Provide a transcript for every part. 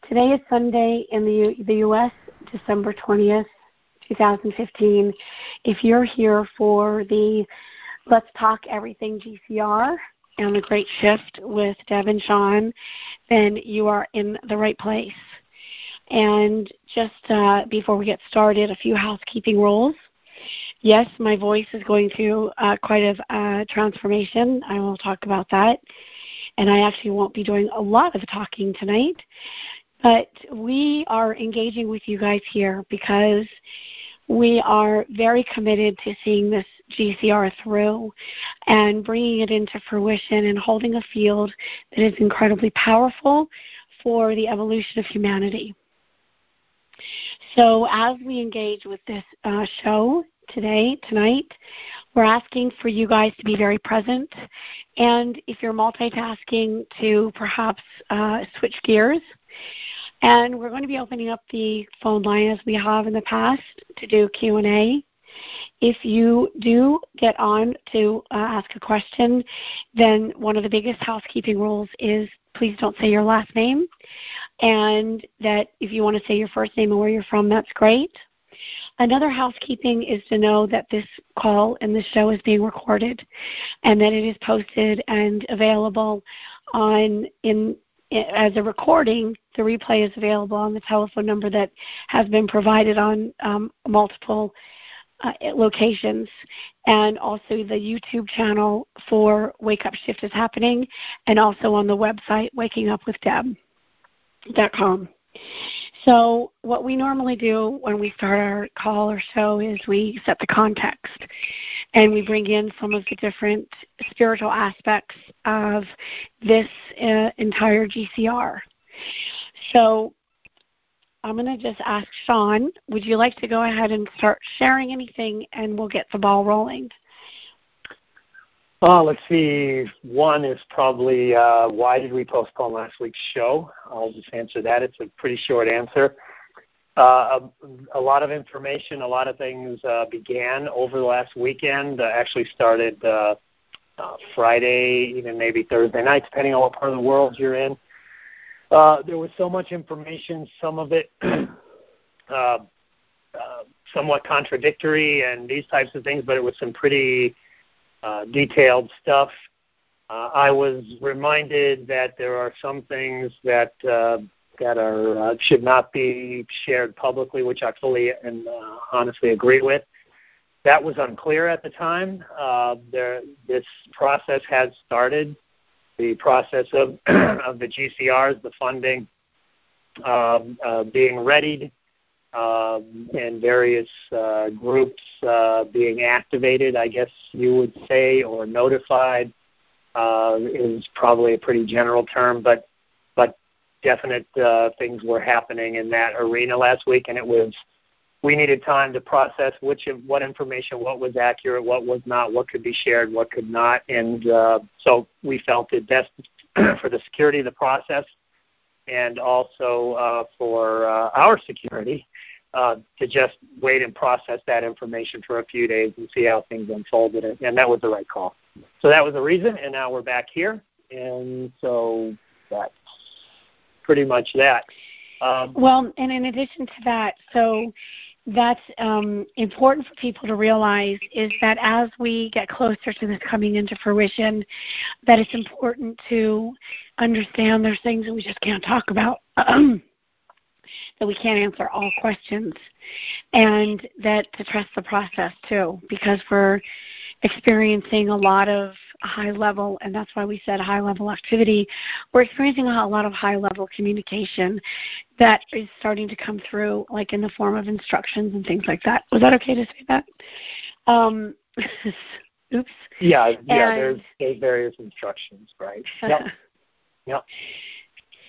Today is Sunday in the U.S., December 20th, 2015. If you're here for the Let's Talk Everything GCR and the Great Shift with Deb and Sean, then you are in the right place. And just before we get started, a few housekeeping rules. Yes, my voice is going through quite a transformation. I will talk about that. And I actually won't be doing a lot of talking tonight. But we are engaging with you guys here because we are very committed to seeing this GCR through and bringing it into fruition and holding a field that is incredibly powerful for the evolution of humanity. So as we engage with this show tonight, we're asking for you guys to be very present. And if you're multitasking, to perhaps switch gears. And we're going to be opening up the phone line as we have in the past to do Q&A. If you do get on to ask a question, then one of the biggest housekeeping rules is please don't say your last name. And that if you want to say your first name and where you're from, that's great. Another housekeeping is to know that this call and this show is being recorded and that it is posted and available as a recording. The replay is available on the telephone number that has been provided on multiple locations, and also the YouTube channel for Wake Up Shift is happening, and also on the website wakeingupwithdeb.com. So what we normally do when we start our call or show is we set the context and we bring in some of the different spiritual aspects of this entire GCR. So I'm going to just ask Sean, would you like to go ahead and start sharing anything and we'll get the ball rolling? Let's see. One is probably why did we postpone last week's show? I'll just answer that. It's a pretty short answer. A lot of information, a lot of things began over the last weekend. Actually started Friday, even maybe Thursday night, depending on what part of the world you're in. There was so much information, some of it somewhat contradictory and these types of things, but it was some pretty detailed stuff. I was reminded that there are some things that should not be shared publicly, which I fully and honestly agree with. That was unclear at the time. This process has started. The process of the GCRs, the funding, being readied, and various groups being activated, I guess you would say, or notified, is probably a pretty general term, but definite things were happening in that arena last week, and we needed time to process what information, what was accurate, what was not, what could be shared, what could not, and so we felt it best for the security of the process and also for our security to just wait and process that information for a few days and see how things unfolded, and that was the right call. So that was the reason, and now we're back here, and so that's pretty much that. Well, and in addition to that, so that's important for people to realize is that as we get closer to this coming into fruition, that it's important to understand there's things that we just can't talk about, that we can't answer all questions, and that to trust the process too, because we're experiencing a lot of high-level, and that's why we said high-level activity. We're experiencing a lot of high-level communication that is starting to come through, like in the form of instructions and things like that. Was that okay to say that? Oops. Yeah. There's various instructions, right? Yep.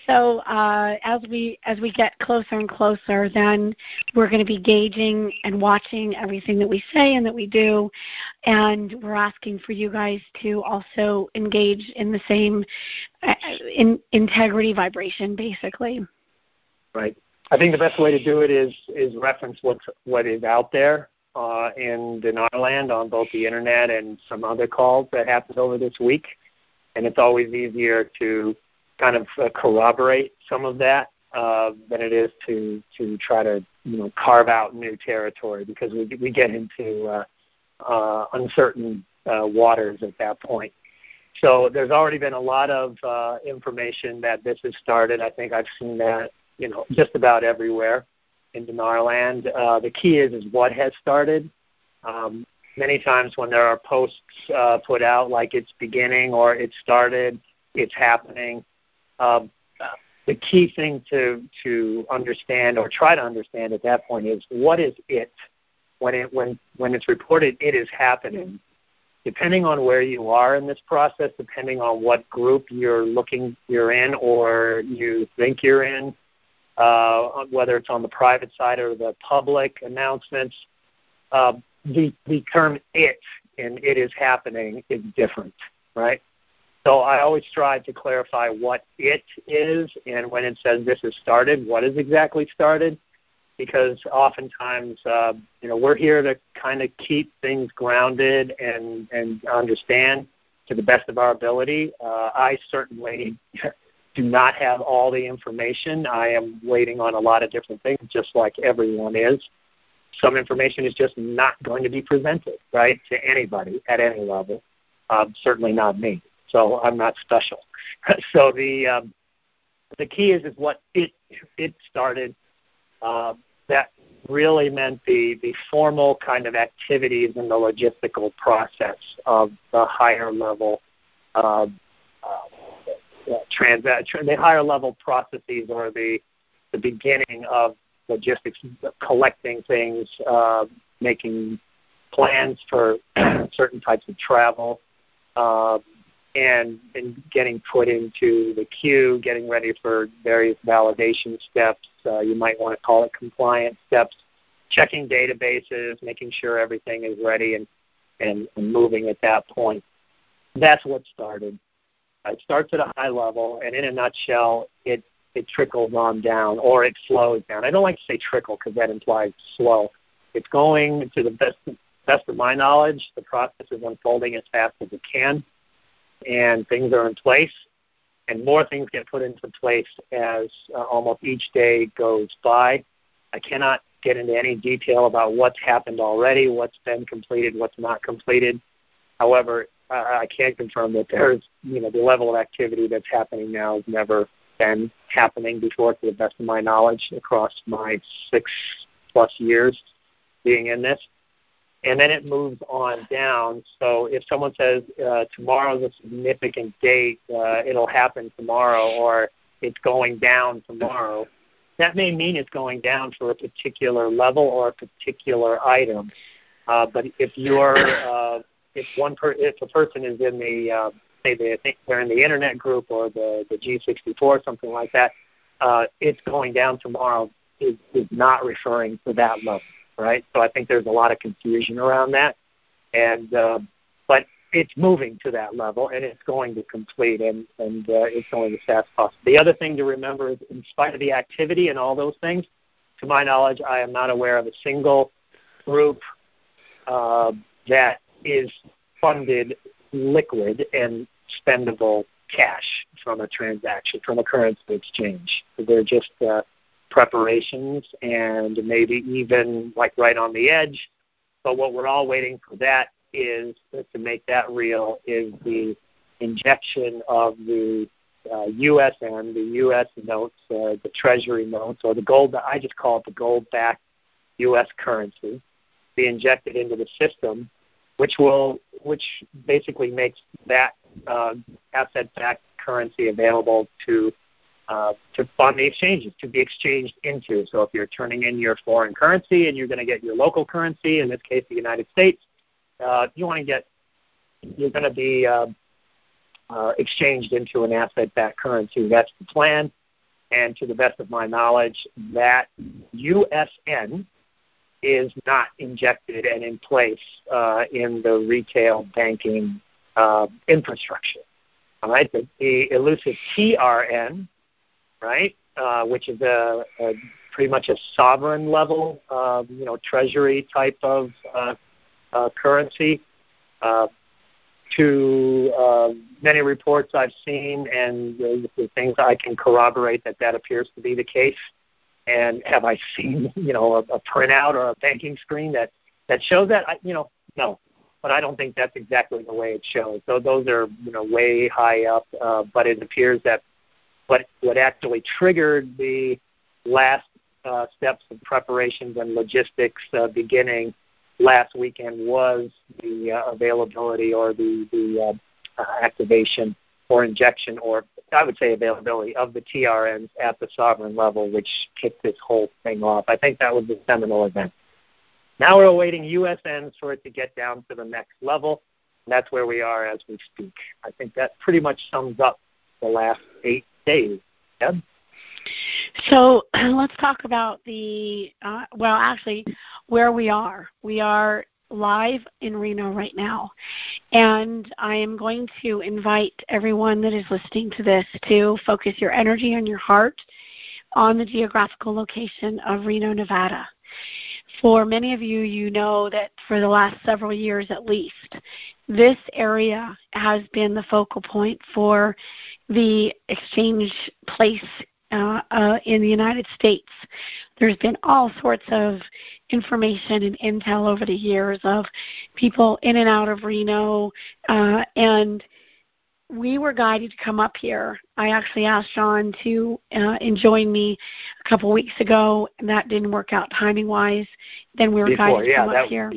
So as we get closer and closer, then we're going to be gauging and watching everything that we say and that we do, and we're asking for you guys to also engage in the same integrity vibration, basically. Right. I think the best way to do it is reference what is out there in Dinar Land on both the internet and some other calls that happened over this week, and it's always easier to kind of corroborate some of that than it is to try to carve out new territory, because we get into uncertain waters at that point. So there's already been a lot of information that this has started. I think I've seen that just about everywhere in Dinar Land. The key is what has started. Many times when there are posts put out like it's beginning or it started, it's happening, the key thing to understand or try to understand at that point is, what is it? When it's reported it is happening, depending on where you are in this process, depending on what group you're in or you think you're in, whether it's on the private side or the public announcements, the term it and it is happening is different, right? So I always try to clarify what it is, and when it says this has started, what is exactly started, because oftentimes, we're here to kind of keep things grounded and understand to the best of our ability. I certainly do not have all the information. I am waiting on a lot of different things, just like everyone is. Some information is just not going to be presented, right, to anybody at any level, certainly not me. So I'm not special. So the key is what it started. That really meant the formal kind of activities and the logistical process of the higher level the higher level processes, or the beginning of logistics, collecting things, making plans for certain types of travel, and getting put into the queue, getting ready for various validation steps. You might want to call it compliance steps, checking databases, making sure everything is ready and moving at that point. That's what started. It starts at a high level, and in a nutshell, it trickles on down, or it slows down. I don't like to say trickle because that implies slow. It's going, to the best of my knowledge, the process is unfolding as fast as it can, and things are in place, and more things get put into place as almost each day goes by. I cannot get into any detail about what's happened already, what's been completed, what's not completed. However, I can confirm that there's, the level of activity that's happening now has never been happening before, to the best of my knowledge, across my 6+ years being in this. And then it moves on down. So if someone says tomorrow's a significant date, it'll happen tomorrow, or it's going down tomorrow, that may mean it's going down for a particular level or a particular item. But if a person is in the they're in the internet group or the G64, something like that, it's going down tomorrow is not referring to that level, right? So I think there's a lot of confusion around that, and but it's moving to that level, and it's going to complete, and it's going as fast as possible. The other thing to remember is, in spite of the activity and all those things, to my knowledge, I am not aware of a single group that is funded liquid and spendable cash from a transaction, from a currency exchange. They're just preparations, and maybe even like right on the edge. But what we're all waiting for that is, to make that real, is the injection of the USN, the U.S. notes, the Treasury notes, or the gold. I just call it the gold-backed U.S. currency, be injected into the system, which basically makes that asset-backed currency available to fund the exchanges, to be exchanged into. So if you're turning in your foreign currency and you're going to get your local currency, in this case the United States, you're going to be exchanged into an asset-backed currency. That's the plan. And to the best of my knowledge, that USN is not injected and in place in the retail banking infrastructure. All right, the elusive TRN, right, which is a pretty much a sovereign level, Treasury type of currency, to many reports I've seen and the things I can corroborate that appears to be the case. And have I seen, a printout or a banking screen that shows that? No. But I don't think that's exactly the way it shows. So those are, way high up. But it appears that what actually triggered the last steps of preparations and logistics beginning last weekend was the availability or the activation or injection, or I would say availability of the TRNs at the sovereign level, which kicked this whole thing off. I think that was the seminal event. Now we're awaiting USNs for it to get down to the next level, and that's where we are as we speak. I think that pretty much sums up the last 8 days. Deb? So let's talk about where we are. We are live in Reno right now, and I am going to invite everyone that is listening to this to focus your energy and your heart on the geographical location of Reno, Nevada. For many of you, you know that for the last several years at least, this area has been the focal point for the exchange place in the United States. There's been all sorts of information and intel over the years of people in and out of Reno, and we were guided to come up here. I actually asked John to join me a couple weeks ago, and that didn't work out timing-wise. Then we were guided to come up here.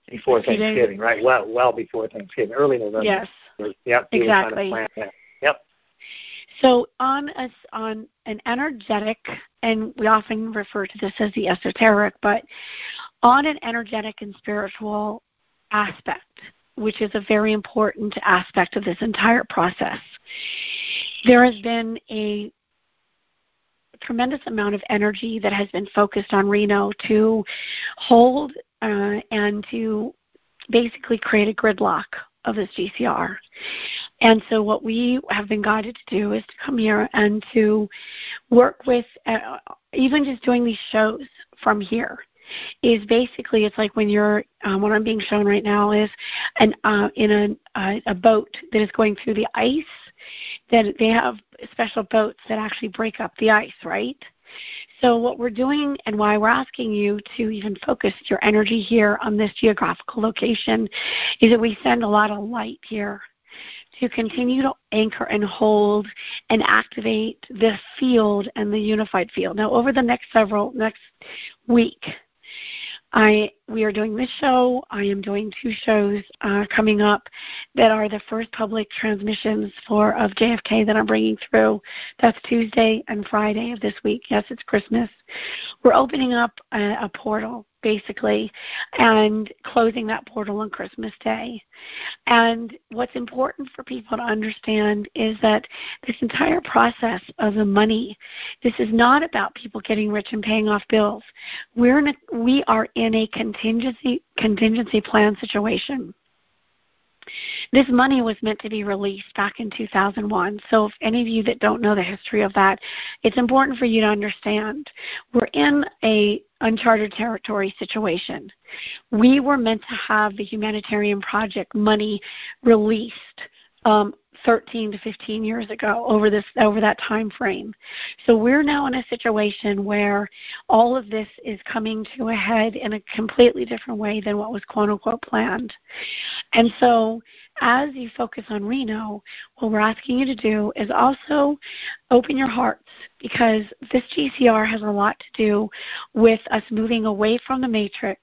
Before Thanksgiving, right? Well before Thanksgiving, early November. Yes. Yep. Exactly. Yep. So on an energetic, and we often refer to this as the esoteric, but on an energetic and spiritual aspect, which is a very important aspect of this entire process, there has been a tremendous amount of energy that has been focused on Reno to hold and to basically create a gridlock of this GCR. And so what we have been guided to do is to come here and to work with, even just doing these shows from here, is basically, it's like when you're, what I'm being shown right now is in a boat that is going through the ice, that they have special boats that actually break up the ice, right? So what we're doing and why we're asking you to even focus your energy here on this geographical location is that we send a lot of light here to continue to anchor and hold and activate this field and the unified field. Now, over the next week, we are doing this show. I am doing 2 shows coming up that are the first public transmissions of JFK that I'm bringing through. That's Tuesday and Friday of this week. Yes, it's Christmas. We're opening up a portal, basically, and closing that portal on Christmas Day. And what's important for people to understand is that this entire process of the money, this is not about people getting rich and paying off bills. We are in a contingency plan situation. This money was meant to be released back in 2001. So if any of you that don't know the history of that, it's important for you to understand. We're in a uncharted territory situation. We were meant to have the humanitarian project money released 13 to 15 years ago over that time frame. So we're now in a situation where all of this is coming to a head in a completely different way than what was quote unquote planned. And so as you focus on Reno, what we're asking you to do is also open your hearts, because this GCR has a lot to do with us moving away from the matrix,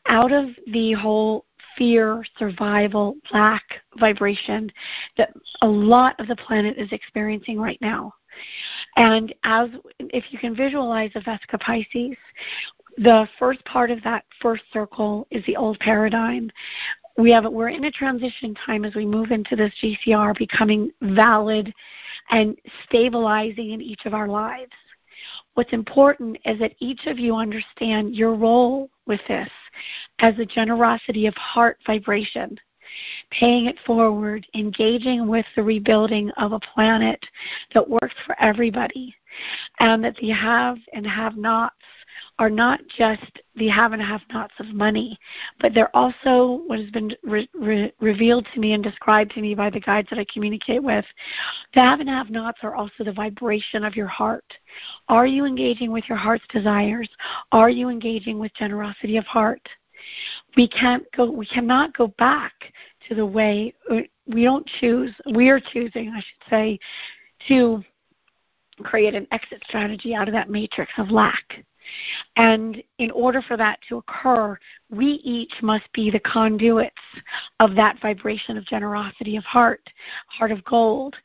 out of the whole fear, survival, lack vibration that a lot of the planet is experiencing right now. And if you can visualize a Vesica Pisces, the first part of that first circle is the old paradigm. We're in a transition time as we move into this GCR becoming valid and stabilizing in each of our lives. What's important is that each of you understand your role with this as a generosity of heart vibration, paying it forward, engaging with the rebuilding of a planet that works for everybody. and that the have and have-nots are not just the have and have-nots of money, but they're also what has been revealed to me and described to me by the guides that I communicate with. The have and have-nots are also the vibration of your heart. Are you engaging with your heart's desires? Are you engaging with generosity of heart? We cannot go back to the way we are choosing, I should say, to create an exit strategy out of that matrix of lack. And in order for that to occur, we each must be the conduits of that vibration of generosity of heart of gold.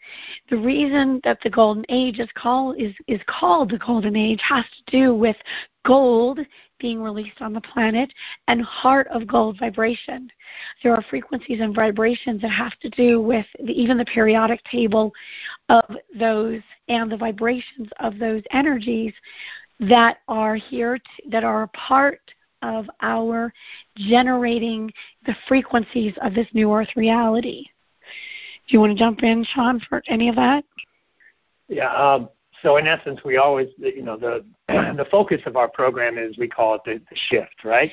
The reason that the golden age is called the golden age has to do with gold being released on the planet and heart of gold vibration. There are frequencies and vibrations that have to do with even the periodic table of those and the vibrations of those energies that are here, that are a part of our generating the frequencies of this new earth reality. Do you want to jump in, Sean, for any of that? Yeah. So in essence, we always, the focus of our program is, we call it the shift, right?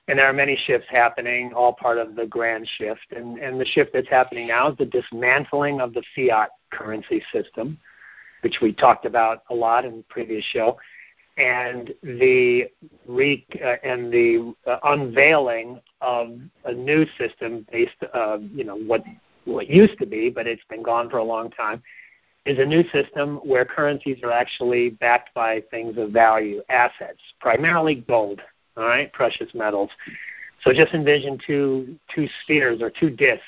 And there are many shifts happening, all part of the grand shift. And the shift that's happening now is the dismantling of the fiat currency system, which we talked about a lot in the previous show, and the unveiling of a new system based, what used to be, but it's been gone for a long time, is a new system where currencies are actually backed by things of value, assets, primarily gold, all right, precious metals. So just envision two spheres or two discs.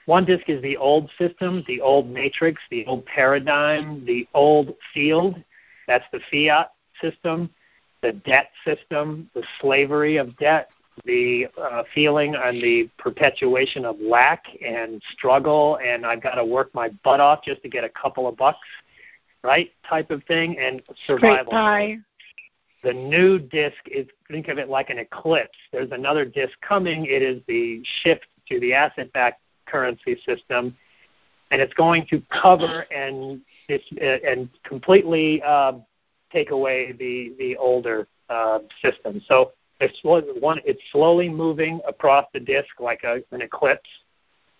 One disc is the old system, the old matrix, the old paradigm, the old field. That's the fiat system, the debt system, the slavery of debt, the feeling and the perpetuation of lack and struggle, and I've got to work my butt off just to get a couple of bucks, right, type of thing, and survival. The new disc is, think of it like an eclipse. There's another disc coming. It is the shift to the asset-backed currency system, and it's going to cover and completely take away the older system. So it's slowly moving across the disc like an eclipse,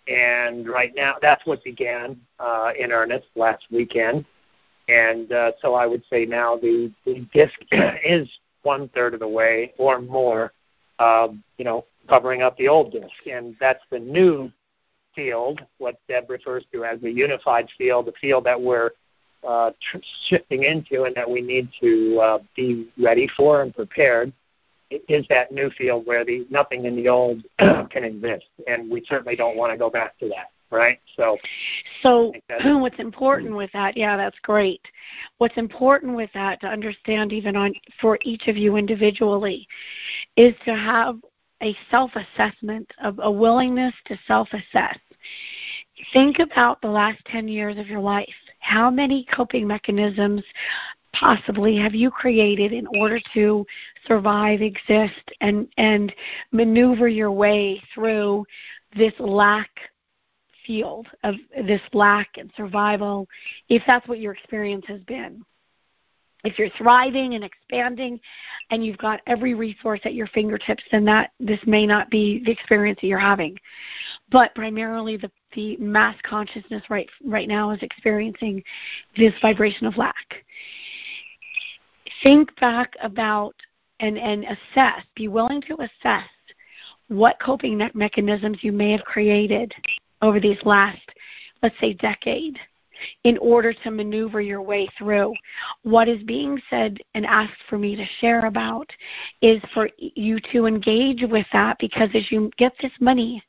and right now that's what began in earnest last weekend. And so I would say now the disc is 1/3 of the way or more, covering up the old disc, and that's the new field, what Deb refers to as the unified field, the field that we're shifting into and that we need to be ready for and prepared. It is that new field where nothing in the old can exist, and we certainly don't want to go back to that, right? So what's important with that, yeah, that's great. What's important with that to understand even for each of you individually is to have a self-assessment, of a willingness to self-assess. Think about the last 10 years of your life. How many coping mechanisms possibly have you created in order to survive, exist, and maneuver your way through this lack field of this lack and survival, if that's what your experience has been? If you're thriving and expanding and you've got every resource at your fingertips, then this may not be the experience that you're having. But primarily the mass consciousness right now is experiencing this vibration of lack. Think back about and assess, be willing to assess what coping mechanisms you may have created over these last, let's say, decade, in order to maneuver your way through. What is being said and asked for me to share about is for you to engage with that, because as you get this money,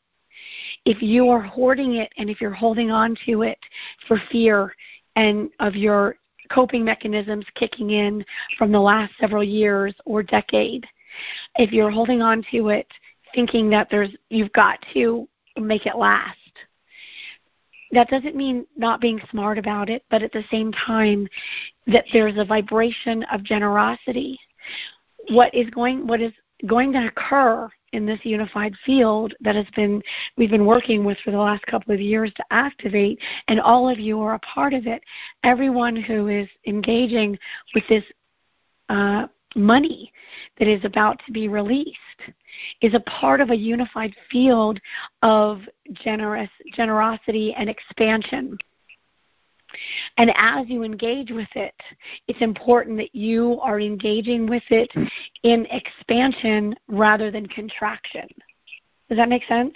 if you are hoarding it and if you're holding on to it for fear and of your coping mechanisms kicking in from the last several years or decade, if you're holding on to it thinking that you've got to make it last, that doesn't mean not being smart about it, but at the same time that there's a vibration of generosity. What is going to occur in this unified field that we've been working with for the last couple of years to activate, and all of you are a part of it. Everyone who is engaging with this money that is about to be released is a part of a unified field of generosity and expansion. And as you engage with it, it's important that you are engaging with it in expansion rather than contraction. Does that make sense?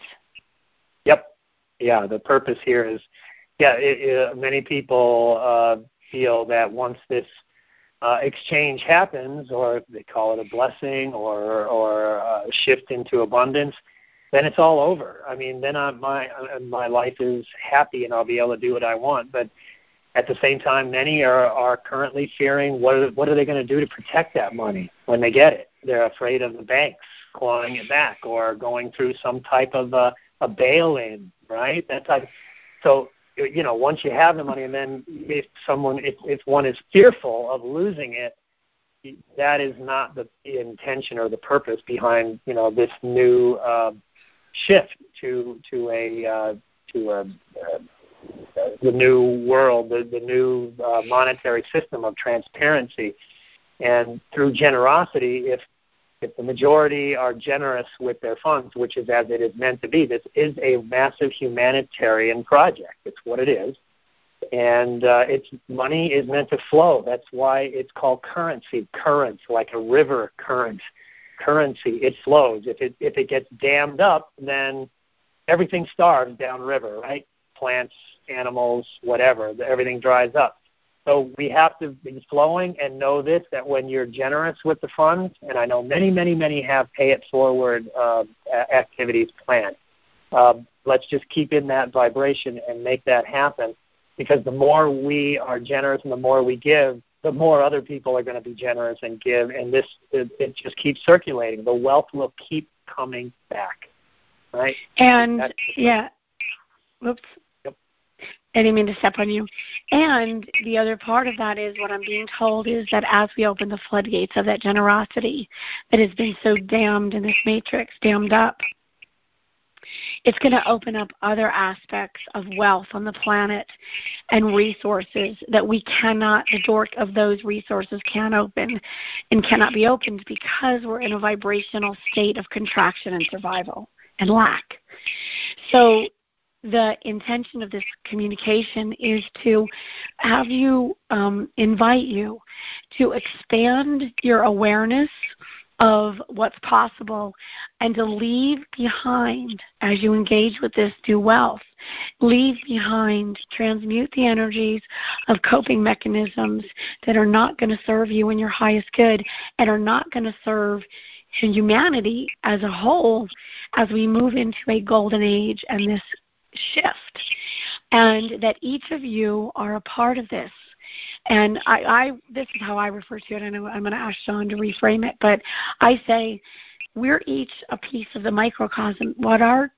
Yep. Yeah, the purpose here is, many people feel that once this exchange happens, or they call it a blessing or a shift into abundance, then it's all over. I mean, then my life is happy and I'll be able to do what I want. But at the same time, many are currently fearing what are they going to do to protect that money when they get it. They're afraid of the banks clawing it back or going through some type of a bail-in, right? That type. So, once you have the money, and then if one is fearful of losing it, that is not the intention or the purpose behind this new shift to the new world, the new monetary system of transparency. And through generosity, if the majority are generous with their funds, which is as it is meant to be, this is a massive humanitarian project. It's what it is. And money is meant to flow. That's why it's called currency. Currents, like a river current. Currency, it flows. If it gets dammed up, then everything starves downriver, right? Plants, animals, whatever, everything dries up. So we have to be flowing and know this, that when you're generous with the funds, and I know many, many, many have pay it forward activities planned, let's just keep in that vibration and make that happen, because the more we are generous and the more we give, the more other people are going to be generous and give, and it just keeps circulating. The wealth will keep coming back, right? And, whoops. I didn't mean to step on you. And the other part of that is what I'm being told is that as we open the floodgates of that generosity that has been so dammed in this matrix, dammed up, it's going to open up other aspects of wealth on the planet and resources that we cannot, the door of those resources can't open and cannot be opened because we're in a vibrational state of contraction and survival and lack. So the intention of this communication is to have you, invite you to expand your awareness of what's possible and to leave behind, as you engage with this new wealth, leave behind, transmute the energies of coping mechanisms that are not going to serve you in your highest good and are not going to serve humanity as a whole as we move into a golden age and this shift, and that each of you are a part of this. And this is how I refer to it, and I'm going to ask Sean to reframe it, but I say we're each a piece of the microcosm. What our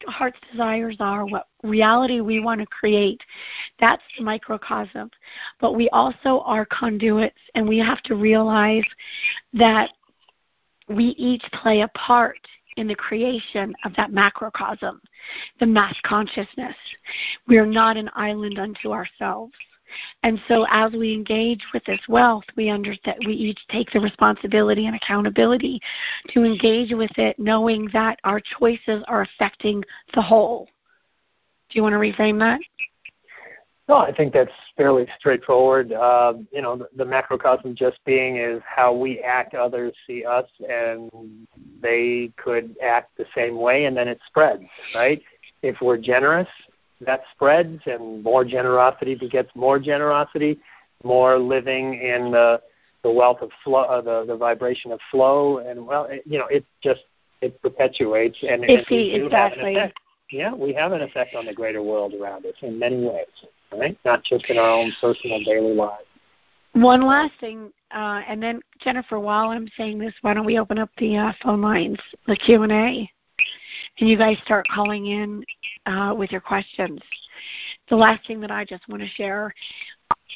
heart's desires are, what reality we want to create, that's the microcosm. But we also are conduits, and we have to realize that we each play a part in the creation of that macrocosm, the mass consciousness. We are not an island unto ourselves. And so as we engage with this wealth, we understand we each take the responsibility and accountability to engage with it, knowing that our choices are affecting the whole. Do you want to reframe that? No, I think that's fairly straightforward. The macrocosm just being is how we act, others see us, and they could act the same way, and then it spreads, right? If we're generous, that spreads, and more generosity begets more generosity, more living in the wealth of flow, the vibration of flow, and it perpetuates, and exactly. Yeah, we have an effect on the greater world around us in many ways, right? Not just in our own personal daily lives. One last thing, and then Jennifer, while I'm saying this, why don't we open up the phone lines, the Q&A, and you guys start calling in with your questions. The last thing that I just want to share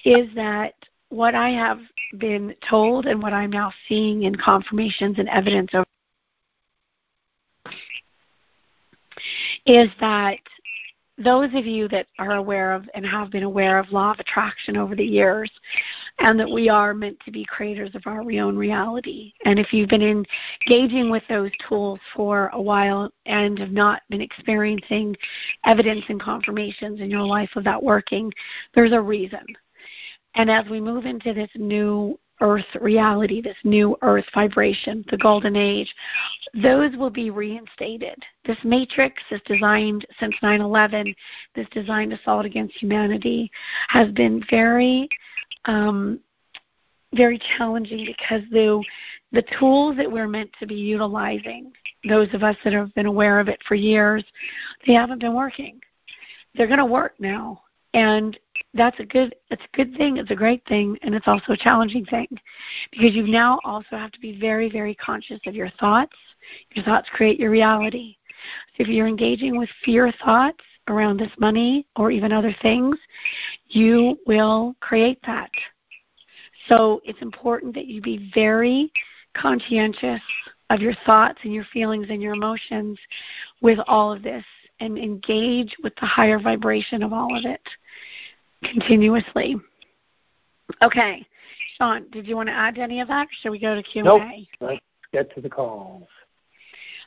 is that what I have been told and what I'm now seeing in confirmations and evidence over is that those of you that are aware of and have been aware of law of attraction over the years, and that we are meant to be creators of our own reality. And if you've been engaging with those tools for a while and have not been experiencing evidence and confirmations in your life of that working, there's a reason. And as we move into this new earth reality, this new earth vibration, the golden age, those will be reinstated. This matrix is designed since 9/11, this designed assault against humanity has been very, very challenging because the tools that we're meant to be utilizing, those of us that have been aware of it for years, they haven't been working. They're going to work now. And it's a good thing, it's a great thing, and it's also a challenging thing because you now also have to be very, very conscious of your thoughts. Your thoughts create your reality. So if you're engaging with fear thoughts around this money or even other things, you will create that. So it's important that you be very conscientious of your thoughts and your feelings and your emotions with all of this and engage with the higher vibration of all of it continuously. Okay. Sean, did you want to add to any of that, or should we go to Q&A? Nope. Let's get to the calls.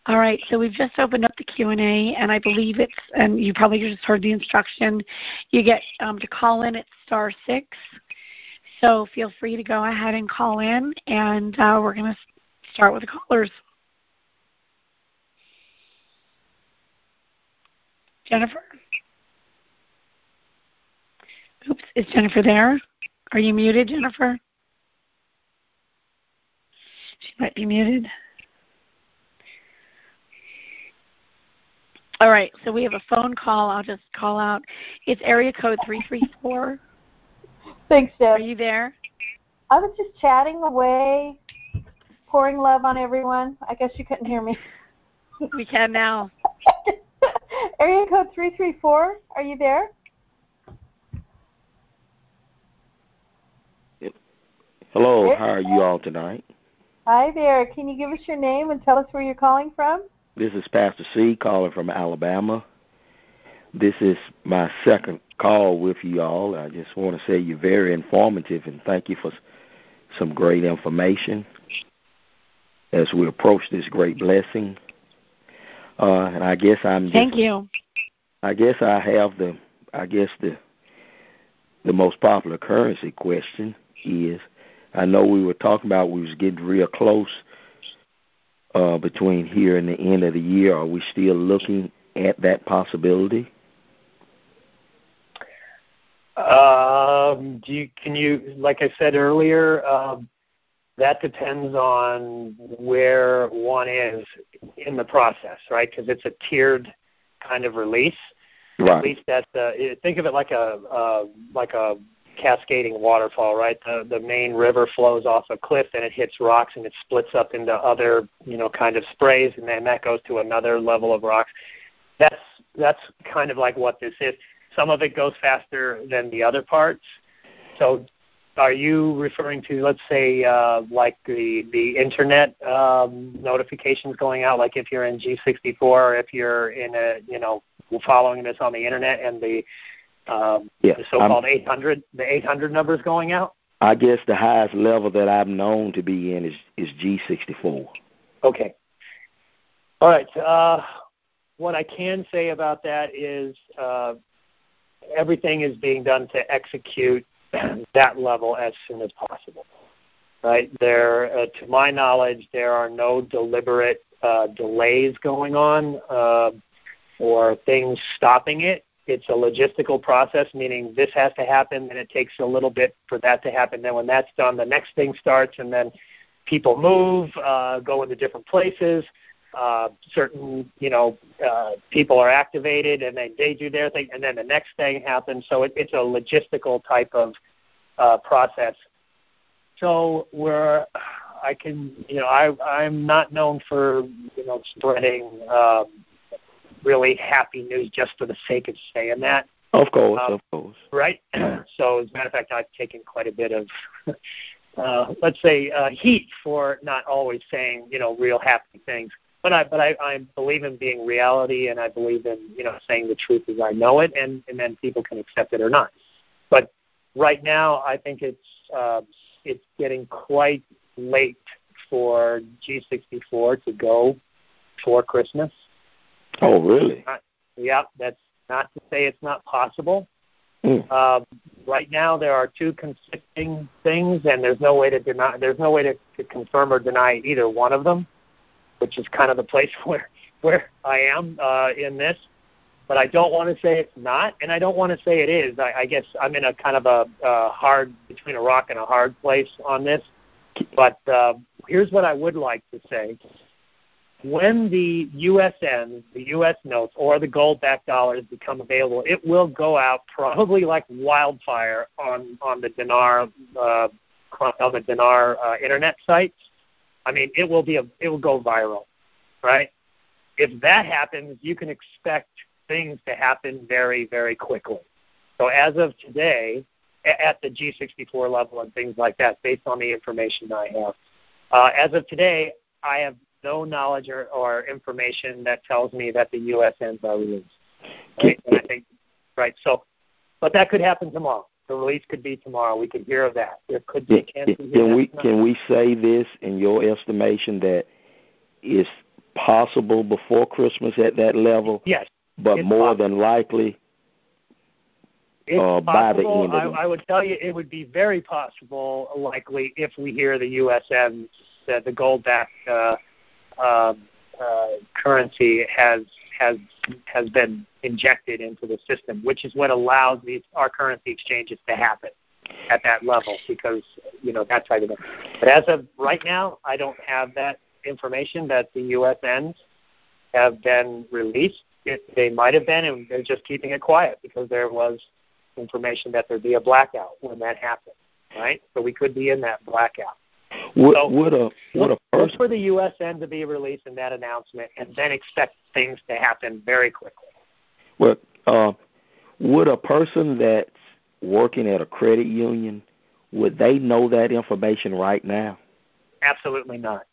All right. So we've just opened up the Q&A, and I believe and you probably just heard the instruction. You get to call in at *6. So feel free to go ahead and call in, and we're going to start with the callers. Jennifer? Oops, is Jennifer there? Are you muted, Jennifer? She might be muted. All right, so we have a phone call. I'll just call out. It's area code 334. Thanks, Deb. Are you there? I was just chatting away, pouring love on everyone. I guess you couldn't hear me. We can now. Area code 334, are you there? Hello, how are you all tonight? Hi there. Can you give us your name and tell us where you're calling from? This is Pastor C calling from Alabama. This is my second call with you all. I just want to say you're very informative, and thank you for some great information as we approach this great blessing. And I guess Thank you. I guess I have the most popular currency question is, I know we were talking about we was getting real close between here and the end of the year. Are we still looking at that possibility? Can you, like I said earlier, that depends on where one is in the process, right? Because it's a tiered kind of release. Right. At least think of it like a cascading waterfall, right? The main river flows off a cliff and it hits rocks and it splits up into other, kind of sprays, and then that goes to another level of rocks. That's kind of like what this is. Some of it goes faster than the other parts. So are you referring to, let's say, like the internet notifications going out, like if you're in G64 or if you're in following this on the internet and the so-called 800 numbers going out? I guess the highest level that I'm known to be in is G64. Okay. All right. What I can say about that is everything is being done to execute that level as soon as possible. Right? To my knowledge, there are no deliberate delays going on or things stopping it. It's a logistical process, meaning this has to happen, and it takes a little bit for that to happen. Then when that's done, the next thing starts, and then people move, go into different places. Certain, people are activated, and they do their thing, and then the next thing happens. So it's a logistical type of process. So I'm not known for, spreading really happy news just for the sake of saying that. Of course. Right? So as a matter of fact, I've taken quite a bit of, let's say, heat for not always saying, real happy things. But I believe in being reality, and I believe in saying the truth as I know it, and then people can accept it or not. But right now, I think it's getting quite late for G64 to go for Christmas. Oh, really? Yeah, that's not to say it's not possible. Right now, there are two conflicting things, and there's no way to deny. There's no way to confirm or deny either one of them, which is kind of the place where I am in this. But I don't want to say it's not, and I don't want to say it is. I guess I'm in a kind of a hard, between a rock and a hard place on this. But here's what I would like to say. When the USNs, the U.S. notes, or the gold-backed dollars become available, it will go out probably like wildfire on the Dinar internet sites. I mean, it will go viral, right? If that happens, you can expect things to happen very, very quickly. So as of today, at the G64 level and things like that, based on the information I have, as of today, I have no knowledge or information that tells me that the USNs are released. Right? And I think, right. So, but that could happen tomorrow. The release could be tomorrow. We could hear of that. There could be a chance. Can we say this in your estimation that it's possible before Christmas at that level? Yes. But more than likely by the end of I would tell you it would be very possible, likely, if we hear the USN, that the gold-backed currency has been injected into the system, which is what allows our currency exchanges to happen at that level, because that type of thing. But as of right now, I don't have that information that the USNs have been released. They might have been, and they're just keeping it quiet because there was information that there'd be a blackout when that happened, right? So we could be in that blackout. Look for the USN to be released in that announcement, and then expect things to happen very quickly. Well, would a person that's working at a credit union, would they know that information right now? Absolutely not.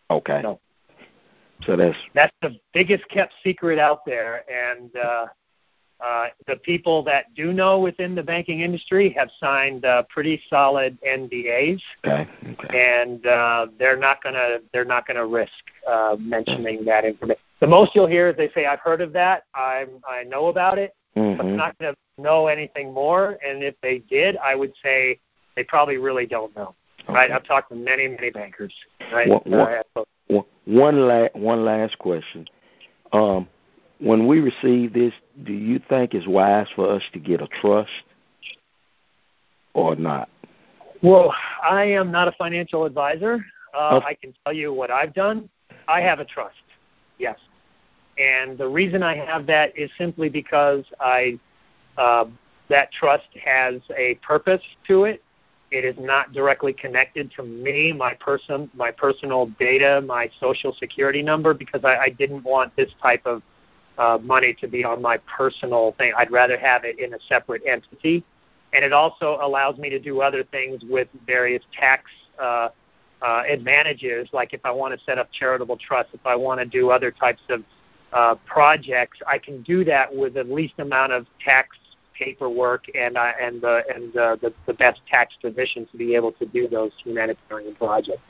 Okay. No. So that's the biggest kept secret out there, and the people that do know within the banking industry have signed pretty solid NDAs, and they're not gonna risk mentioning that information. The most you'll hear is they say, "I've heard of that. I know about it," but they're not going to know anything more. And if they did, I would say they probably really don't know. Okay. Right? I've talked to many bankers. Right? One last question. When we receive this, do you think it's wise for us to get a trust or not? Well, I am not a financial advisor. I can tell you what I've done. I have a trust, yes. And the reason I have that is simply because that trust has a purpose to it. It is not directly connected to me, my personal data, my social security number, because I didn't want this type of money to be on my personal thing. I'd rather have it in a separate entity. And it also allows me to do other things with various tax advantages, like if I want to set up charitable trusts, if I want to do other types of projects, I can do that with the least amount of tax paperwork and the best tax position to be able to do those humanitarian projects.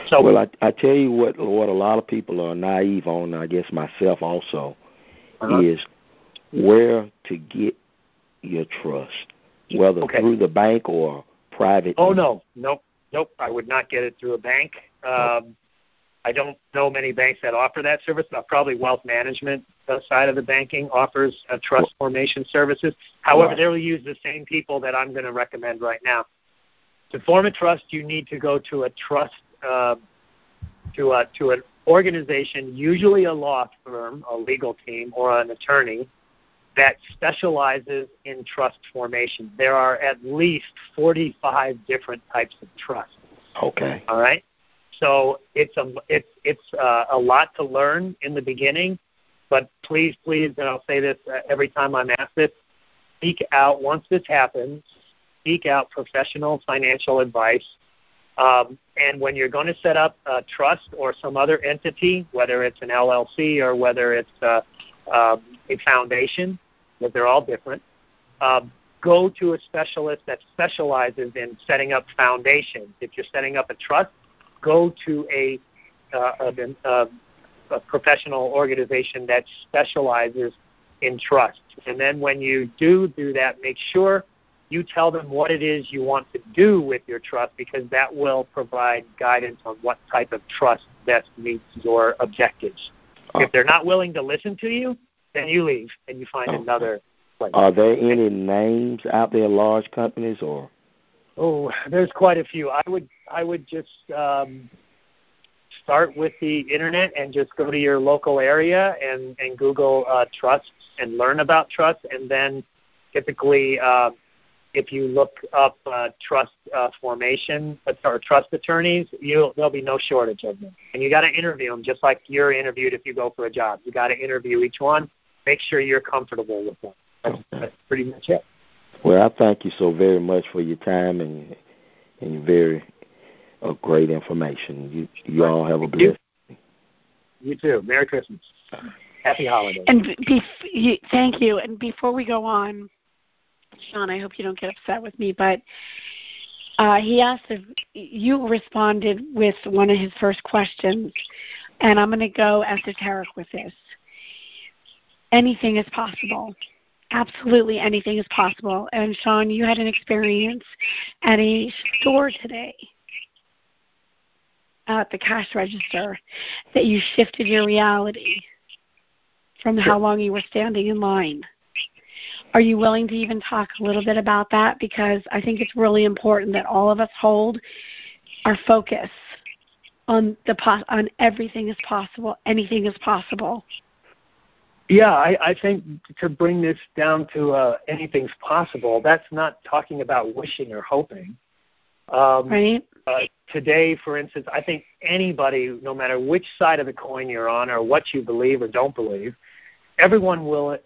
So, well, I tell you what a lot of people are naive on, I guess myself also, is where to get your trust, whether through the bank or private. Oh, nope. I would not get it through a bank. I don't know many banks that offer that service. Probably wealth management side of the banking offers trust formation services. However, they will use the same people that I'm going to recommend right now. To form a trust, you need to go to a trust, to an organization, usually a law firm, a legal team, or an attorney that specializes in trust formation. There are at least 45 different types of trust. Okay. All right. So it's a lot to learn in the beginning, but please, and I'll say this every time I'm asked this, seek out, once this happens, seek out professional financial advice And when you're going to set up a trust or some other entity, whether it's an LLC or whether it's a foundation, because they're all different, go to a specialist that specializes in setting up foundations. If you're setting up a trust, go to a professional organization that specializes in trust. And then when you do that, make sure you tell them what it is you want to do with your trust, because that will provide guidance on what type of trust best meets your objectives. If they're not willing to listen to you, then you leave and you find another place. Are there any names out there, large companies, or? Oh, there's quite a few. I would just start with the internet and just go to your local area and Google trusts and learn about trusts, and then typically if you look up trust formation or trust attorneys, there'll be no shortage of them. And you got to interview them just like you're interviewed if you go for a job. You got to interview each one. Make sure you're comfortable with them. That's pretty much it. Well, I thank you so very much for your time and your very great information. You all have a blessed day. You too. Merry Christmas. Happy holidays. And thank you. And before we go on, Sean, I hope you don't get upset with me, but he asked if you responded with one of his first questions, and I'm going to go esoteric with this. Anything is possible. Absolutely anything is possible. And, Sean, you had an experience at a store today at the cash register that you shifted your reality from how long you were standing in line. Are you willing to even talk a little bit about that? Because I think it's really important that all of us hold our focus on everything is possible, anything is possible. Yeah, I think to bring this down to anything's possible, that's not talking about wishing or hoping. Right. Today, for instance, I think anybody, no matter which side of the coin you're on or what you believe or don't believe, everyone will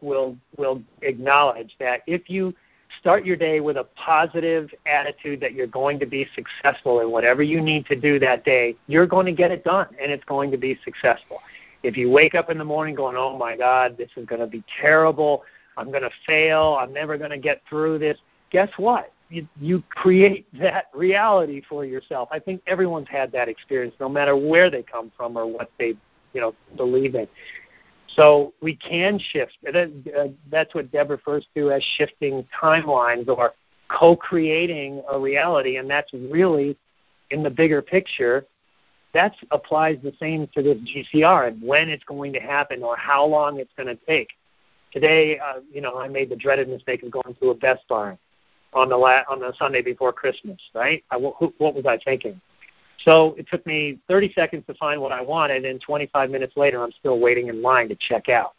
acknowledge that if you start your day with a positive attitude that you're going to be successful in whatever you need to do that day, you're going to get it done, and it's going to be successful. If you wake up in the morning going, oh, my God, this is going to be terrible, I'm going to fail, I'm never going to get through this, guess what? You create that reality for yourself. I think everyone's had that experience, no matter where they come from or what they believe in. So we can shift. That's what Deb refers to as shifting timelines or co-creating a reality, and that's really, in the bigger picture, that applies the same to this GCR and when it's going to happen or how long it's going to take. Today, I made the dreaded mistake of going to a Best Buy on the Sunday before Christmas, right? What was I thinking? So it took me 30 seconds to find what I wanted, and 25 minutes later, I'm still waiting in line to check out.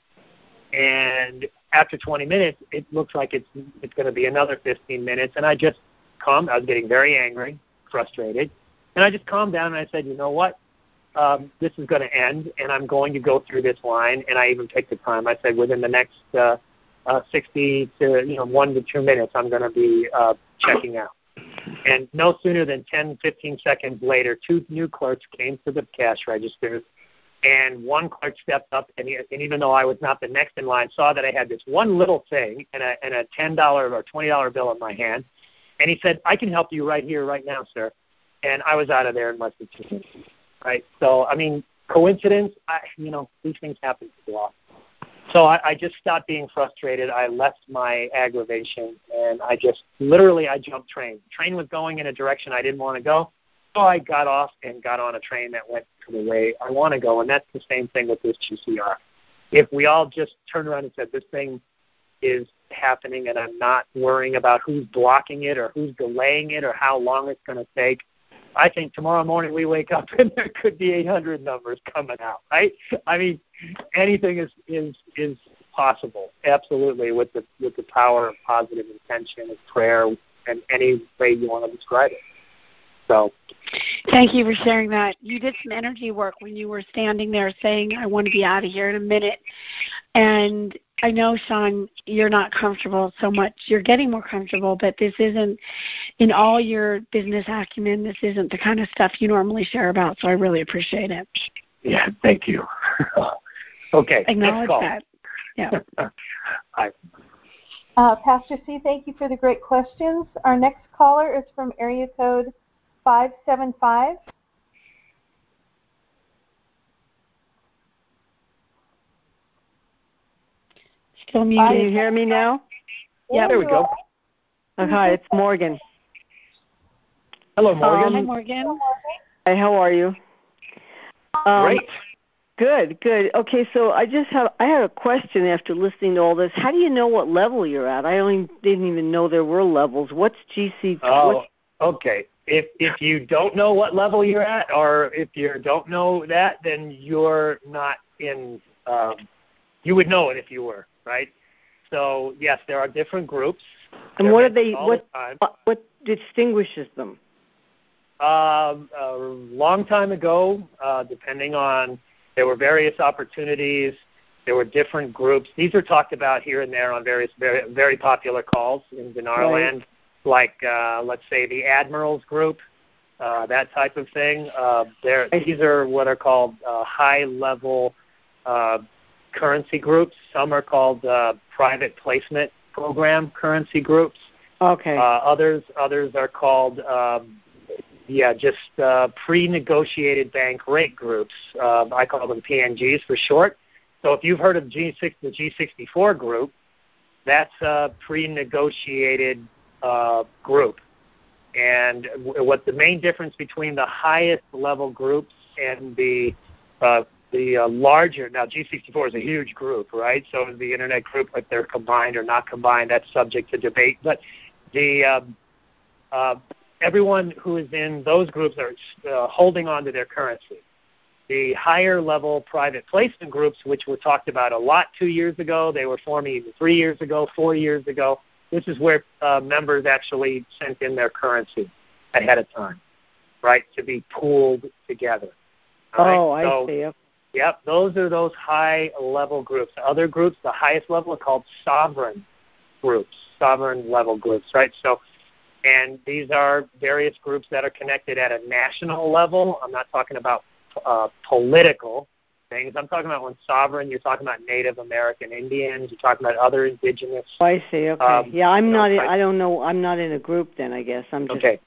And after 20 minutes, it looks like it's going to be another 15 minutes, and I was getting very angry, frustrated, and I just calmed down and I said, you know what? This is going to end, and I'm going to go through this line, and I even picked the time. I said within the next 60 to 1 to 2 minutes, I'm going to be checking out. And no sooner than 10, 15 seconds later, 2 new clerks came to the cash register, and one clerk stepped up, and even though I was not the next in line, saw that I had this one little thing and a $10 or $20 bill in my hand, and he said, I can help you right here, right now, sir. And I was out of there in less than 2 minutes, right? So, I mean, coincidence, these things happen to you often. So I just stopped being frustrated. I left my aggravation, and I jumped train. The train was going in a direction I didn't want to go, so I got off and got on a train that went to the way I want to go, and that's the same thing with this GCR. If we all just turned around and said, this thing is happening, and I'm not worrying about who's blocking it or who's delaying it or how long it's going to take, I think tomorrow morning we wake up and there could be 800 numbers coming out, right? I mean, anything is possible, absolutely, with the power of positive intention and prayer and any way you want to describe it. So, thank you for sharing that. You did some energy work when you were standing there saying, I want to be out of here in a minute. And I know, Sean, you're not comfortable so much. You're getting more comfortable, but this isn't, in all your business acumen, this isn't the kind of stuff you normally share about, so I really appreciate it. Yeah, thank you. Okay, acknowledge next call. that. Yeah. Hi. Pastor C, thank you for the great questions. Our next caller is from area code 575. Still muted. Can you hear me now? Yeah, there we go. Hi, it's Morgan. Hello, Morgan. Hi, Morgan. Hi, how are you? Great. Good. Okay, so I had a question after listening to all this. How do you know what level you're at? I didn't even know there were levels. What's GC? Okay. If you don't know what level you're at, or if you don't know that, then you're not in. You would know it if you were, right? So yes, there are different groups. And what are they? What distinguishes them? A long time ago, depending on, there were various opportunities. There were different groups. These are talked about here and there on various very, very popular calls in Dinar Land, like let's say the Admirals Group, that type of thing. These are what are called high-level currency groups. Some are called private placement program currency groups. Okay. Others are called just pre-negotiated bank rate groups. I call them PNGs for short. So if you've heard of the G64 group, that's a pre-negotiated group. And what the main difference between the highest level groups and the larger, now G64 is a huge group, right? So is the Internet group, if they're combined or not combined, that's subject to debate. But the everyone who is in those groups are holding on to their currency. The higher level private placement groups, which were talked about a lot 2 years ago, they were forming even 3 years ago, 4 years ago. This is where members actually sent in their currency ahead of time, right, to be pooled together. I see. Yep, those are those high-level groups. Other groups, the highest level, are called sovereign groups, sovereign-level groups, right? So, and these are various groups that are connected at a national level. I'm not talking about political things. I'm talking about when sovereign, you're talking about Native American Indians, you're talking about other indigenous. I see, okay. I'm not in a group then, I guess. I'm just... Okay,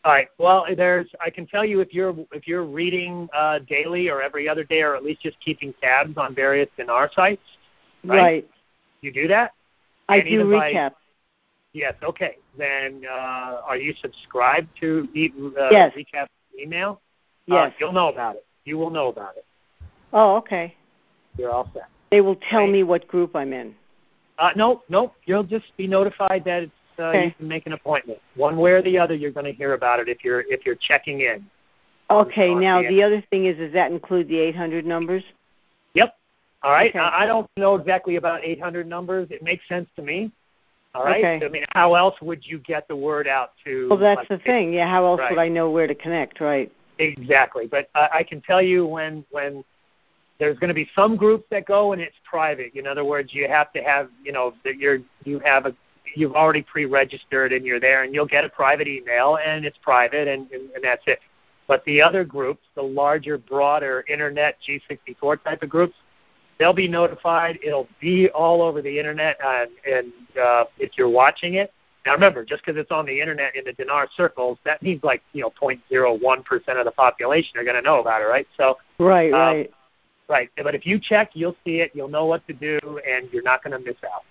all right. Well, I can tell you if you're reading daily or every other day, or at least just keeping tabs on various Dinar sites, right? You do that? I do recap. Yes. Okay. Then are you subscribed to yes. recap email? Yes. You'll know about it. You will know about it. Oh, okay. You're all set. They will tell me what group I'm in. No. You'll just be notified that it's. You can make an appointment. One way or the other, you're going to hear about it if you're checking in. Okay. Now the other thing is, does that include the 800 numbers? Yep. All right. Okay. I don't know exactly about 800 numbers. It makes sense to me. All right. Okay. I mean, how else would you get the word out to? Well, that's the thing. Yeah. How else would I know where to connect? Right. Exactly. But I can tell you when there's going to be some groups that go and it's private. In other words, you have to have you've already pre-registered and you're there, and you'll get a private email, and it's private, and that's it. But the other groups, the larger, broader Internet G64 type of groups, they'll be notified. It'll be all over the Internet, and if you're watching it. Now remember, just because it's on the Internet in the Dinar circles, that means 0.01% of the population are going to know about it, right? So Right. But if you check, you'll see it. You'll know what to do, and you're not going to miss out.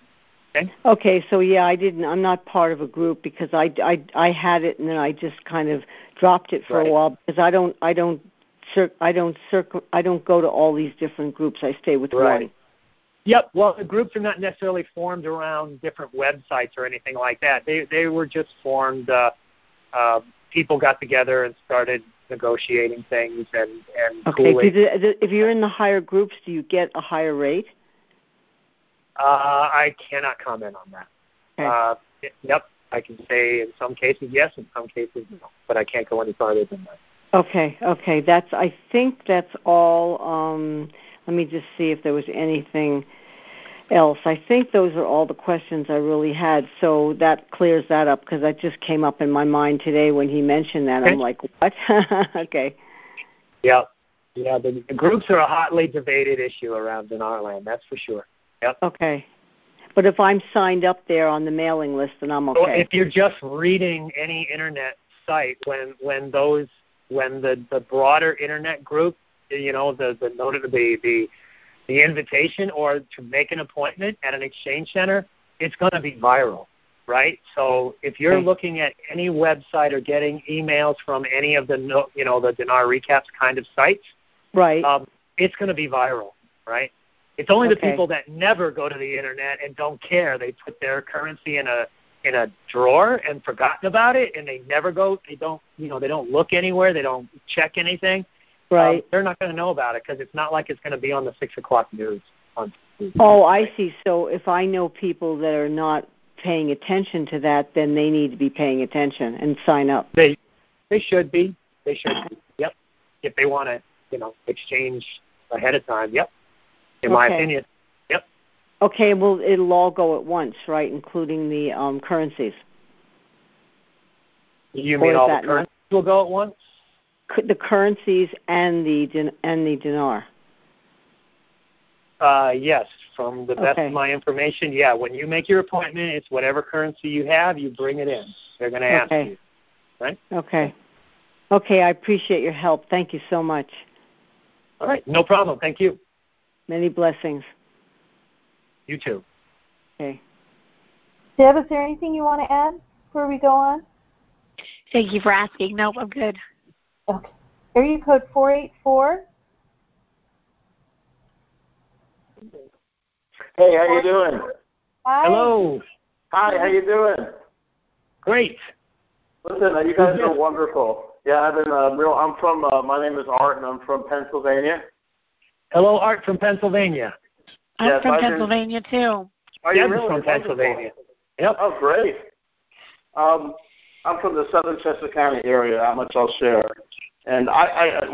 Okay, so I'm not part of a group because I had it and then I just kind of dropped it for a while because I don't go to all these different groups. I stay with one. Yep. Well, the groups are not necessarily formed around different websites or anything like that. They were just formed. People got together and started negotiating things and okay. If you're in the higher groups, do you get a higher rate? I cannot comment on that. Okay. Yep, I can say in some cases yes, in some cases no, but I can't go any farther than that. Okay. I think that's all. Let me just see if there was anything. else. I think those are all the questions I really had, so that clears that up because that just came up in my mind today when he mentioned that. Okay. I'm like, what? Okay. Yeah. Yeah, the groups are a hotly debated issue around Dinar Land, that's for sure. Yep. Okay. But if I'm signed up there on the mailing list, then I'm okay. So if you're just reading any internet site, when the broader internet group, the invitation or to make an appointment at an exchange center, it's going to be viral, right? So if you're looking at any website or getting emails from any of the Dinar recaps kind of sites, right, it's going to be viral, right? It's only the people that never go to the internet and don't care. They put their currency in a drawer and forgotten about it, and they never go. They don't look anywhere. They don't check anything. Right. They're not going to know about it because it's not like it's going to be on the 6 o'clock news. Oh, I see. So if I know people that are not paying attention to that, then they need to be paying attention and sign up. They should be. They should be. Yep. If they want to, exchange ahead of time. Yep. In my opinion. Yep. Okay. Well, it'll all go at once, right, including the currencies. You mean all the currencies will go at once? The currencies and the dinar. Yes, from the best of my information, yeah. When you make your appointment, it's whatever currency you have, you bring it in. They're going to ask you, right? Okay. Okay, I appreciate your help. Thank you so much. All right, no problem. Thank you. Many blessings. You too. Okay. Deb, is there anything you want to add before we go on? Thank you for asking. No, I'm good. Okay. Area code 484. Hey, how you doing? Hi. Hello. Hi, how you doing? Great. Listen, you guys are wonderful. Yeah, I'm from. My name is Art, and I'm from Pennsylvania. Hello, Art from Pennsylvania. I'm from Pennsylvania too. Are you Deb's really? from Pennsylvania. Yep. Oh, great. I'm from the southern Chester County area. How much I'll share. And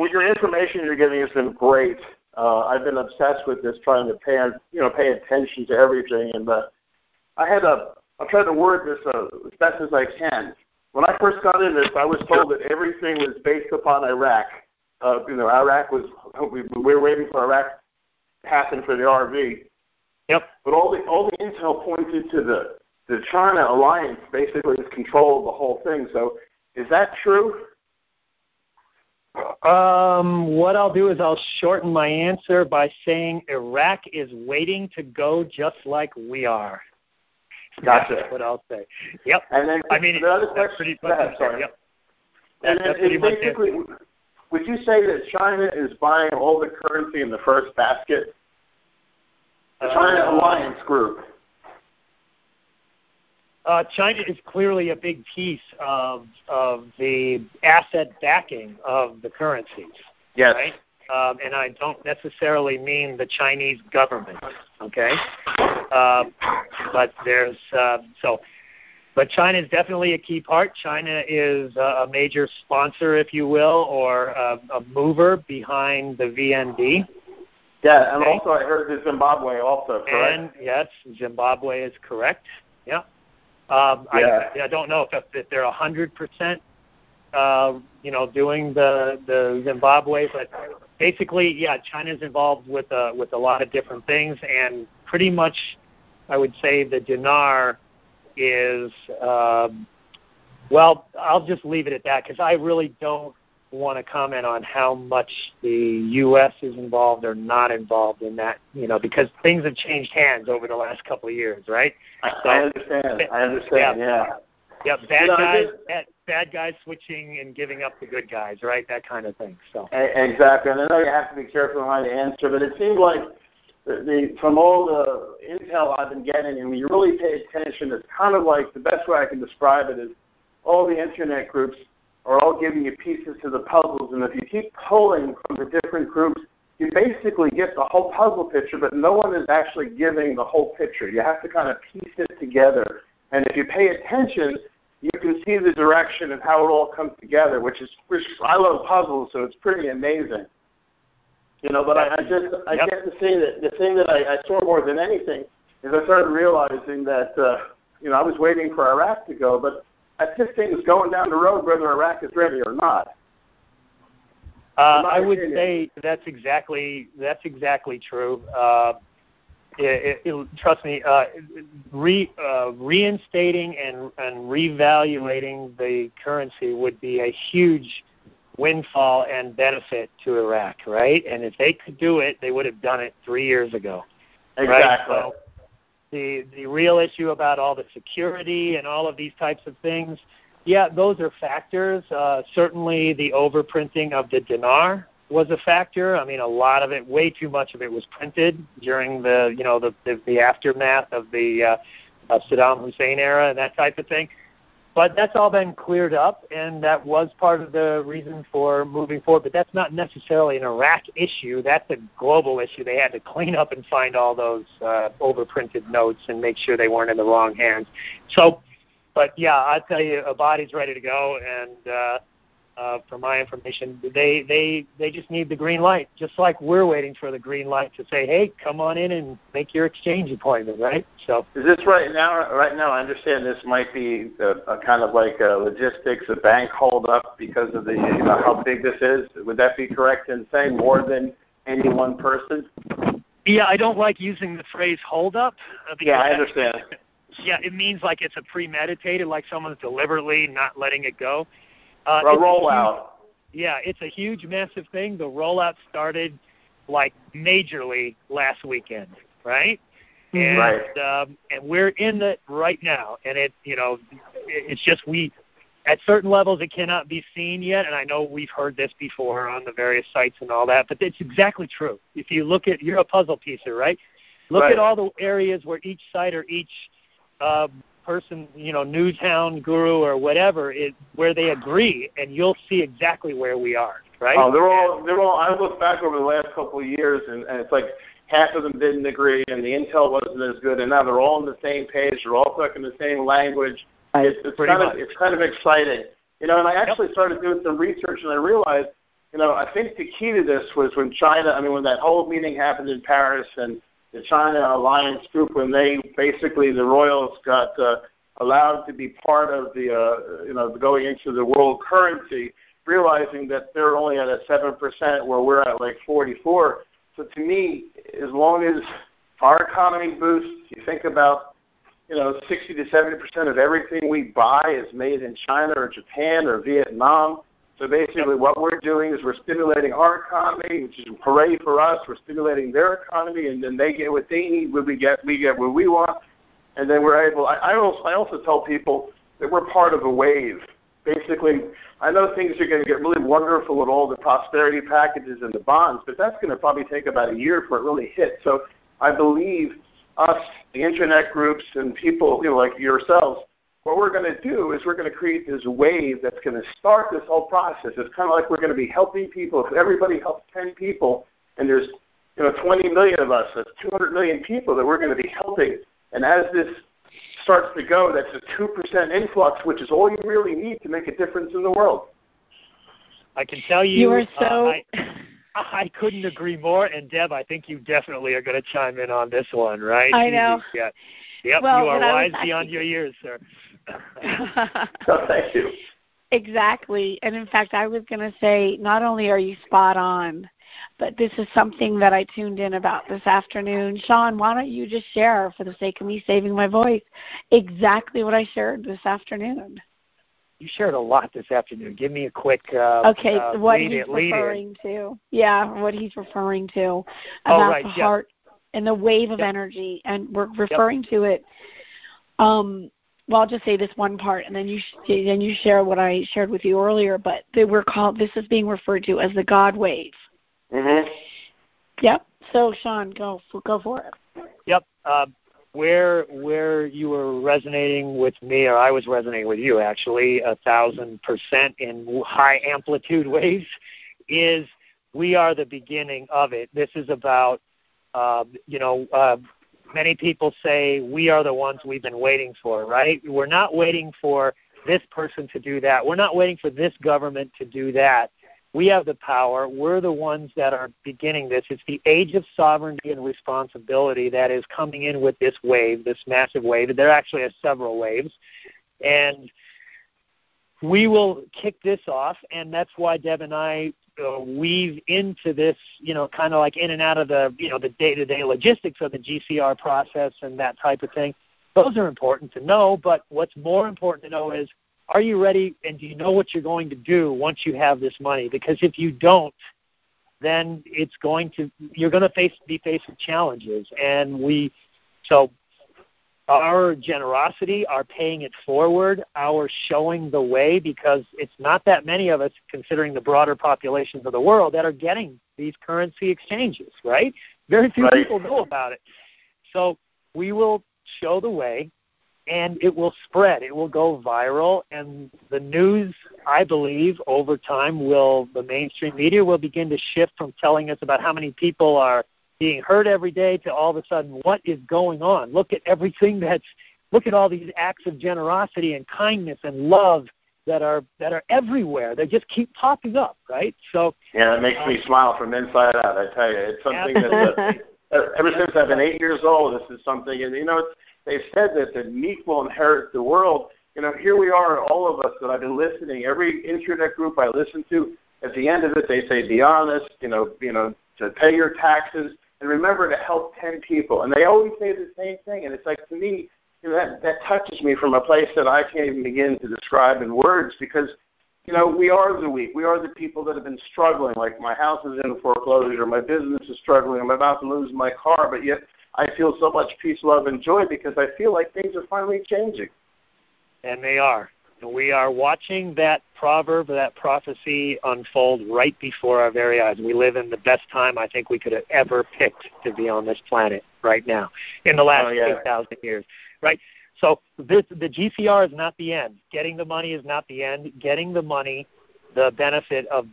with your information you're giving has been great. I've been obsessed with this, trying to pay attention to everything. And I'm trying to word this as best as I can. When I first got into this, I was told that everything was based upon Iraq. Iraq was, we were waiting for Iraq to happen for the RV. Yep. But all the intel pointed to the China alliance basically has control of the whole thing. So is that true? What I'll do is I'll shorten my answer by saying Iraq is waiting to go just like we are. Gotcha. That's what I'll say. Yep. And then the other question. Yep. And then basically, would you say that China is buying all the currency in the first basket? The China Alliance Group. China is clearly a big piece of the asset backing of the currencies. Yes. Right? And I don't necessarily mean the Chinese government, okay? But but China is definitely a key part. China is a major sponsor, if you will, or a mover behind the VND. Yeah, and also I heard the Zimbabwe also, correct? And yes, Zimbabwe is correct. Yeah. I don't know if they're 100%, doing the Zimbabwe, but basically, yeah, China's involved with a lot of different things, and pretty much, I would say the dinar is, I'll just leave it at that because I really don't want to comment on how much the U.S. is involved or not involved in that, because things have changed hands over the last couple of years, right? I understand. Yeah. Bad guys switching and giving up the good guys, right? That kind of thing. So exactly. And I know you have to be careful how to answer, but it seems like from all the intel I've been getting, and when you really pay attention, it's kind of like the best way I can describe it is all the internet groups are all giving you pieces to the puzzles, and if you keep pulling from the different groups, you basically get the whole puzzle picture, but no one is actually giving the whole picture. You have to kind of piece it together. And if you pay attention, you can see the direction and how it all comes together, which I love puzzles, so it's pretty amazing. But I get to see that the thing that I saw more than anything is I started realizing that, I was waiting for Iraq to go, but this thing is going down the road whether Iraq is ready or not. I would say that's exactly true. Trust me, reinstating and revaluating the currency would be a huge windfall and benefit to Iraq, right? And if they could do it, they would have done it 3 years ago. Exactly. Right? So the real issue about all the security and all of these types of things, yeah, those are factors. Certainly the overprinting of the dinar was a factor. I mean, a lot of it, way too much of it was printed during the aftermath of the Saddam Hussein era and that type of thing. But that's all been cleared up, and that was part of the reason for moving forward. But that's not necessarily an Iraq issue. That's a global issue. They had to clean up and find all those overprinted notes and make sure they weren't in the wrong hands. So, but yeah, I'll tell you, Abadi's ready to go, and for my information, they just need the green light, just like we're waiting for the green light to say, hey, come on in and make your exchange appointment, right? So is this right now? Right now, I understand this might be a kind of like a logistics, a bank hold up because of the how big this is. Would that be correct in saying more than any one person? Yeah, I don't like using the phrase hold up. Yeah, I understand. Yeah, it means like it's a premeditated, like someone's deliberately not letting it go. A rollout. It's a huge, massive thing. The rollout started like majorly last weekend, right? And, right. And we're in it right now. And it's just at certain levels it cannot be seen yet. And I know we've heard this before on the various sites and all that, but it's exactly true. If you look at, you're a puzzle piecer, right? Look at all the areas where each site or each person, news hound, guru, or whatever, is where they agree, and you'll see exactly where we are, right? Oh, they're all. I look back over the last couple of years, and it's like half of them didn't agree, and the intel wasn't as good, and now they're all on the same page. They're all talking the same language. It's kind of exciting, And I actually started doing some research, and I realized, I think the key to this was when China. When that whole meeting happened in Paris, and the China Alliance group, when they basically the royals got allowed to be part of the going into the world currency, realizing that they're only at a 7% where we're at like 44. So to me, as long as our economy boosts, you think about 60 to 70% of everything we buy is made in China or Japan or Vietnam. So basically what we're doing is we're stimulating our economy, which is hooray for us. We're stimulating their economy, and then they get what they need, we get what we want. And then we're able – I also tell people that we're part of a wave. Basically, I know things are going to get really wonderful with all the prosperity packages and the bonds, but that's going to probably take about a year for it really hit. So I believe us, the Internet groups, and people like yourselves, what we're going to do is we're going to create this wave that's going to start this whole process. It's kind of like we're going to be helping people. If everybody helps 10 people, and there's 20 million of us, that's 200 million people that we're going to be helping. And as this starts to go, that's a 2% influx, which is all you really need to make a difference in the world. I can tell you, you are so. I couldn't agree more. And Deb, I think you definitely are going to chime in on this one, right? I know. Yeah. Yep, well, you are wise beyond your years, sir. Oh, thank you. Exactly. And in fact, I was going to say, not only are you spot on, but this is something that I tuned in about this afternoon. Sean, why don't you just share, for the sake of me saving my voice, exactly what I shared this afternoone? You shared a lot this afternoon. Give me a quick what he's referring to. Yeah, what he's referring to about the heart and the wave of energy. And we're referring to it. Well, I'll just say this one part, and then you share what I shared with you earlier. But this is being referred to as the God wave. Mm-hmm. Yep. So, Sean, go for it. Yep. Where you were resonating with me, or I was resonating with you, actually, 1,000% in high amplitude waves, is we are the beginning of it. This is about, many people say we are the ones we've been waiting for, right? We're not waiting for this person to do that. We're not waiting for this government to do that. We have the power. We're the ones that are beginning this. It's the age of sovereignty and responsibility that is coming in with this wave, this massive wave. There actually are several waves. And we will kick this off, and that's why Deb and I weave into this, kind of like in and out of the, the day-to-day logistics of the GCR process and that type of thing. Those are important to know, but what's more important to know is, are you ready, and do you know what you're going to do once you have this money? Because if you don't, then you're going to be faced with challenges. And so our generosity, our paying it forward, our showing the way, because it's not that many of us, considering the broader populations of the world, that are getting these currency exchanges, right? Very few people know about it. So we will show the way, and it will spread. It will go viral, and the news, I believe, over time the mainstream media will begin to shift from telling us about how many people are being hurt every day to all of a sudden what is going on. Look at look at all these acts of generosity and kindness and love that are everywhere. They just keep popping up, right? So yeah, it makes me smile from inside out. I tell you, it's something that ever since I've been 8 years old, this is something, and they've said that the meek will inherit the world. Here we are, all of us that I've been listening. Every internet group I listen to, at the end of it, they say, be honest, to pay your taxes, and remember to help 10 people. And they always say the same thing. And it's like, to me, that touches me from a place that I can't even begin to describe in words, because, we are the weak. We are the people that have been struggling. Like, my house is in foreclosure, my business is struggling, I'm about to lose my car, but yet I feel so much peace, love, and joy because I feel like things are finally changing. And they are. And we are watching that proverb, that prophecy unfold right before our very eyes. We live in the best time I think we could have ever picked to be on this planet right now in the last 8,000 years, right? So the GCR is not the end. Getting the money is not the end. Getting the money, the benefit of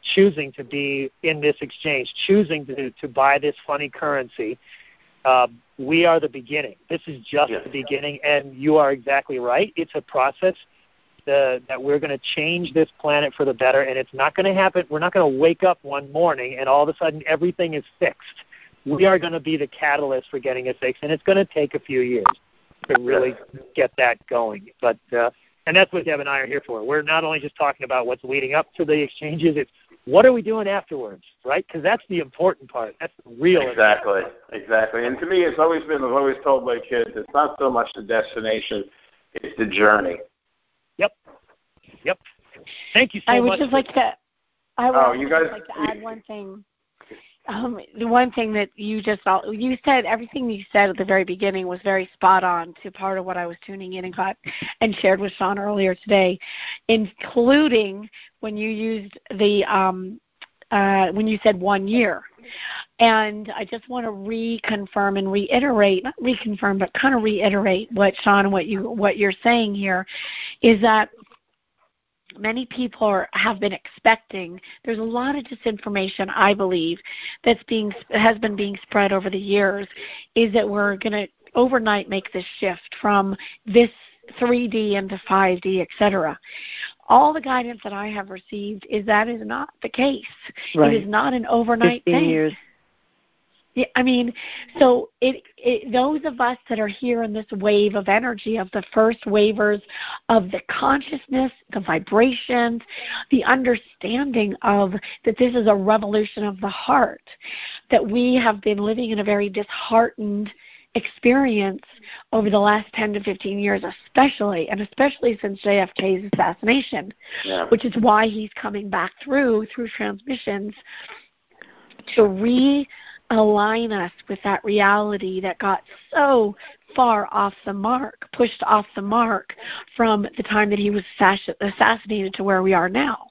choosing to be in this exchange, choosing to buy this funny currency, we are the beginning. This is just the beginning, and you are exactly right. It's a process that we're going to change this planet for the better, and it's not going to happen. We're not going to wake up one morning and all of a sudden everything is fixed. We are going to be the catalyst for getting it fixed, and it's going to take a few years to really get that going. But and that's what Deb and I are here for. We're not only just talking about what's leading up to the exchanges, it's what are we doing afterwards, right? Because that's the important part. That's the real. Exactly. And to me, I've always told my kids, it's not so much the destination, it's the journey. Yep. Thank you so much. I would just like to add one thing. The one thing that you said, everything you said at the very beginning was very spot on to part of what I was tuning in and shared with Sean earlier today, including when you used when you said 1 year. And I just want to reconfirm and reiterate, not reconfirm, but kind of reiterate what Sean, what you're saying here, is that many people have been expecting. There's a lot of disinformation, I believe, has been being spread over the years, is that we're going to overnight make this shift from this 3D into 5D, etc. All the guidance that I have received is that is not the case. Right. It is not an overnight 15 thing. Years. Yeah, I mean, so those of us that are here in this wave of energy, of the first wavers of the consciousness, the vibrations, the understanding of that this is a revolution of the heart, that we have been living in a very disheartened experience over the last 10 to 15 years, especially since JFK's assassination, which is why he's coming back through transmissions to realign us with that reality that got so far off the mark, pushed off the mark from the time that he was assassinated to where we are now.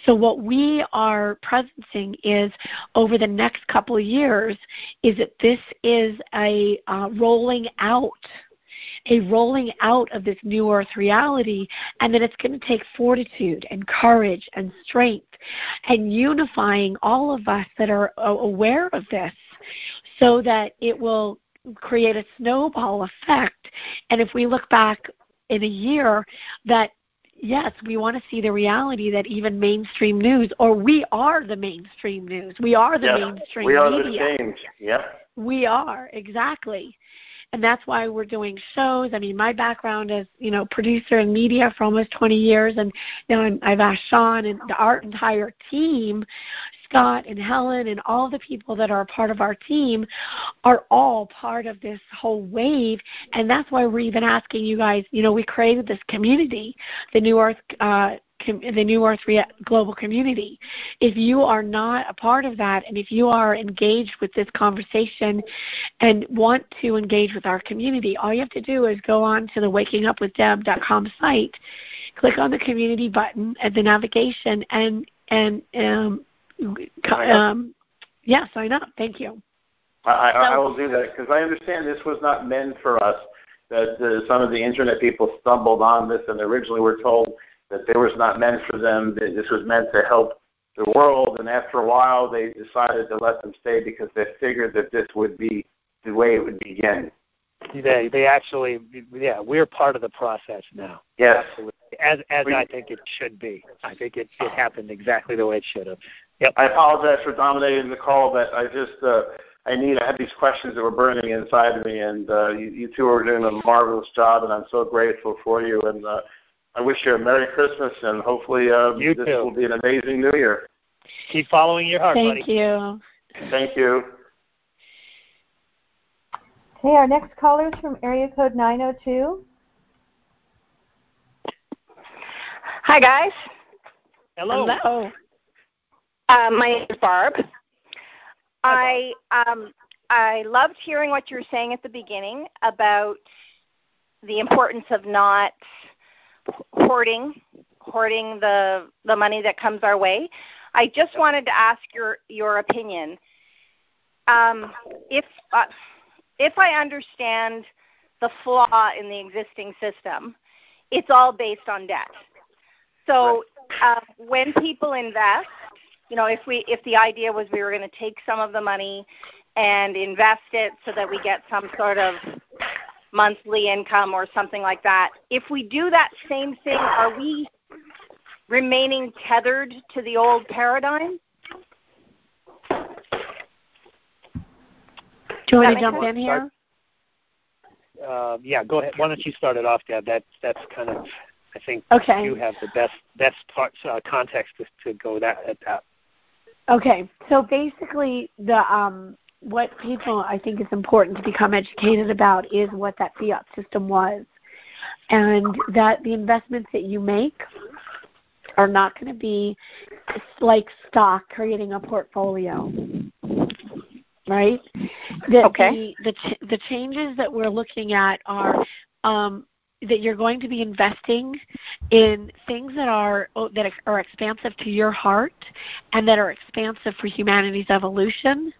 So what we are presencing is over the next couple of years is that this is a rolling out of this new earth reality, and that it's going to take fortitude and courage and strength and unifying all of us that are aware of this so that it will create a snowball effect. And if we look back in a year, that yes, we want to see the reality that even mainstream news, or we are the mainstream news. We are the mainstream media. We are the change. Yep. We are, exactly. And that's why we're doing shows. I mean, my background is, producer in media for almost 20 years, and I've asked Sean and our entire team, Scott and Helen and all the people that are a part of our team are all part of this whole wave, and that's why we're even asking you guys, we created this community, the New Earth Global Community. If you are not a part of that, and if you are engaged with this conversation and want to engage with our community, all you have to do is go on to the wakingupwithdeb.com site, click on the community button at the navigation, and sign up. Thank you. I will do that, because I understand this was not meant for us, that some of the Internet people stumbled on this and originally were told that it was not meant for them, that this was meant to help the world, and after a while they decided to let them stay because they figured that this would be the way it would begin. They actually, we're part of the process now. Yes. Absolutely. As I think it should be. I think it happened exactly the way it should have. Yep. I apologize for dominating the call, but I had these questions that were burning inside of me, and you two are doing a marvelous job, and I'm so grateful for you, and I wish you a Merry Christmas, and hopefully this will be an amazing New Year. Keep following your heart, buddy. Thank you. Thank you. Okay, our next caller is from area code 902. Hi, guys. Hello. Hello. My name is Barb. I loved hearing what you were saying at the beginning about the importance of not hoarding the money that comes our way. I just wanted to ask your opinion. If I understand the flaw in the existing system, it's all based on debt. So when people invest, if the idea was we were going to take some of the money and invest it so that we get some sort of monthly income or something like that, if we do that same thing, are we remaining tethered to the old paradigm? Do you want to jump in here? Go ahead. Why don't you start it off, Deb? That's kind of, I think you have the best parts, context to go at that. Okay, so basically what people I think is important to become educated about is what that fiat system was, and that the investments that you make are not going to be like stock creating a portfolio, right? The changes that we're looking at are that you're going to be investing in things that are expansive to your heart and that are expansive for humanity's evolution,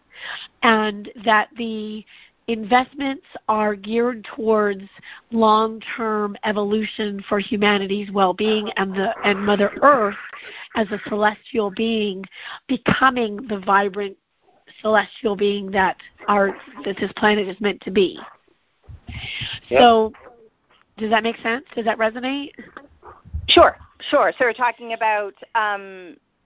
and that the investments are geared towards long-term evolution for humanity's well-being and Mother Earth as a celestial being becoming the vibrant celestial being that this planet is meant to be. Yep. So does that make sense? Does that resonate? Sure. So we're talking about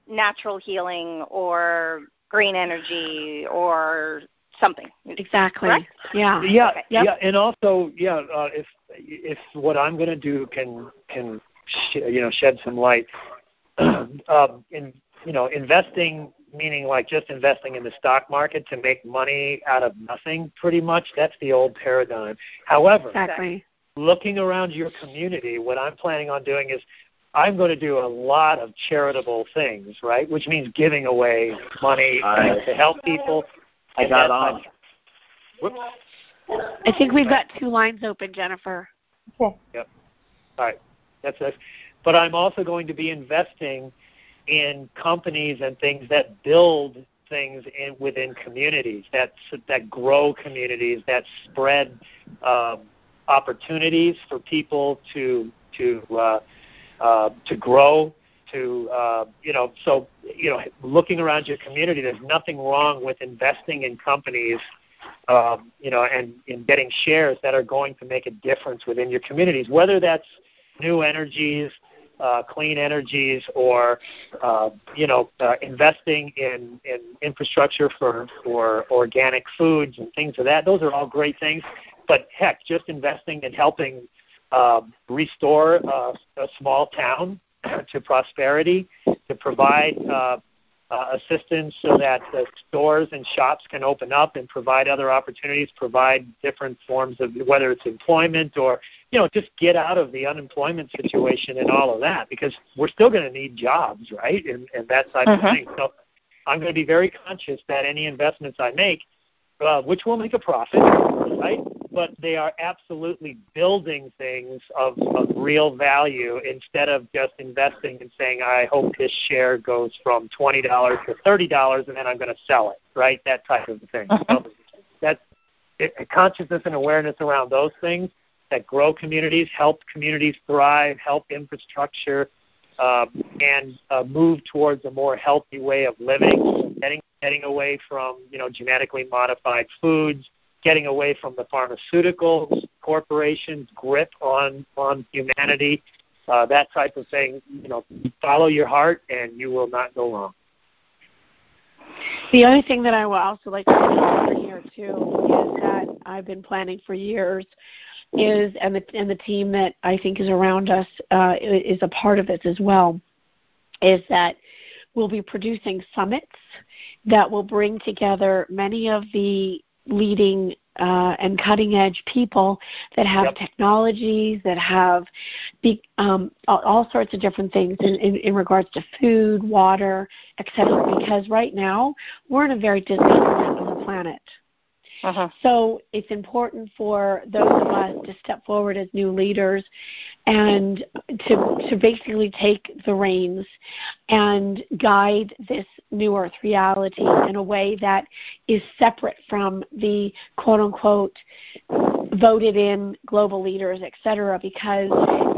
natural healing or green energy or something. Exactly. Correct? Yeah. Yeah. Okay. Yep. Yeah. And also, if what I'm going to do can shed some light, investing, meaning like just investing in the stock market to make money out of nothing, pretty much. That's the old paradigm. However, looking around your community, what I'm planning on doing is I'm going to do a lot of charitable things, right? Which means giving away money to help people. I got on. Whoops. I think we've got two lines open, Jennifer. Okay. Yep. All right. That's it. But I'm also going to be investing in companies and things that build things within communities, that grow communities, that spread opportunities for people to grow, looking around your community, there's nothing wrong with investing in companies, and in getting shares that are going to make a difference within your communities, whether that's new energies, clean energies or, investing in infrastructure for organic foods and things of that. Those are all great things. But, heck, just investing in helping restore a small town to prosperity, to provide assistance so that the stores and shops can open up and provide other opportunities, provide different forms of, whether it's employment or, just get out of the unemployment situation and all of that, because we're still going to need jobs, right, and that type of thing. So I'm going to be very conscious that any investments I make, which will make a profit, right, but they are absolutely building things of real value instead of just investing and saying, I hope this share goes from $20 to $30 and then I'm going to sell it, right, that type of thing. So that's consciousness and awareness around those things that grow communities, help communities thrive, help infrastructure, and move towards a more healthy way of living, getting away from, genetically modified foods, getting away from the pharmaceuticals, corporations' grip on humanity, that type of thing. Follow your heart and you will not go wrong. The other thing that I would also like to mention here, too, is that I've been planning for years and the team that I think is around us is a part of it as well, is that we'll be producing summits that will bring together many of the leading and cutting-edge people that have technologies, that have all sorts of different things in regards to food, water, etc. Because right now we're in a very distant point on the planet. So it's important for those of us to step forward as new leaders and to basically take the reins and guide this new earth reality in a way that is separate from the quote-unquote voted in global leaders, etc., because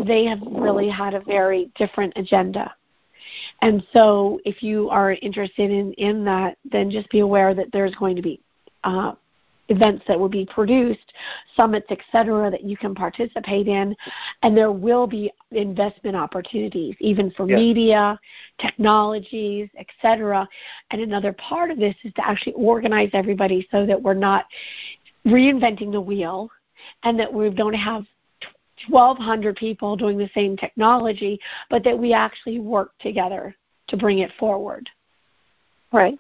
they have really had a very different agenda. And so if you are interested in that, then just be aware that there's going to be events that will be produced, summits, etc., that you can participate in, and there will be investment opportunities, even for media, technologies, etc. And another part of this is to actually organize everybody so that we're not reinventing the wheel and that we don't have 1,200 people doing the same technology, but that we actually work together to bring it forward. Right.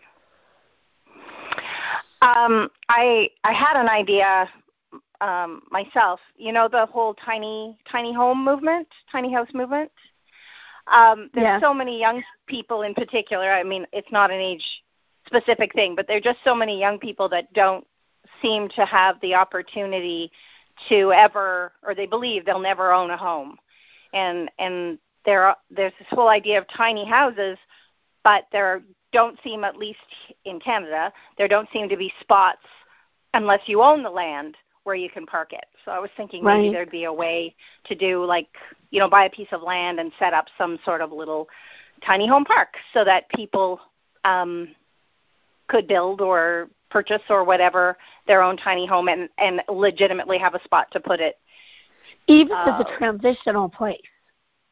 I had an idea myself. The whole tiny home movement, tiny house movement. There's so many young people in particular. I mean, it's not an age-specific thing, but there are just so many young people that don't seem to have the opportunity to ever, or they believe they'll never own a home. And there's this whole idea of tiny houses, but there don't seem, at least in Canada, there don't seem to be spots unless you own the land where you can park it. So I was thinking maybe there'd be a way to do buy a piece of land and set up some sort of little tiny home park so that people could build or purchase or whatever their own tiny home and legitimately have a spot to put it. Even as a transitional place.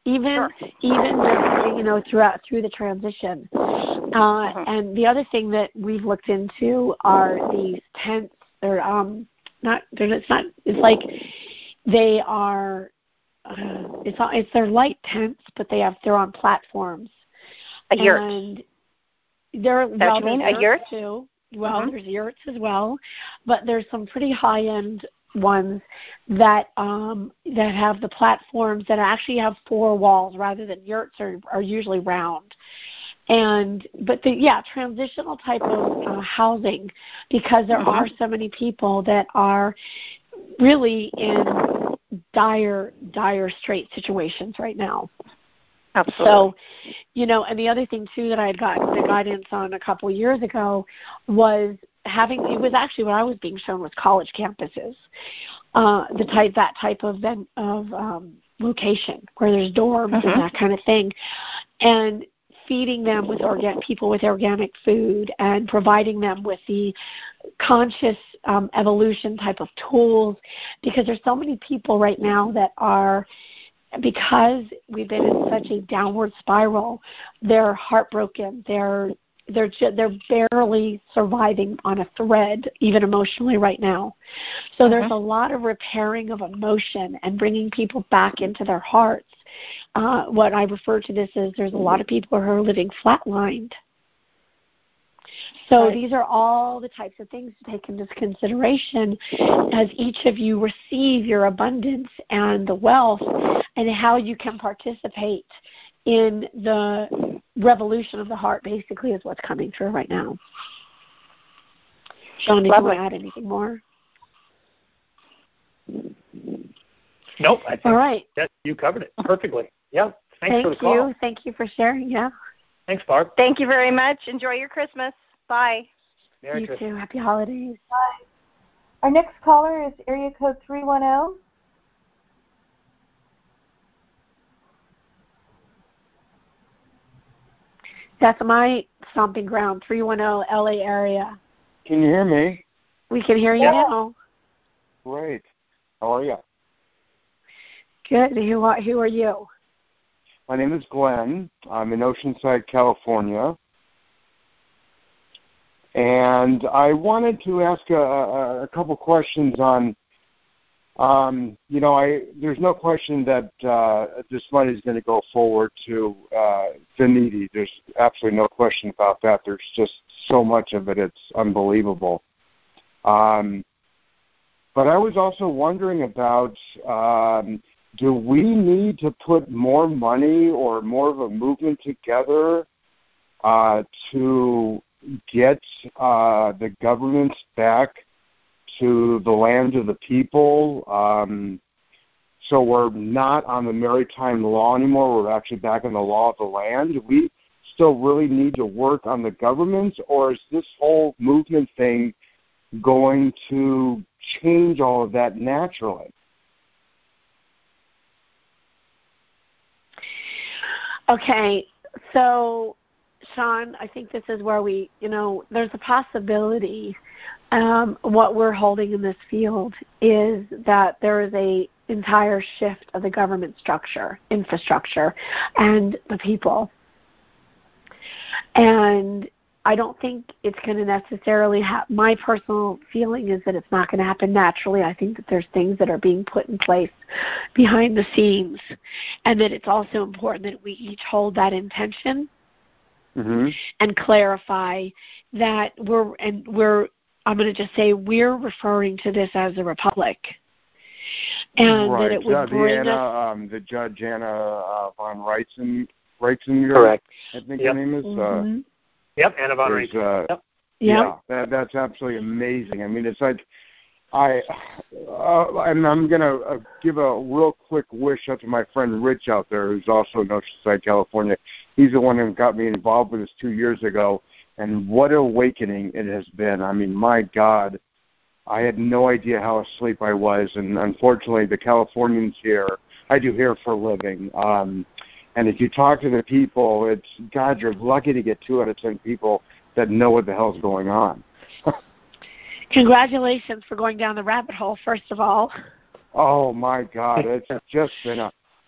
Even through the transition. And the other thing that we've looked into are these tents. They're they're light tents, but they're on platforms. A yurt. And they're a yurt too. Well, there's yurts as well, but there's some pretty high-end ones that have the platforms that actually have 4 walls rather than yurts are usually round. But transitional type of housing, because there are so many people that are really in dire straight situations right now. Absolutely. So, and the other thing too that I had gotten the guidance on a couple of years ago was it was actually what I was being shown was college campuses, that type of location where there's dorms and that kind of thing, and feeding them with people with organic food and providing them with the conscious evolution type of tools, because there's so many people right now that are because we've been in such a downward spiral, they're heartbroken. They're barely surviving on a thread, even emotionally right now. So there's a lot of repairing of emotion and bringing people back into their hearts. What I refer to this as, there's a lot of people who are living flatlined. So these are all the types of things to take into consideration as each of you receive your abundance and the wealth, and how you can participate in the revolution of the heart, basically, is what's coming through right now. Sean, did you want to add anything more? Nope. I think all right. You covered it perfectly. Yeah. Thanks for the call. Thank you. Thank you for sharing. Yeah. Thanks, Barb. Thank you very much. Enjoy your Christmas. Bye. Merry You Christmas. too. Happy holidays. Bye. Our next caller is area code 310. That's my stomping ground, 310 LA area. Can you hear me? We can hear you now. Great. How are you? Good. Who are you? My name is Glenn. I'm in Oceanside, California. And I wanted to ask a couple questions on, there's no question that this money is going to go forward to the needy. There's absolutely no question about that. There's just so much of it. It's unbelievable. But I was also wondering about, do we need to put more money or more of a movement together to get the governments back to the land of the people? So we're not on the maritime law anymore. We're actually back in the law of the land. Do we still really need to work on the governments, or is this whole movement thing going to change all of that naturally? Okay, so Sean, I think this is where there's a possibility. What we're holding in this field is that there is a entire shift of the government structure, infrastructure, and the people. And I don't think it's going to necessarily my personal feeling is that it's not going to happen naturally. I think that there's things that are being put in place behind the scenes, and that it's also important that we each hold that intention and clarify that I'm going to just say we're referring to this as a republic. And right. that it would bring the Judge Anna von Reitzinger, correct. I think her name is. Yep, Anna von Reitzinger. Yep. Yeah, that's absolutely amazing. I mean, it's like and I'm going to give a real quick wish out to my friend Rich out there, who's also in Oceanside, California. He's the one who got me involved with this 2 years ago, and what an awakening it has been. I mean, my God, I had no idea how asleep I was, and unfortunately the Californians here, I do hair for a living, and if you talk to the people, it's, God, you're lucky to get 2 out of 10 people that know what the hell's going on. Congratulations for going down the rabbit hole, first of all. Oh, my God. It's just been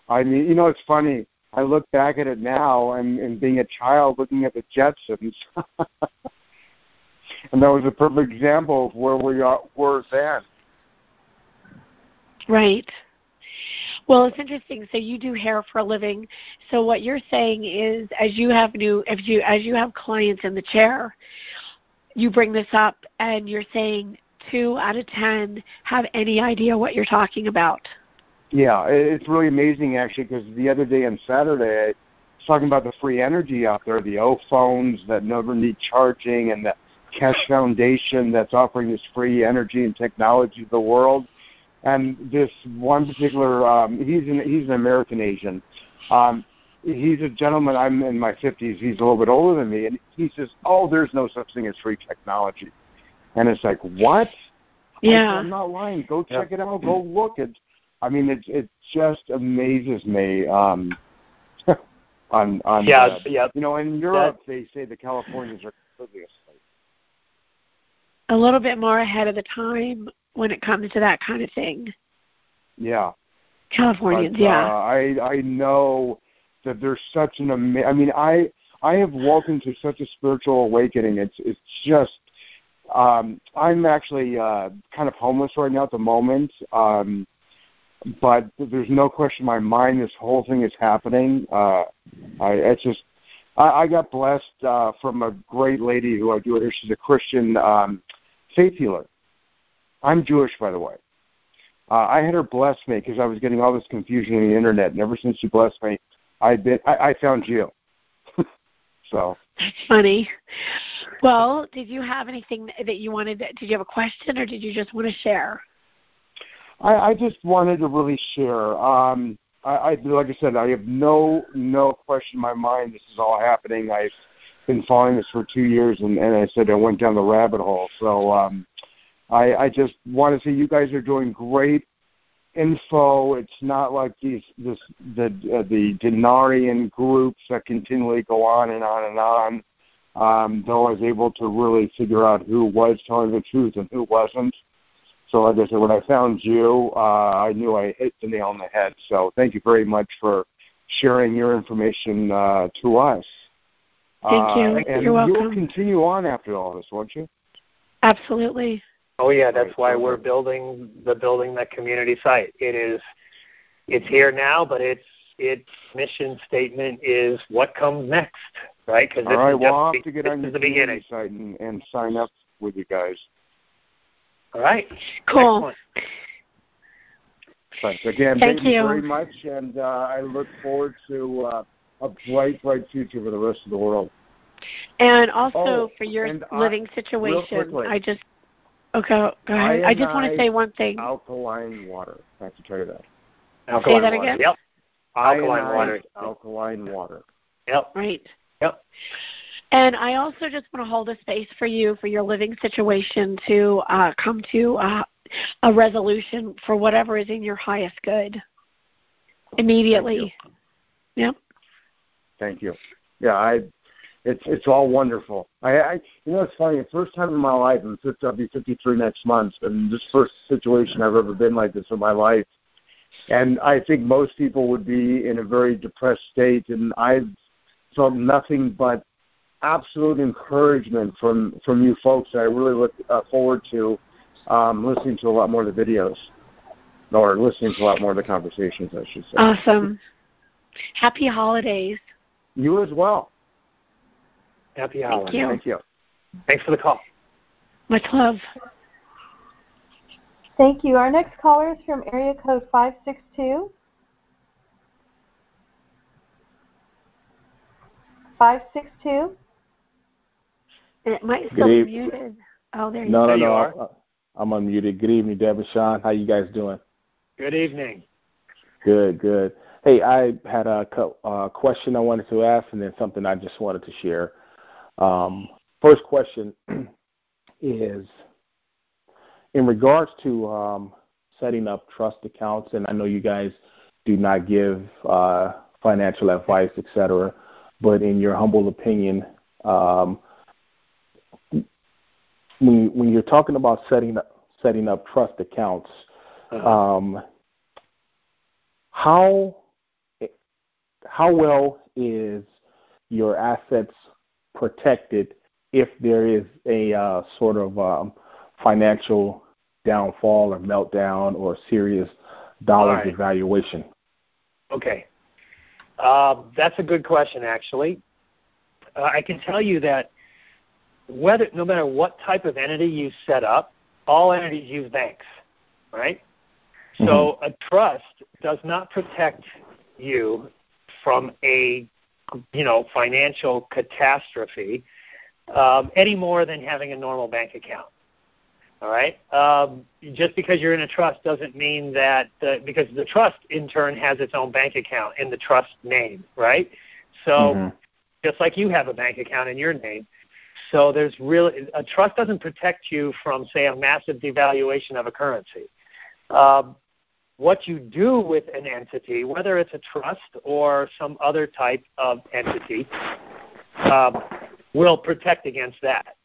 it's funny. I look back at it now and being a child looking at the Jetsons. And that was a perfect example of where we were then. Right. Well, it's interesting. So you do hair for a living. So what you're saying is, as you have clients in the chair, you bring this up, and you're saying 2 out of 10 have any idea what you're talking about. Yeah, it's really amazing, actually, because the other day on Saturday, I was talking about the free energy out there, the O phones that never need charging, and the Cash Foundation that's offering this free energy and technology to the world. And this one particular, he's an American Asian. He's a gentleman. I'm in my 50s. He's a little bit older than me, and he says, "Oh, there's no such thing as free technology." And it's like, what? Yeah, I'm not lying. Go check it out. Go look. It just amazes me. In Europe they say the Californians are completely asleep. A little bit more ahead of the time when it comes to that kind of thing. Yeah. Californians, yeah. I know that there's such an I mean, I have woken to such a spiritual awakening. It's just I'm actually kind of homeless right now at the moment, but there's no question in my mind this whole thing is happening. I got blessed from a great lady who I do with her. She's a Christian faith healer. I'm Jewish, by the way. I had her bless me because I was getting all this confusion on the internet, and ever since she blessed me, I found you. So that's funny. Well, did you have anything that you wanted? Did you have a question, or did you just want to share? I just wanted to really share. Like I said, I have no question in my mind. This is all happening. I've been following this for 2 years, and I said I went down the rabbit hole. So I just want to say you guys are doing great info. It's not like the Dinarian groups that continually go on and on and on. Though I was able to really figure out who was telling the truth and who wasn't. So like I said, when I found you, I knew I hit the nail on the head. So thank you very much for sharing your information to us. Thank you. And you're welcome. You'll continue on after all this, won't you? Absolutely. Oh yeah, that's why we're building the community site. It's here now, but its mission statement is what comes next, right? Because I'll have to get on your community site and sign up with you guys. All right. Cool. Thanks. Again, thank you very much, and I look forward to a bright future for the rest of the world. And also for your living situation, go ahead. I just want to say one thing. Alkaline water. I have to tell you that. Say that again? Yep. Alkaline water. Yep. Right. Yep. And I also just want to hold a space for you, for your living situation, to come to a resolution for whatever is in your highest good immediately. Yep. Thank you. Yeah, it's all wonderful. It's funny. The first time in my life, I'll be 53 next month, and this first situation I've ever been like this in my life. And I think most people would be in a very depressed state, and I've felt nothing but absolute encouragement from you folks. I really look forward to listening to a lot more of the videos, or listening to a lot more of the conversations, I should say. Awesome. Happy holidays. You as well. Happy holidays. Thank you. Thanks for the call. Much love. Thank you. Our next caller is from area code 562. 562. It might still be muted. Oh, there you go. No. I'm unmuted. Good evening, Deb and Sean. How you guys doing? Good evening. Good. Hey, I had a question I wanted to ask, and then something I just wanted to share. First question is in regards to setting up trust accounts, and I know you guys do not give financial advice, etc., but in your humble opinion, when you're talking about setting up trust accounts, how well is your assets protected if there is a sort of financial downfall or meltdown or serious dollar devaluation? Okay. That's a good question, actually. I can tell you that no matter what type of entity you set up, all entities use banks, right? Mm-hmm. So a trust does not protect you from a financial catastrophe any more than having a normal bank account. All right? Just because you're in a trust doesn't mean that because the trust, in turn, has its own bank account in the trust name, right? So just like you have a bank account in your name. So a trust doesn't protect you from, say, a massive devaluation of a currency. What you do with an entity, whether it's a trust or some other type of entity, will protect against that.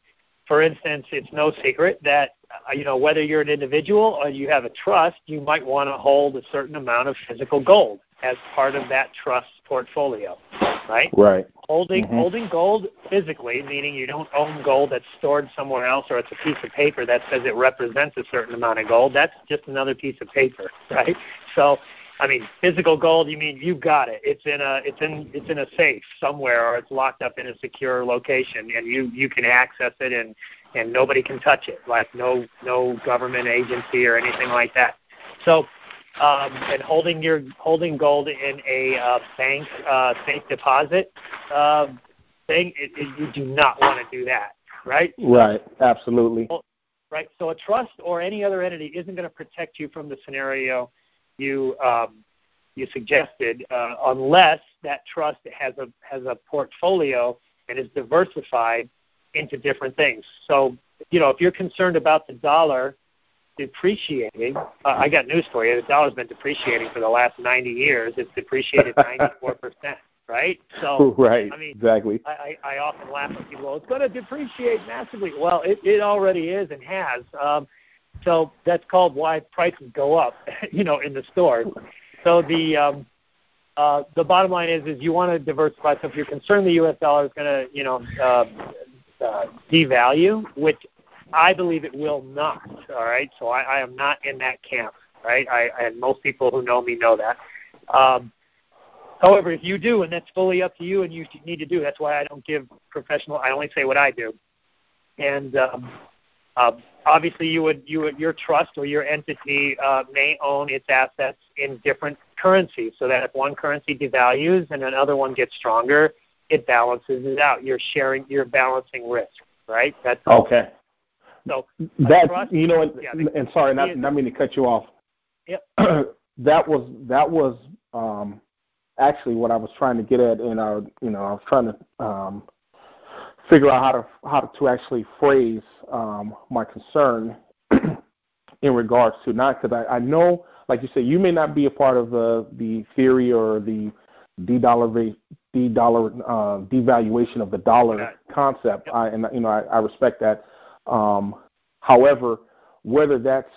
For instance, it's no secret that whether you're an individual or you have a trust, you might want to hold a certain amount of physical gold as part of that trust portfolio, right? Right. Holding gold physically, meaning you don't own gold that's stored somewhere else, or it's a piece of paper that says it represents a certain amount of gold. That's just another piece of paper, right? So, I mean, physical gold, you mean you've got it. It's in a safe somewhere, or it's locked up in a secure location, and you can access it, and nobody can touch it, like no government agency or anything like that. So, and holding gold in a bank safe deposit thing, you do not want to do that, right? Right, absolutely. Right. So a trust or any other entity isn't going to protect you from the scenario you suggested, unless that trust has a portfolio and is diversified into different things. So, if you're concerned about the dollar depreciating, I got news for you. The dollar's been depreciating for the last 90 years. It's depreciated 94%, right? So, right, I mean, exactly. I often laugh when people, well, it's going to depreciate massively. Well, it already is and has. So that's called why prices go up, in the stores. So the bottom line is you want to diversify. So if you're concerned the U.S. dollar is going to, devalue, which I believe it will not, all right? So I am not in that camp, right? And most people who know me know that. However, if you do, and that's fully up to you and you need to do, that's why I don't give I only say what I do. And obviously your trust or your entity may own its assets in different currencies, so that if one currency devalues and another one gets stronger, it balances it out. You're balancing risk, right? That's okay. So that trust, and sorry, not mean to cut you off. Yep. that was actually what I was trying to get at in our, I was trying to figure out how to actually phrase my concern in regards to, not because I know, like you said, you may not be a part of the theory or the devaluation of the dollar concept. Yep. I respect that. However, whether that's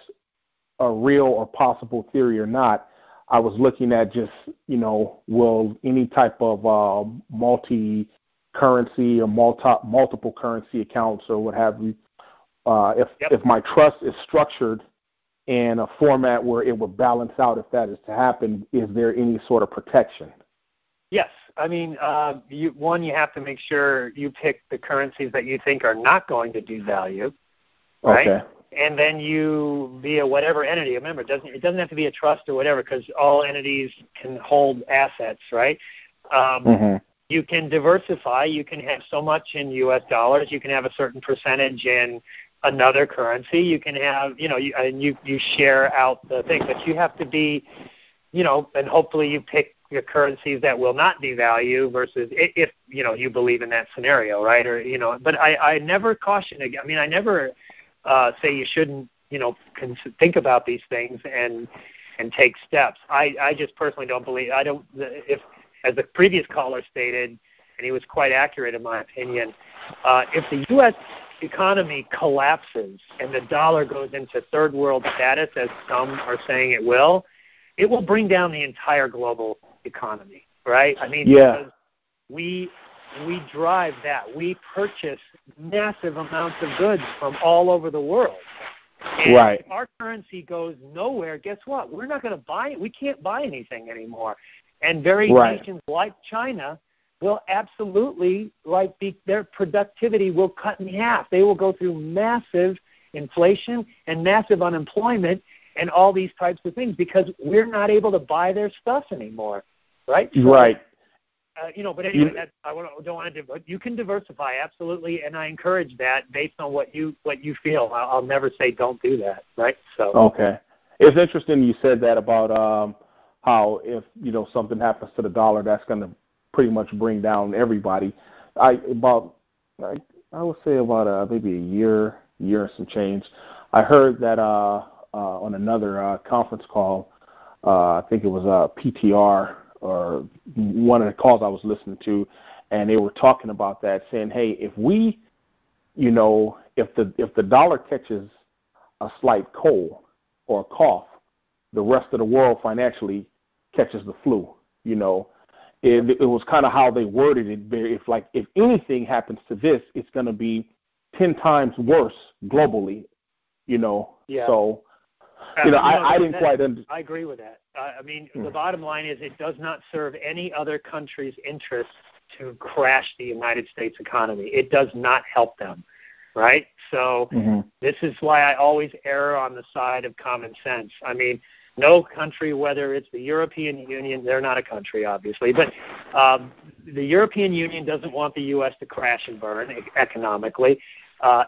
a real or possible theory or not, I was looking at just, will any type of multi-currency or multiple currency accounts or what have you, if my trust is structured in a format where it would balance out if that is to happen, is there any sort of protection? Yes. I mean, you have to make sure you pick the currencies that you think are not going to devalue, right? Okay. And then you, via whatever entity, remember, it doesn't have to be a trust or whatever, because all entities can hold assets, right? You can diversify. You can have so much in U.S. dollars. You can have a certain percentage in another currency. You can have, you share out the thing, but you have to be, and hopefully you pick your currencies that will not devalue versus if you believe in that scenario, right? Or but I never caution again. I mean, I never say you shouldn't think about these things and take steps. I just personally don't believe. If, as the previous caller stated, and he was quite accurate in my opinion, if the U.S. economy collapses and the dollar goes into third world status, as some are saying it will bring down the entire global economy, right? I mean, because we drive that. We purchase massive amounts of goods from all over the world. And right. If our currency goes nowhere, guess what? We're not going to buy it. We can't buy anything anymore. And nations like China will absolutely, their productivity will cut in half. They will go through massive inflation and massive unemployment and all these types of things because we're not able to buy their stuff anymore, right? So, right. But anyway, don't want to. But you can diversify absolutely, and I encourage that based on what you feel. I'll never say don't do that, right? So okay, it's interesting you said that about how if something happens to the dollar, that's going to pretty much bring down everybody. I would say about maybe a year and some change. I heard that on another conference call. I think it was PTR. Or one of the calls I was listening to, and they were talking about that, saying, "Hey, if we, if the dollar catches a slight cold or a cough, the rest of the world financially catches the flu. You know, it was kind of how they worded it. If anything happens to this, it's going to be 10 times worse globally. You know, so I didn't quite understand. I agree with that. I mean, the bottom line is it does not serve any other country's interests to crash the United States economy. It does not help them, right? So this is why I always err on the side of common sense. I mean, no country, whether it's the European Union, they're not a country, obviously, but the European Union doesn't want the U.S. to crash and burn economically.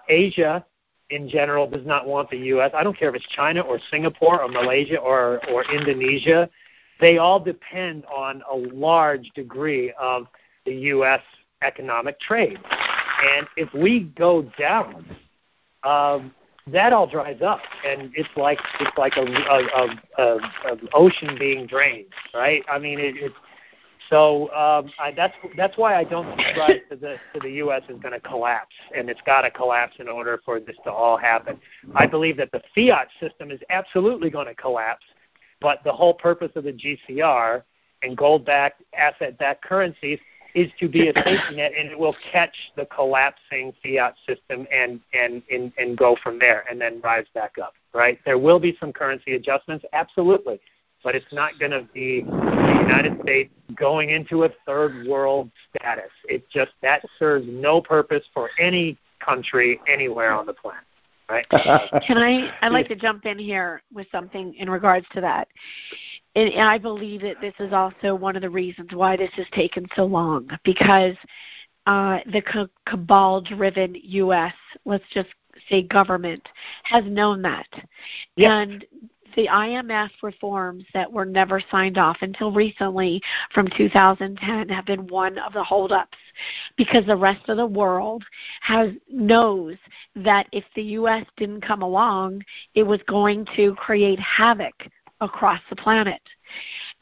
Asia, in general, does not want the U.S. I don't care if it's China or Singapore or Malaysia or Indonesia. They all depend on a large degree of the U.S. economic trade. And if we go down, that all dries up, and it's like an ocean being drained, right? I mean, that's why I don't subscribe to the U.S. is going to collapse, and it's got to collapse in order for this to all happen. I believe that the fiat system is absolutely going to collapse, but the whole purpose of the GCR and gold-backed, asset-backed currencies is to be a safety net, and it will catch the collapsing fiat system and go from there and then rise back up, right? There will be some currency adjustments, absolutely, but it's not going to be the United States going into a third world status. That serves no purpose for any country anywhere on the planet, right? I'd like to jump in here with something in regards to that. And I believe that this is also one of the reasons why this has taken so long, because the cabal-driven U.S., let's just say government, has known that. Yep. And the IMF reforms that were never signed off until recently from 2010 have been one of the holdups, because the rest of the world knows that if the U.S. didn't come along, it was going to create havoc across the planet.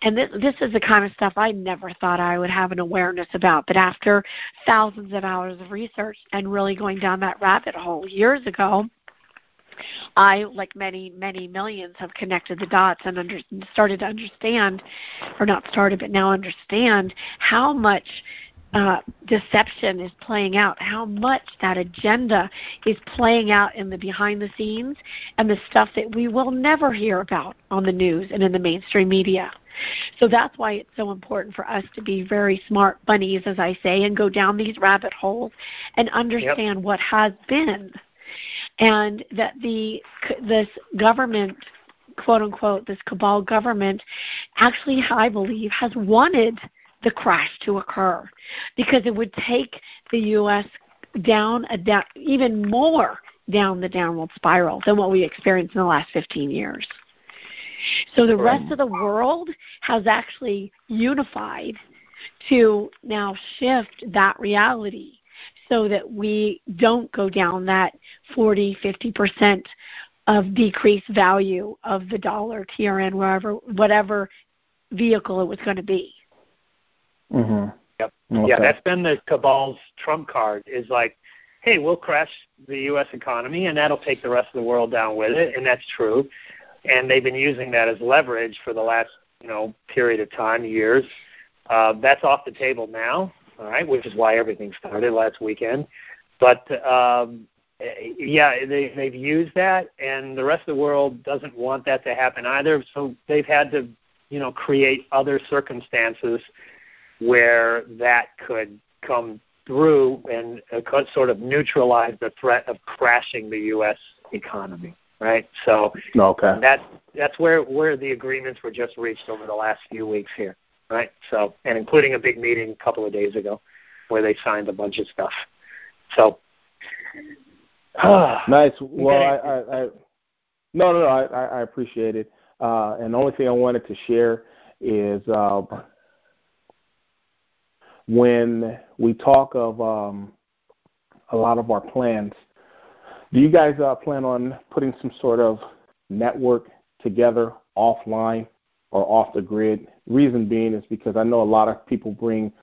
And this is the kind of stuff I never thought I would have an awareness about. But after thousands of hours of research and really going down that rabbit hole years ago, I, like many, many millions, have connected the dots and started to understand, or not started, but now understand how much deception is playing out, how much that agenda is playing out in the behind the scenes and the stuff that we will never hear about on the news and in the mainstream media. So that's why it's so important for us to be very smart bunnies, as I say, and go down these rabbit holes and understand what has been. And that this government, quote unquote, this cabal government, actually, I believe, has wanted the crash to occur, because it would take the U.S. down even more down the downward spiral than what we experienced in the last 15 years. So the rest of the world has actually unified to now shift that reality so that we don't go down that 40, 50% of decreased value of the dollar, TRN, whatever vehicle it was going to be. Mm-hmm. Yep. Okay. Yeah, that's been the cabal's trump card, is like, hey, we'll crash the U.S. economy, and that'll take the rest of the world down with it, and that's true. And they've been using that as leverage for the last, period of time, years. That's off the table now, all right, which is why everything started last weekend. But, they've used that, and the rest of the world doesn't want that to happen either, so they've had to, create other circumstances where that could come through and could sort of neutralize the threat of crashing the U.S. economy, right? So that's where the agreements were just reached over the last few weeks here, right? So, and including a big meeting a couple of days ago where they signed a bunch of stuff. So, nice. Well, I appreciate it. And the only thing I wanted to share is when we talk of a lot of our plans, do you guys plan on putting some sort of network together offline or off the grid? Reason being is because I know a lot of people bring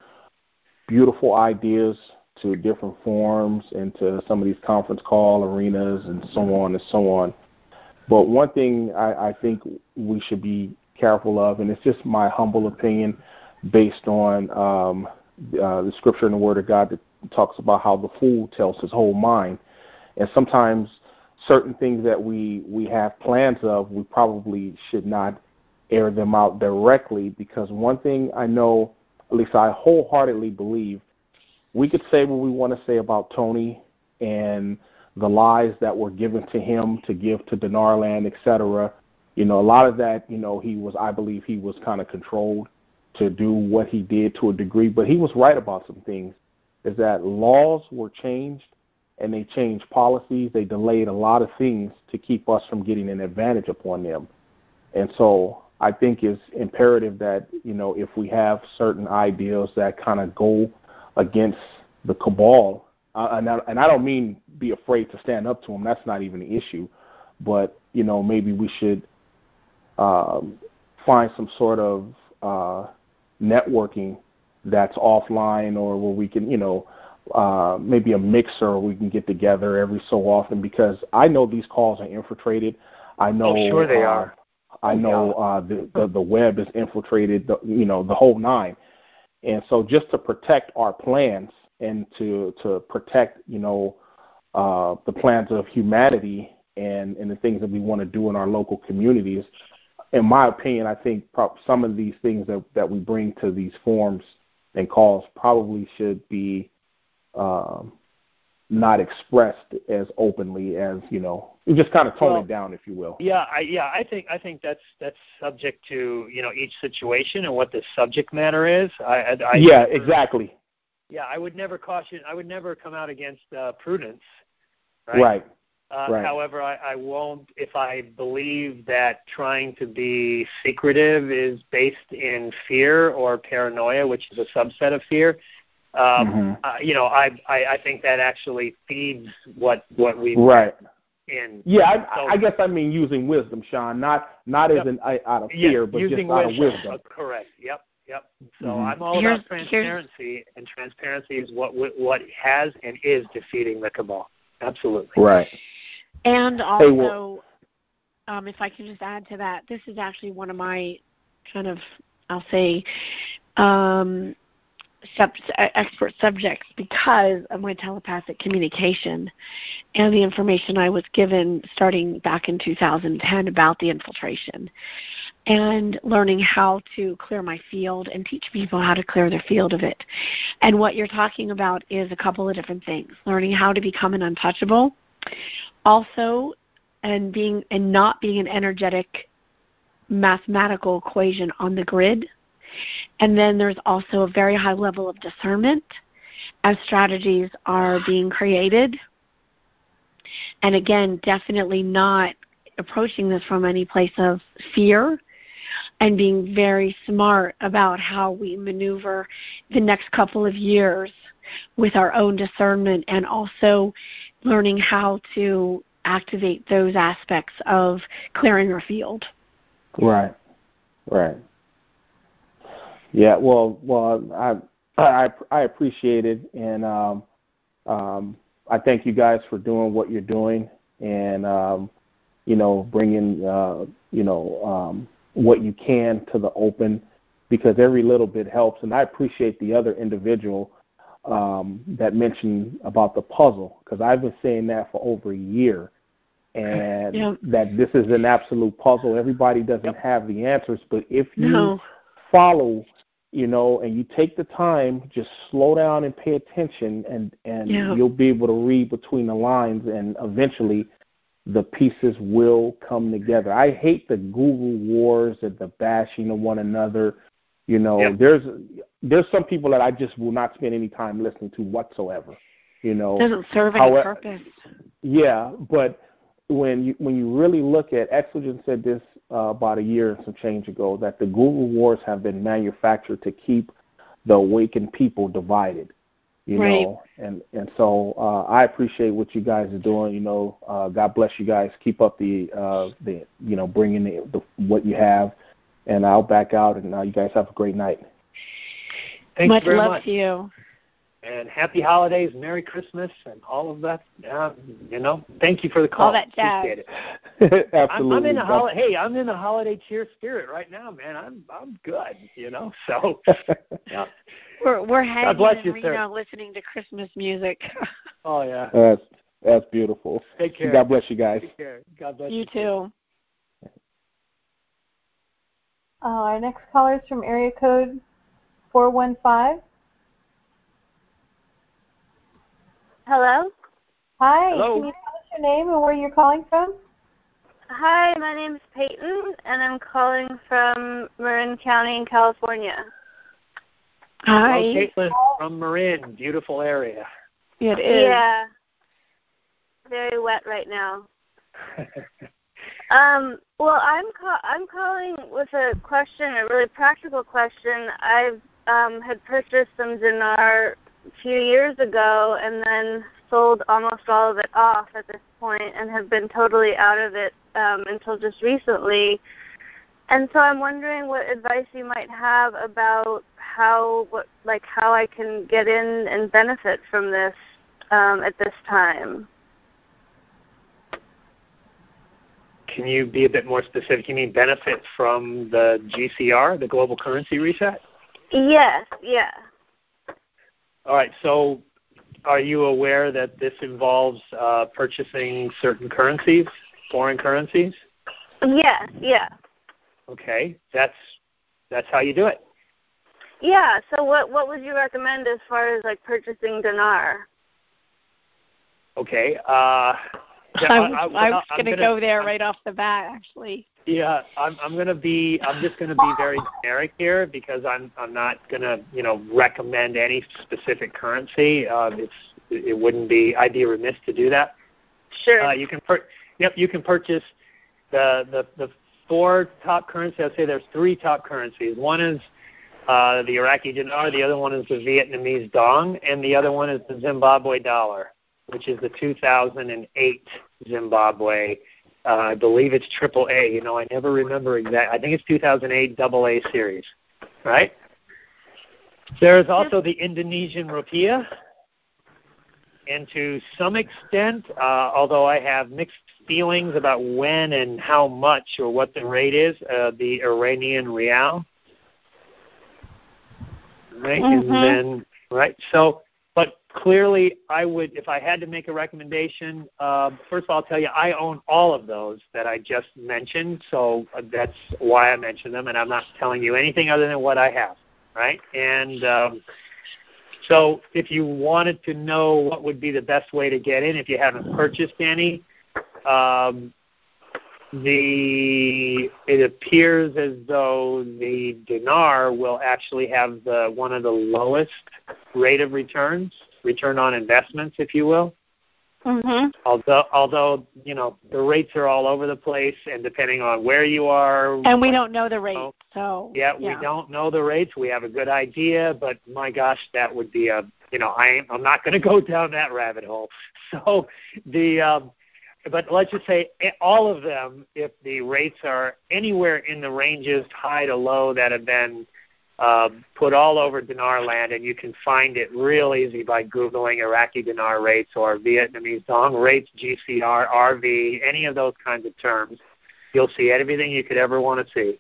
beautiful ideas to different forums and to some of these conference call arenas and so on and so on. But one thing I think we should be careful of, and it's just my humble opinion based on the scripture and the word of God that talks about how the fool tells his whole mind. And sometimes certain things that we have plans of, we probably should not air them out directly, because one thing I know, at least I wholeheartedly believe, we could say what we want to say about Tony and the lies that were given to him to give to Dinar Land, etc. A lot of that, I believe he was kind of controlled to do what he did to a degree, but he was right about some things, is that laws were changed and they changed policies. They delayed a lot of things to keep us from getting an advantage upon them. And so I think it's imperative that, if we have certain ideals that kind of go against the cabal, and I don't mean be afraid to stand up to them. That's not even the issue. But, maybe we should find some sort of networking that's offline, or where we can, maybe a mixer, or we can get together every so often, because I know these calls are infiltrated. I know. Oh, sure they are. I know the web is infiltrated, the whole nine. And so just to protect our plans and to protect, the plans of humanity and the things that we want to do in our local communities, in my opinion, I think some of these things that we bring to these forums and calls probably should be not expressed as openly as, you just kind of tone it down, if you will. I think that's subject to, each situation and what the subject matter is. Exactly. Yeah, I would never come out against prudence. Right. However, I won't, if I believe that trying to be secretive is based in fear or paranoia, which is a subset of fear. I think that actually feeds what we in. Yeah, I guess I mean using wisdom, Sean, not as out of fear, but just out of wisdom. Correct. Yep. So I'm all about transparency, and transparency is what has and is defeating the cabal. Absolutely. Right. And also, if I can just add to that, this is actually one of my kind of, I'll say, expert subjects, because of my telepathic communication and the information I was given starting back in 2010 about the infiltration, and learning how to clear my field and teach people how to clear their field of it. And what you're talking about is a couple of different things: learning how to become an untouchable, also, and not being an energetic mathematical equation on the grid. And then there's also a very high level of discernment as strategies are being created. And again, definitely not approaching this from any place of fear, and being very smart about how we maneuver the next couple of years with our own discernment, and also learning how to activate those aspects of clearing our field. Right. Yeah, well, I appreciate it, and I thank you guys for doing what you're doing, and bringing what you can to the open, because every little bit helps. And I appreciate the other individual that mentioned about the puzzle, because I've been saying that for over a year, and that this is an absolute puzzle. Everybody doesn't have the answers, but if you follow, and you take the time, just slow down and pay attention, and you'll be able to read between the lines, and eventually the pieces will come together. I hate the Google wars and the bashing of one another. There's some people that I just will not spend any time listening to whatsoever. Doesn't serve any purpose. Yeah, but when you really look at, Exogen said this about a year and some change ago, that the Google wars have been manufactured to keep the awakened people divided. know, and so I appreciate what you guys are doing. God bless you guys. Keep up the bringing the what you have, and I'll back out. And you guys have a great night. Thanks much very love much to you. And happy holidays, Merry Christmas, and all of that. Thank you for the call. All that jazz. Appreciate it. Absolutely. I'm in the holiday cheer spirit right now, man. I'm good. So yeah. We're hanging bless in you, Reno listening to Christmas music. Oh yeah. That's beautiful. Take care. God bless you guys. Take care. God bless You too. Our next caller is from area code 415. Hello? Hi. Hello. Can you tell us your name and where you're calling from? Hi, my name is Peyton, and I'm calling from Marin County in California. Hi. Hello, Caitlin from Marin. Beautiful area. It is. Yeah. Very wet right now. Well, I'm calling with a question, a really practical question. I've had purchased some dinar a few years ago and then sold almost all of it off at this point and have been totally out of it until just recently. And so I'm wondering what advice you might have about how I can get in and benefit from this at this time. Can you be a bit more specific? You mean benefit from the GCR, the global currency reset? Yes, yeah. All right, so are you aware that this involves purchasing certain currencies, foreign currencies? Yes, yeah. Okay, that's how you do it. Yeah, so what would you recommend as far as purchasing dinar? Okay. I was going to go there right off the bat, actually. Yeah, I'm just going to be very generic here because I'm not going to recommend any specific currency. It wouldn't be. I'd be remiss to do that. Sure. You can purchase the four top currencies. I'd say there's three top currencies. One is the Iraqi dinar, the other one is the Vietnamese dong, and the other one is the Zimbabwe dollar, which is the 2008 Zimbabwe. I believe it's AAA. I never remember exact. I think it's 2008 AA series, right? There is also the Indonesian rupiah, and to some extent, although I have mixed feelings about when and how much or what the rate is, the Iranian rial, right? Mm-hmm. And then so. But clearly, I would, if I had to make a recommendation, first of all, I'll tell you, I own all of those that I just mentioned, so that's why I mentioned them, and I'm not telling you anything other than what I have, right? And so if you wanted to know what would be the best way to get in if you haven't purchased any, it appears as though the dinar will actually have one of the lowest rate of return on investments, if you will. Mm-hmm. Although the rates are all over the place, and depending on where you are, and we don't know the rate, so we don't know the rates. We have a good idea, but my gosh, that would be I'm not going to go down that rabbit hole. So but let's just say all of them, if the rates are anywhere in the ranges high to low that have been put all over Dinar Land, and you can find it real easy by Googling Iraqi dinar rates or Vietnamese dong rates, GCR, RV, any of those kinds of terms. You'll see everything you could ever want to see.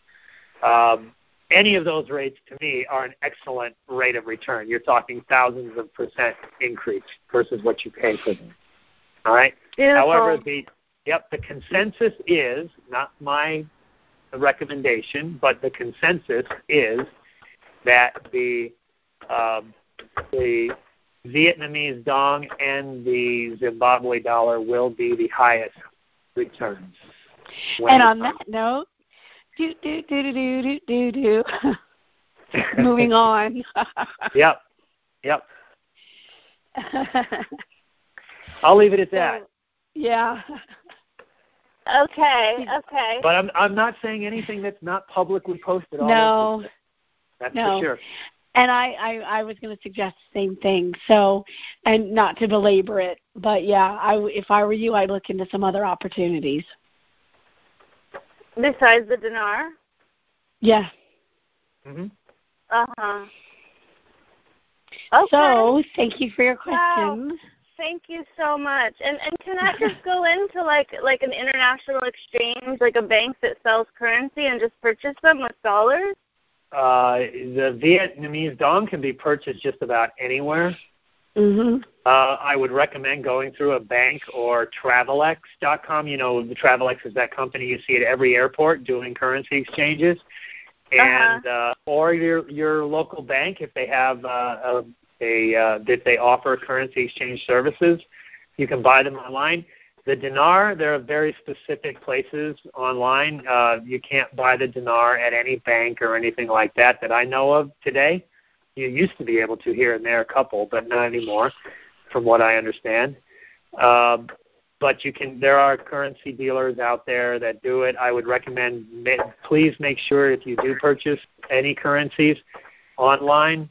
Any of those rates, to me, are an excellent rate of return. You're talking thousands of % increase versus what you pay for them. All right? Beautiful. However, the consensus is, not my recommendation, but the consensus is that the Vietnamese dong and the Zimbabwe dollar will be the highest returns. And on that note, moving on. Yep. I'll leave it at that. Yeah. Okay. But I'm not saying anything that's not publicly posted. No. That's for sure. And I was going to suggest the same thing. So, and not to belabor it, but yeah, if I were you, I'd look into some other opportunities. Besides the dinar? Yeah. Mm-hmm. Uh-huh. Okay. So thank you for your question. Wow. Thank you so much. And can I just go into like an international exchange, like a bank that sells currency, and just purchase them with dollars? The Vietnamese dong can be purchased just about anywhere. Mm-hmm. I would recommend going through a bank or Travelex.com. You know, the Travelex is that company you see at every airport doing currency exchanges. And or your local bank, if they have that they offer currency exchange services, you can buy them online. The dinar, there are very specific places online. You can't buy the dinar at any bank or anything like that I know of today. You used to be able to here and there, a couple, but not anymore, from what I understand. But you can. There are currency dealers out there that do it. I would recommend, please make sure if you do purchase any currencies online,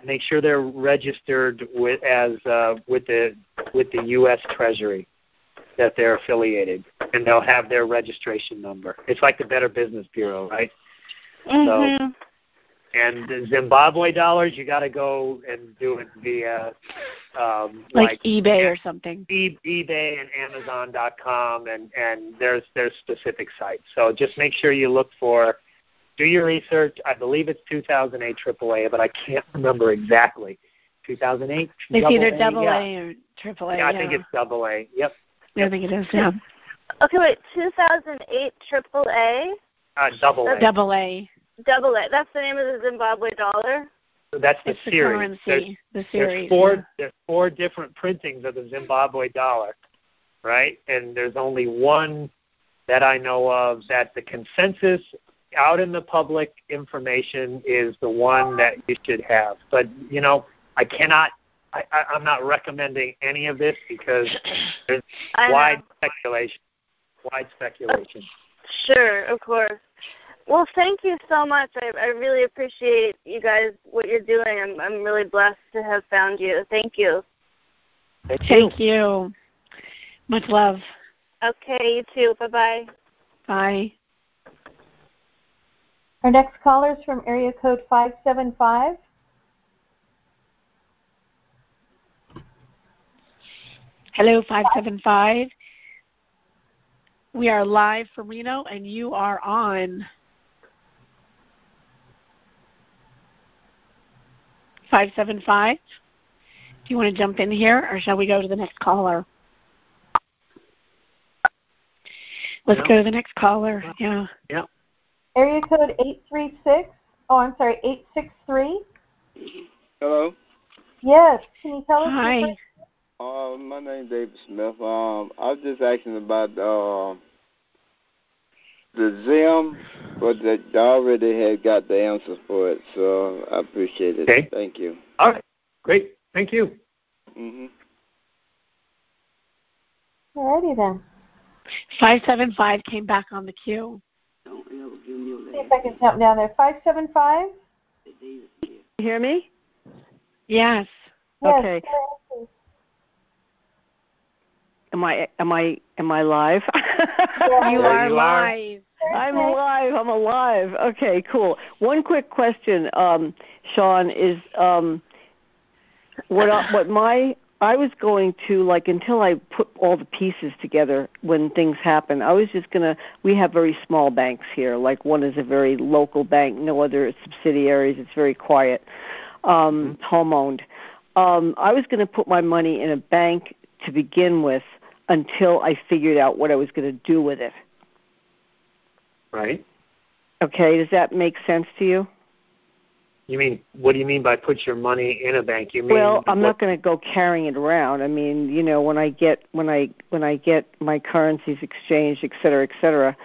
make sure they're registered with the U.S. Treasury, that they're affiliated, and they'll have their registration number. It's like the Better Business Bureau, right? Mm-hmm. So, and the Zimbabwe dollars, you got to go and do it via like eBay or something. eBay and Amazon.com, and there's specific sites. So just make sure you do your research. I believe it's 2008 AAA, but I can't remember exactly. 2008? It's either AA or AAA. Yeah, I think it's AA. Yep. I think it is, yeah. Okay, wait, 2008 AAA? AA. AA. That's the name of the Zimbabwe dollar? So that's the series. The series. There's four different printings of the Zimbabwe dollar, right? And there's only one that I know of that the consensus out in the public information is the one that you should have. But, you know, I'm not recommending any of this because there's wide speculation. Sure, of course. Well, thank you so much. I really appreciate you guys, what you're doing. I'm really blessed to have found you. Thank you. Thank you. Much love. Okay, you too. Bye-bye. Bye. Our next caller is from area code 575. Hello, 575. We are live from Reno, and you are on 575. Do you want to jump in here, or shall we go to the next caller? Let's go to the next caller. Yeah. Yeah. Area code 836. Oh, I'm sorry, 863. Hello. Yes. Can you tell us? Hi. My name's David Smith. I was just asking about the Zim, but I already had got the answer for it, so I appreciate it. Okay. Thank you. All right. Great. Thank you. Mm-hmm. All righty then. 575 came back on the queue. See if I can jump down there. 575. You hear me? Yes. Okay. Am I live? You are live. I'm live. I'm alive. Okay, cool. One quick question, Sean, is I was going to, like, until I put all the pieces together when things happen, I was just we have very small banks here. Like, one is a very local bank, no other subsidiaries. It's very quiet, home-owned. I was going to put my money in a bank to begin with until I figured out what I was going to do with it. Right. Okay, does that make sense to you? You mean, what do you mean by put your money in a bank? You mean? Well, I'm not going to go carrying it around. I mean, you know, when I get my currencies exchanged, et cetera,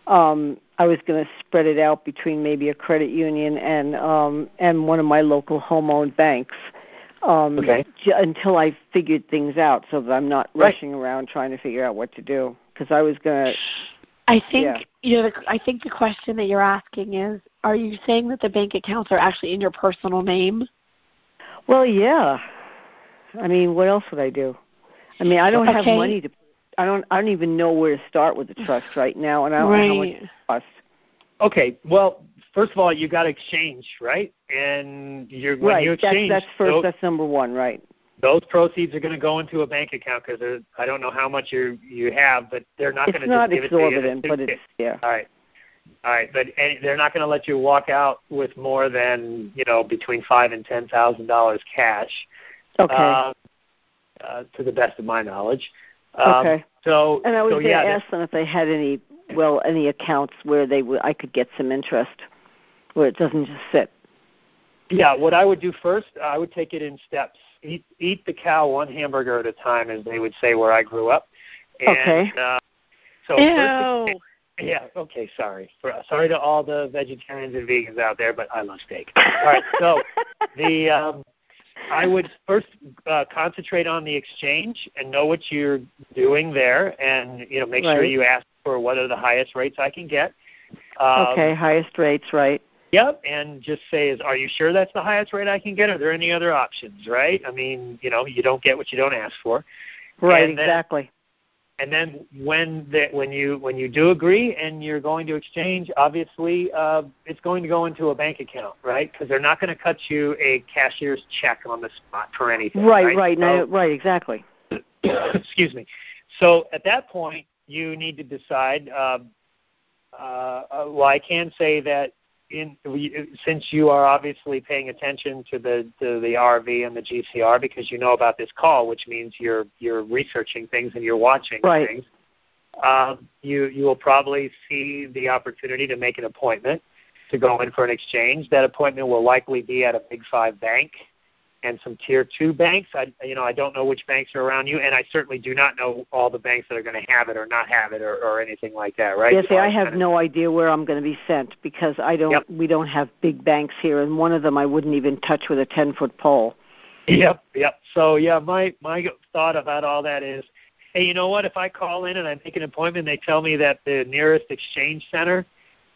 I was going to spread it out between maybe a credit union and one of my local home-owned banks. Until I figured things out, so that I'm not rushing around trying to figure out what to do. Because I was going to. I think I think the question that you're asking is: are you saying that the bank accounts are actually in your personal name? Well, yeah. I mean, what else would I do? I mean, I don't have money to. I don't even know where to start with the trust right now, and I don't know how much it costs. Okay. Well, first of all, you got to exchange, right? And when right. you exchange, that's first. That's number one, right? Those proceeds are going to go into a bank account because I don't know how much you have, but they're not going to just give it to you. It's not exorbitant, but it's All right, but they're not going to let you walk out with more than between $5,000 and $10,000 cash. Okay. To the best of my knowledge. Okay. So and I was going to ask them if they had any accounts where I could get some interest, where it doesn't just sit. Yeah, what I would do first, I would take it in steps. Eat the cow one hamburger at a time, as they would say where I grew up. And, okay. First, yeah. Okay. Sorry to all the vegetarians and vegans out there, but I love steak. All right. So I would first concentrate on the exchange and know what you're doing there, and make sure you ask for what are the highest rates I can get. Okay, highest rates, right? Yep, and just say, are you sure that's the highest rate I can get? Are there any other options, right? I mean, you don't get what you don't ask for. Right, exactly. And then when you do agree and you're going to exchange, obviously it's going to go into a bank account, right? Because they're not going to cut you a cashier's check on the spot for anything. Right, exactly. Excuse me. So at that point, you need to decide. Well, I can say that since you are obviously paying attention to the RV and the GCR because you know about this call, which means you're researching things and you're watching things, you will probably see the opportunity to make an appointment to go in for an exchange. That appointment will likely be at a Big 5 bank and some Tier 2 banks. I don't know which banks are around you, and I certainly do not know all the banks that are going to have it or not have it or anything like that, right? Yes, so I have no idea where I'm going to be sent because we don't have big banks here, and one of them I wouldn't even touch with a 10-foot pole. Yep. So, my thought about all that is, hey, you know what? If I call in and I make an appointment, they tell me that the nearest exchange center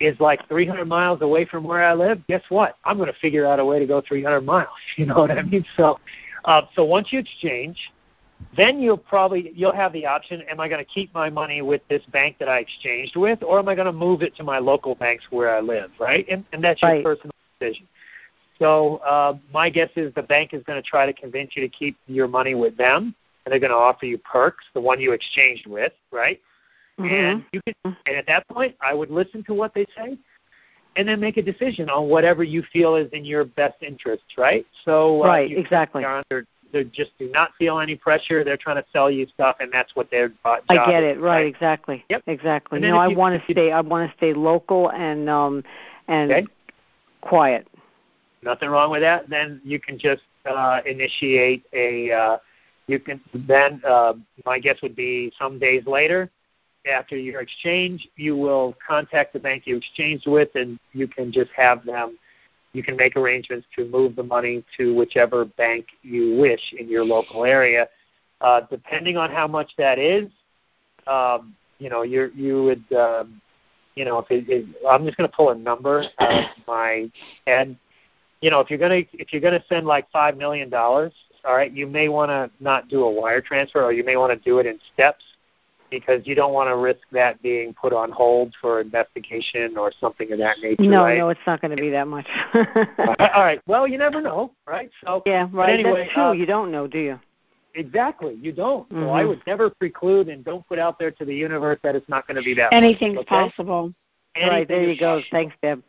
is like 300 miles away from where I live, guess what? I'm going to figure out a way to go 300 miles. You know what I mean? So once you exchange, then you'll have the option, am I going to keep my money with this bank that I exchanged with, or am I going to move it to my local banks where I live, right? And that's your personal decision. So my guess is the bank is going to try to convince you to keep your money with them, and they're going to offer you perks, the one you exchanged with, right? And and at that point, I would listen to what they say, and then make a decision on whatever you feel is in your best interest, right? So exactly. They just do not feel any pressure. They're trying to sell you stuff, and that's what their job is. I get it. Right. Exactly. Yep. Exactly. I want to stay local and quiet. Nothing wrong with that. Then you can just initiate a. My guess would be some days later. After your exchange, you will contact the bank you exchanged with, and you can just have them, you can make arrangements to move the money to whichever bank you wish in your local area. Depending on how much that is, you would, I'm just going to pull a number out of my head. If you're gonna send like $5 million, all right, you may want to not do a wire transfer, or you may want to do it in steps, because you don't want to risk that being put on hold for investigation or something of that nature. No, it's not going to be that much. All right. Well, you never know, right? So yeah, right. Anyway, that's true. You don't know, do you? Exactly. You don't. So I would never preclude and don't put out there to the universe that it's not going to be that anything's much, possible. Right, there you go. Thanks, Deb.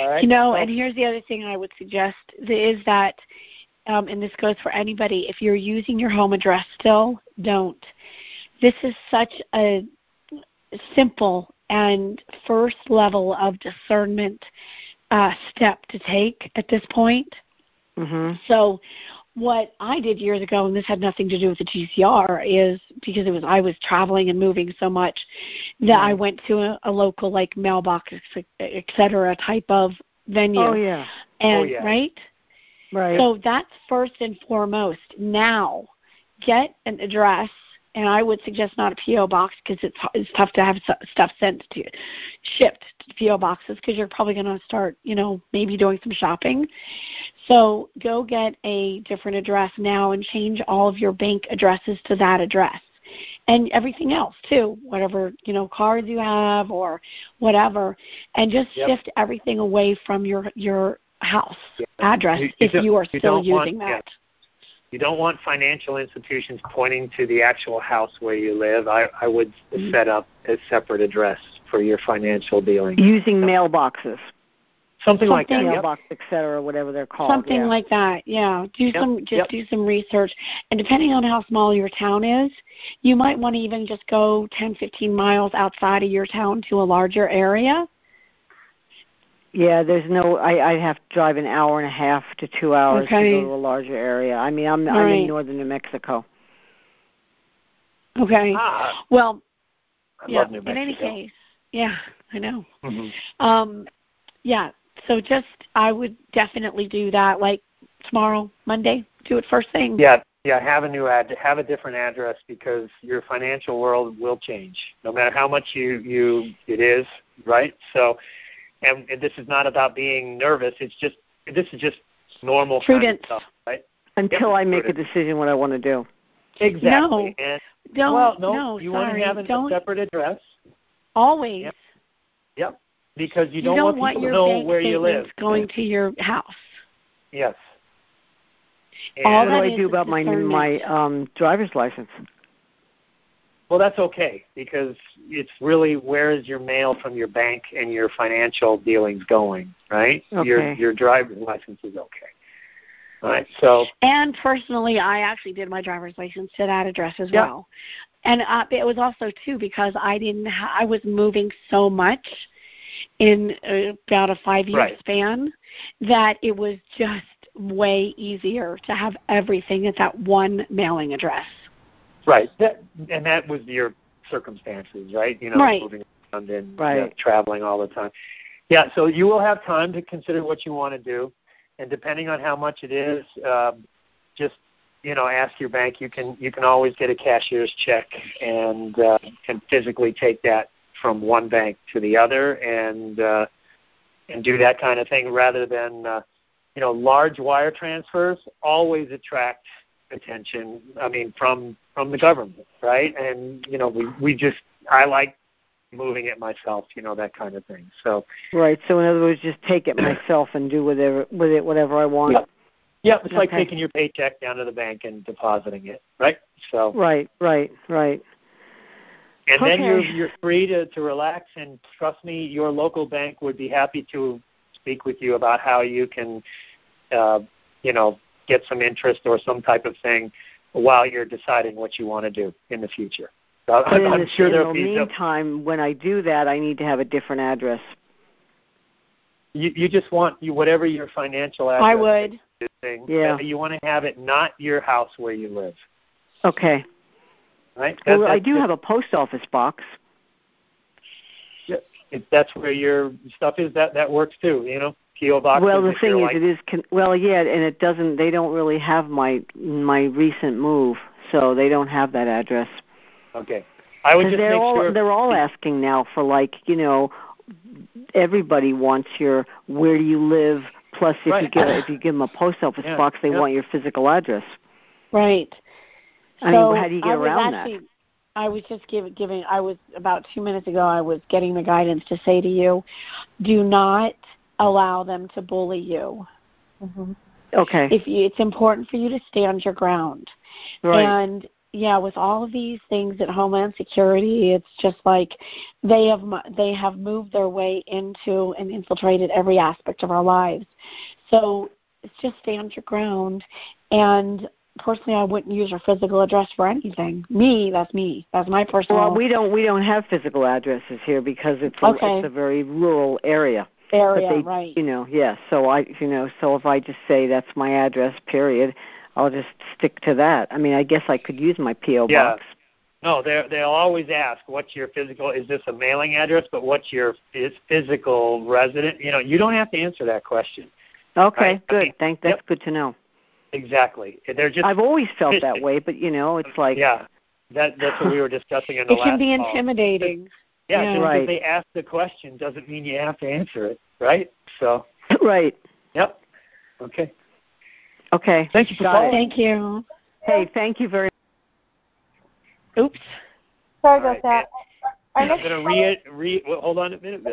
All right. And here's the other thing I would suggest is that, and this goes for anybody, if you're using your home address still, don't. This is such a simple and first level of discernment step to take at this point. So what I did years ago, and this had nothing to do with the GCR, is because I was traveling and moving so much that I went to a local like mailbox, et cetera, type of venue. Oh, yeah. And, Right. So that's first and foremost. Now, get an address. And I would suggest not a P.O. box because it's tough to have stuff shipped to P.O. boxes because you're probably going to start, maybe doing some shopping. So go get a different address now and change all of your bank addresses to that address. and everything else too, whatever, cards you have or whatever, and just shift everything away from your house address if you are still using that. You don't want financial institutions pointing to the actual house where you live. I would set up a separate address for your financial dealings. Using mailboxes. Something like that. Mailbox, et cetera, whatever they're called. Something like that, yeah. Do some research. And depending on how small your town is, you might want to even just go 10, 15 miles outside of your town to a larger area. Yeah, I have to drive an hour and a half to 2 hours to go to a larger area. I mean, I'm in northern New Mexico. Okay. Well, I love New Mexico. In any case, I know. Mm-hmm. So I would definitely do that, like tomorrow, Monday, do it first thing. Yeah, have a different address, because your financial world will change, no matter how much it is, right? So, and this is not about being nervous. This is just normal prudence kind of stuff, right? Until I make a decision what I want to do. Exactly. You want to have a separate address. Always. Yep. Because you don't want people to know where you live. Going to your house. Yes. All what do I do about my driver's license? Well, that's okay, because it's really, where is your mail from your bank and your financial dealings going, right? Okay. Your driver's license is okay. All right. So. And personally, I actually did my driver's license to that address as well, and it was also too because I was moving so much in about a 5-year span that it was just way easier to have everything at that one mailing address. Right. That was your circumstances, right? Moving around and traveling all the time. Yeah, so you will have time to consider what you want to do. And depending on how much it is, just, ask your bank. You can always get a cashier's check and physically take that from one bank to the other and do that kind of thing, rather than, large wire transfers always attract attention, from the government, right? And, I like moving it myself, that kind of thing. So. Right. So in other words, just take it myself and do whatever I want. Yeah. It's like taking your paycheck down to the bank and depositing it, right? So. Right. And then you're free to relax, and trust me, your local bank would be happy to speak with you about how you can, get some interest or some type of thing while you're deciding what you want to do in the future. So I'm sure there'll be. In the meantime, when I do that, I need to have a different address. You just want whatever your financial address. I would. Yeah. You want to have it not your house where you live. Okay. Right. I do have a post office box. Yeah. If that's where your stuff is, that works too. P.O. box. Well, the thing is, and it doesn't. They don't really have my recent move, so they don't have that address. Okay. I would just make sure. They're all asking now for everybody wants your where do you live. Plus, if you give them a post office box, they want your physical address. Right. How do you get around that? I was just giving. I was about 2 minutes ago. I was getting the guidance to say to you, do not allow them to bully you. Mm-hmm. Okay. It's important for you to stand your ground. Right. And with all of these things at Homeland Security, it's just like they have moved their way into and infiltrated every aspect of our lives. So it's just stand your ground. And personally, I wouldn't use your physical address for anything. That's me. That's my personal. Well, we don't have physical addresses here because it's a very rural area. Right. So so if I just say that's my address, period, I'll just stick to that. I guess I could use my P.O. box. No, they'll always ask, what's your physical, is this a mailing address, but what's your physical resident? You don't have to answer that question. Okay, good. That's good to know. Exactly. I've always felt that way, but, it's like. Yeah, that's what we were discussing in the last call. It can be intimidating. Yeah, because they ask the question doesn't mean you have to answer it, right? So. Right. Yep. Okay. Okay. Thank you for calling. Thank you. Hey, thank you very much. Oops. Sorry about that. I'm going to hold on a minute.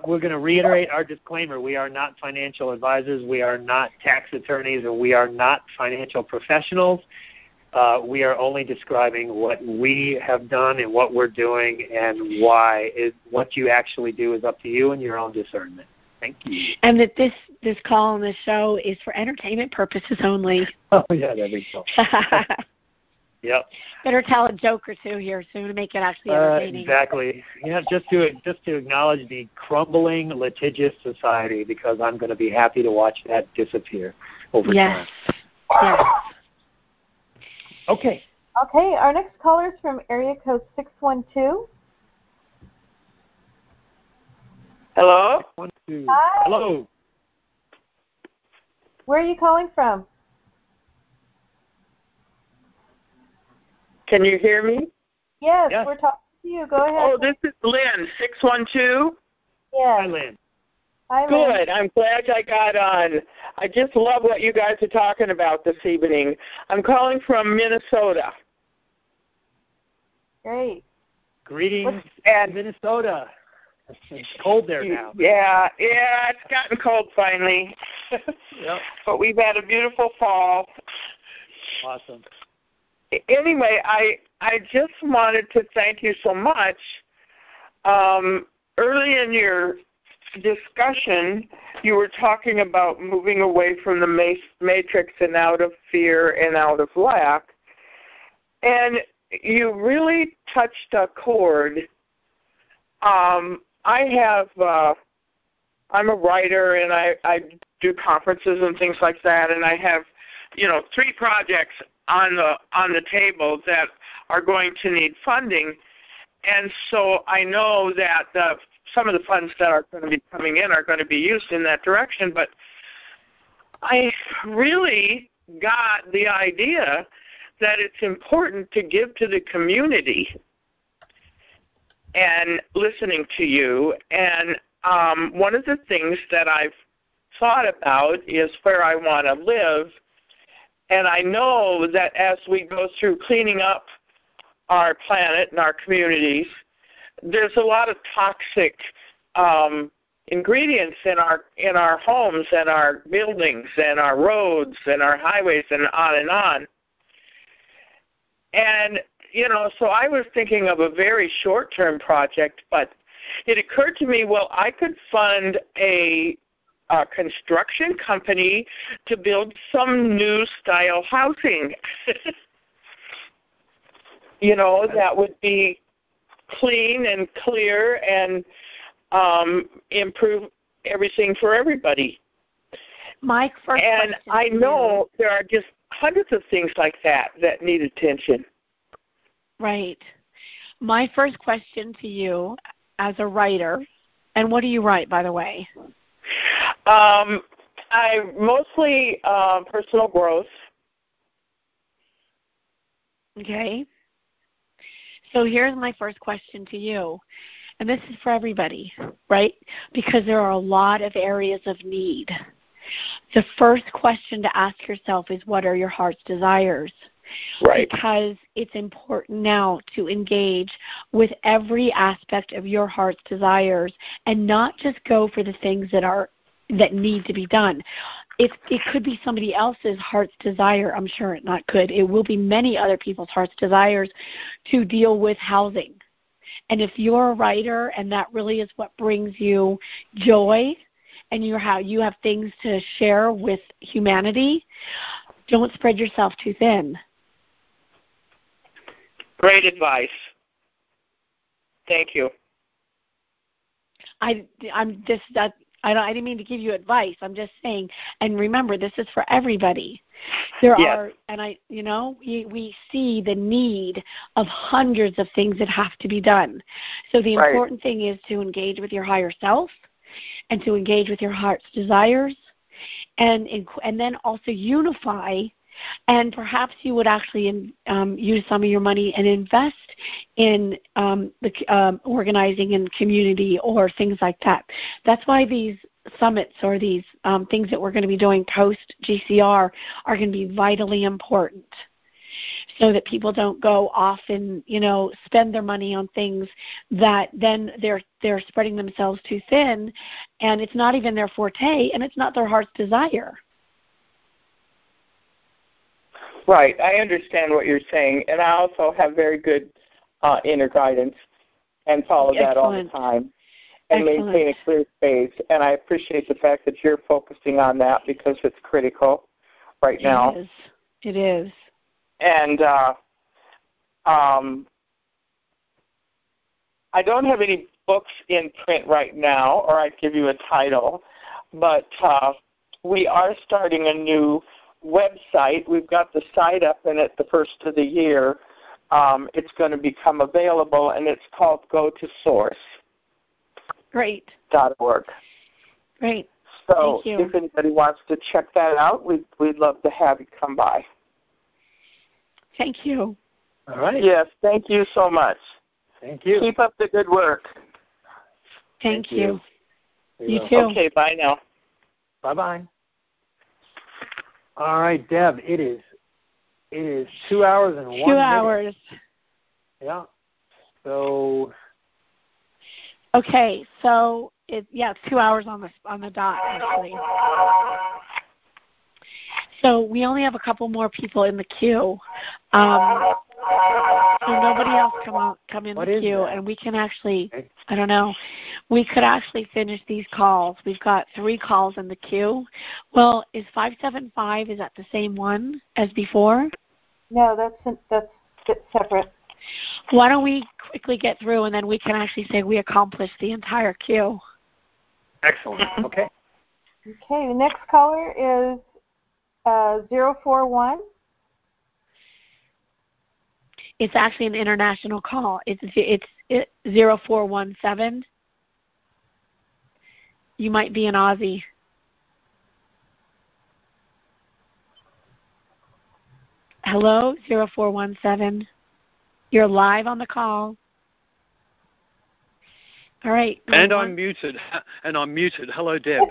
We're going to reiterate our disclaimer. We are not financial advisors. We are not tax attorneys, and we are not financial professionals. We are only describing what we have done and what we're doing and why. What you actually do is up to you and your own discernment. Thank you. And that this call and this show is for entertainment purposes only. Oh, yeah, that'd be cool. Yep. Better tell a joke or two here soon to make it actually entertaining. Exactly. Yeah, just to acknowledge the crumbling litigious society, because I'm going to be happy to watch that disappear over time. Yes. Okay. Okay, our next caller is from area code 612. Hello? 612. Hi. Hello. Where are you calling from? Can you hear me? Yes, we're talking to you. Go ahead. Oh, this is Lynn, 612. Yes. Hi, Lynn. Hi, Lynn. Good. I'm glad I got on. I just love what you guys are talking about this evening. I'm calling from Minnesota. Great. Greetings, and Minnesota. It's cold there now. Yeah, it's gotten cold finally. Yep. But we've had a beautiful fall. Awesome. Anyway, I just wanted to thank you so much. Early in your discussion, you were talking about moving away from the matrix and out of fear and out of lack. And you really touched a chord. I'm a writer, and I do conferences and things like that, and I have, 3 projects on the table that are going to need funding. And so I know that some of the funds that are going to be coming in are going to be used in that direction, but I really got the idea that it's important to give to the community. And listening to you, and one of the things that I've thought about is where I want to live. And I know that as we go through cleaning up our planet and our communities, there's a lot of toxic ingredients in our homes and our buildings and our roads and our highways and on and on. And, so I was thinking of a very short-term project, but it occurred to me, well, I could fund a construction company to build some new style housing. That would be clean and clear and improve everything for everybody. Mike, and I know there are just hundreds of things like that need attention. Right. My first question to you as a writer, and what do you write, by the way? I mostly personal growth. Okay. So here's my first question to you, and this is for everybody, right? Because there are a lot of areas of need. The first question to ask yourself is, what are your heart's desires? Right. Because it's important now to engage with every aspect of your heart's desires and not just go for the things that need to be done. It could be somebody else's heart's desire. I'm sure it not could. It will be many other people's heart's desires to deal with housing. And if you're a writer and that really is what brings you joy and you have things to share with humanity, don't spread yourself too thin. Great advice. Thank you. I didn't mean to give you advice. I'm just saying, and remember, this is for everybody. There are, and we see the need of hundreds of things that have to be done. So the important thing is to engage with your higher self, and to engage with your heart's desires, and then also unify. And perhaps you would actually use some of your money and invest in the organizing in community or things like that. That's why these summits or these things that we're going to be doing post GCR are going to be vitally important. so that people don't go off and, spend their money on things that then they're spreading themselves too thin, and it's not even their forte, and it's not their heart's desire. Right. I understand what you're saying, and I also have very good inner guidance and follow that all the time and maintain a clear space. And I appreciate the fact that you're focusing on that because it's critical right now. It is. And I don't have any books in print right now, or I'd give you a title, but we are starting a new website. We've got the site up, and at the first of the year, it's going to become available, and it's called Go to Source. Great. .org. Great. So Thank you. if anybody wants to check that out, we'd love to have you come by. Thank you. All right. Yes, thank you so much. Thank you. Keep up the good work. Thank you. You will. too. Okay, bye now. Bye-bye. All right, Deb, it is 2 hours and 1 minute. 2 hours. Yeah. So. Okay, so it's 2 hours on the dot actually. So we only have a couple more people in the queue. So nobody else come in the queue, and we can actually, I don't know, we could actually finish these calls. We've got 3 calls in the queue. Well, is 575, is that the same one as before? No, that's separate. Why don't we quickly get through, and then we can actually say we accomplished the entire queue. Excellent. Okay. Okay, the next caller is 041. It's actually an international call. It's 0417. You might be an Aussie. Hello, 0417. You're live on the call. All right. And I'm muted. Hello, Deb.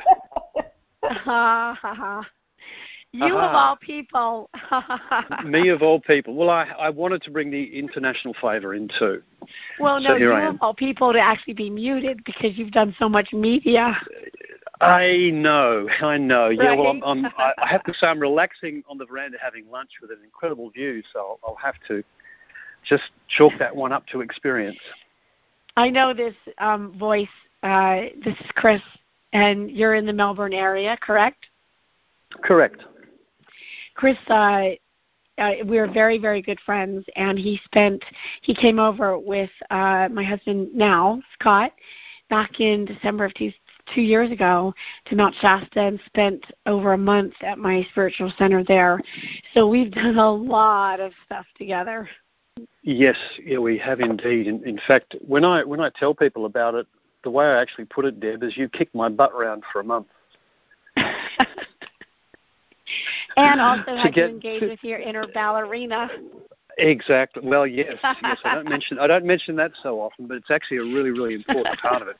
You of all people. Me of all people. Well, I wanted to bring the international flavor in too. Well, no, you of all people to actually be muted because you've done so much media. I know. Right? Yeah, well, I have to say I'm relaxing on the veranda having lunch with an incredible view, so I'll have to just chalk that one up to experience. I know this voice. This is Chris, and you're in the Melbourne area, correct? Correct. Chris, we're very, very good friends, and he came over with my husband now, Scott, back in December of 2 years ago to Mount Shasta and spent over a month at my spiritual center there. So we've done a lot of stuff together. Yes, yeah, we have indeed. In fact, when I tell people about it, the way I actually put it, Deb, is you kicked my butt around for a month. And also had to engage with your inner ballerina. Exactly. Well, yes. I don't mention that so often, but it's actually a really, really important part of it,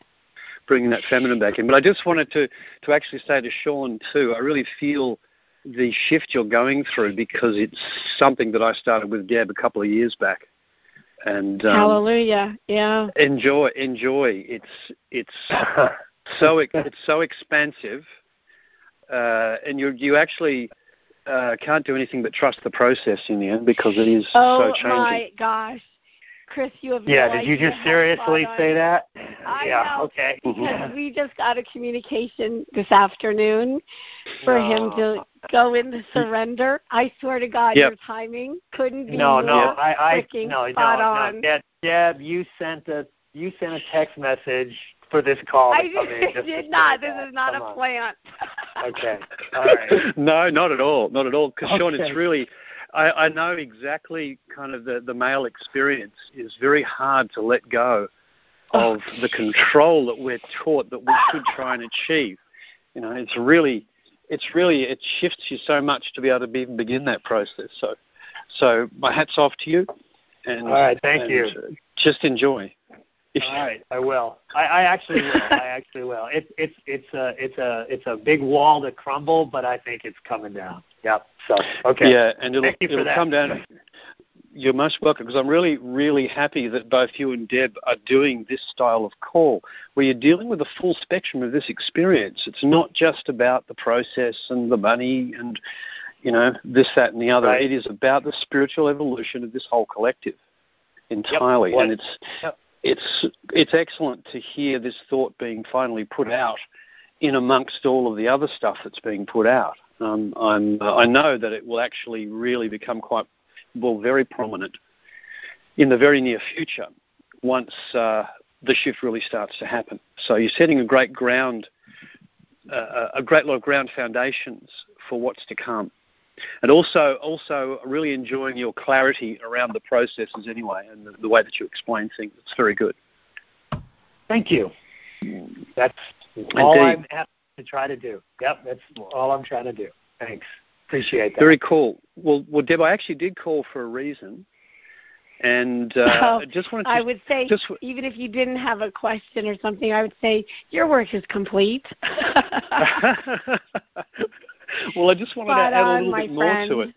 bringing that feminine back in. But I just wanted to actually say to Sean too, I really feel the shift you're going through because it's something that I started with Deb a couple of years back. And hallelujah, yeah. Enjoy. It's so expansive, and you actually can't do anything but trust the process in the end because it is so changing. Oh my gosh, Chris, you have no idea. Did you just seriously say that? I know, okay. Because we just got a communication this afternoon for him to go into surrender. I swear to God, your timing couldn't be more freaking spot on. Deb, you sent a text message for this call. I did not. This is not a plant. Okay. All right. No, not at all. Not at all. Because, Sean, it's really, I know exactly kind of the male experience is very hard to let go of the control that we're taught that we should try and achieve. You know, it shifts you so much to be able to even begin that process. So my hat's off to you. And, all right. Thank you. Just enjoy. All right, I will. I actually will. I actually will. It's a big wall to crumble, but I think it's coming down. Yep. So okay. Yeah, and it'll that. come down. You're most welcome, because I'm really, really happy that both you and Deb are doing this style of call, where you're dealing with the full spectrum of this experience. It's not just about the process and the money and, this, that, and the other. Right. It is about the spiritual evolution of this whole collective entirely. Yep. And it's excellent to hear this thought being finally put out in amongst all of the other stuff that's being put out. I know that it will actually really become very prominent in the very near future once the shift really starts to happen. So you're setting a great lot of ground foundations for what's to come. And also really enjoying your clarity around the processes anyway, and the way that you explain things. It's very good. Thank you. That's all I'm happy to try to do. Yep, that's all I'm trying to do. Thanks. Appreciate that. Very cool. Well, Deb, I actually did call for a reason. And just wanted to... I would say, even if you didn't have a question or something, I would say your work is complete. Well, I just wanted to add a little bit more to it.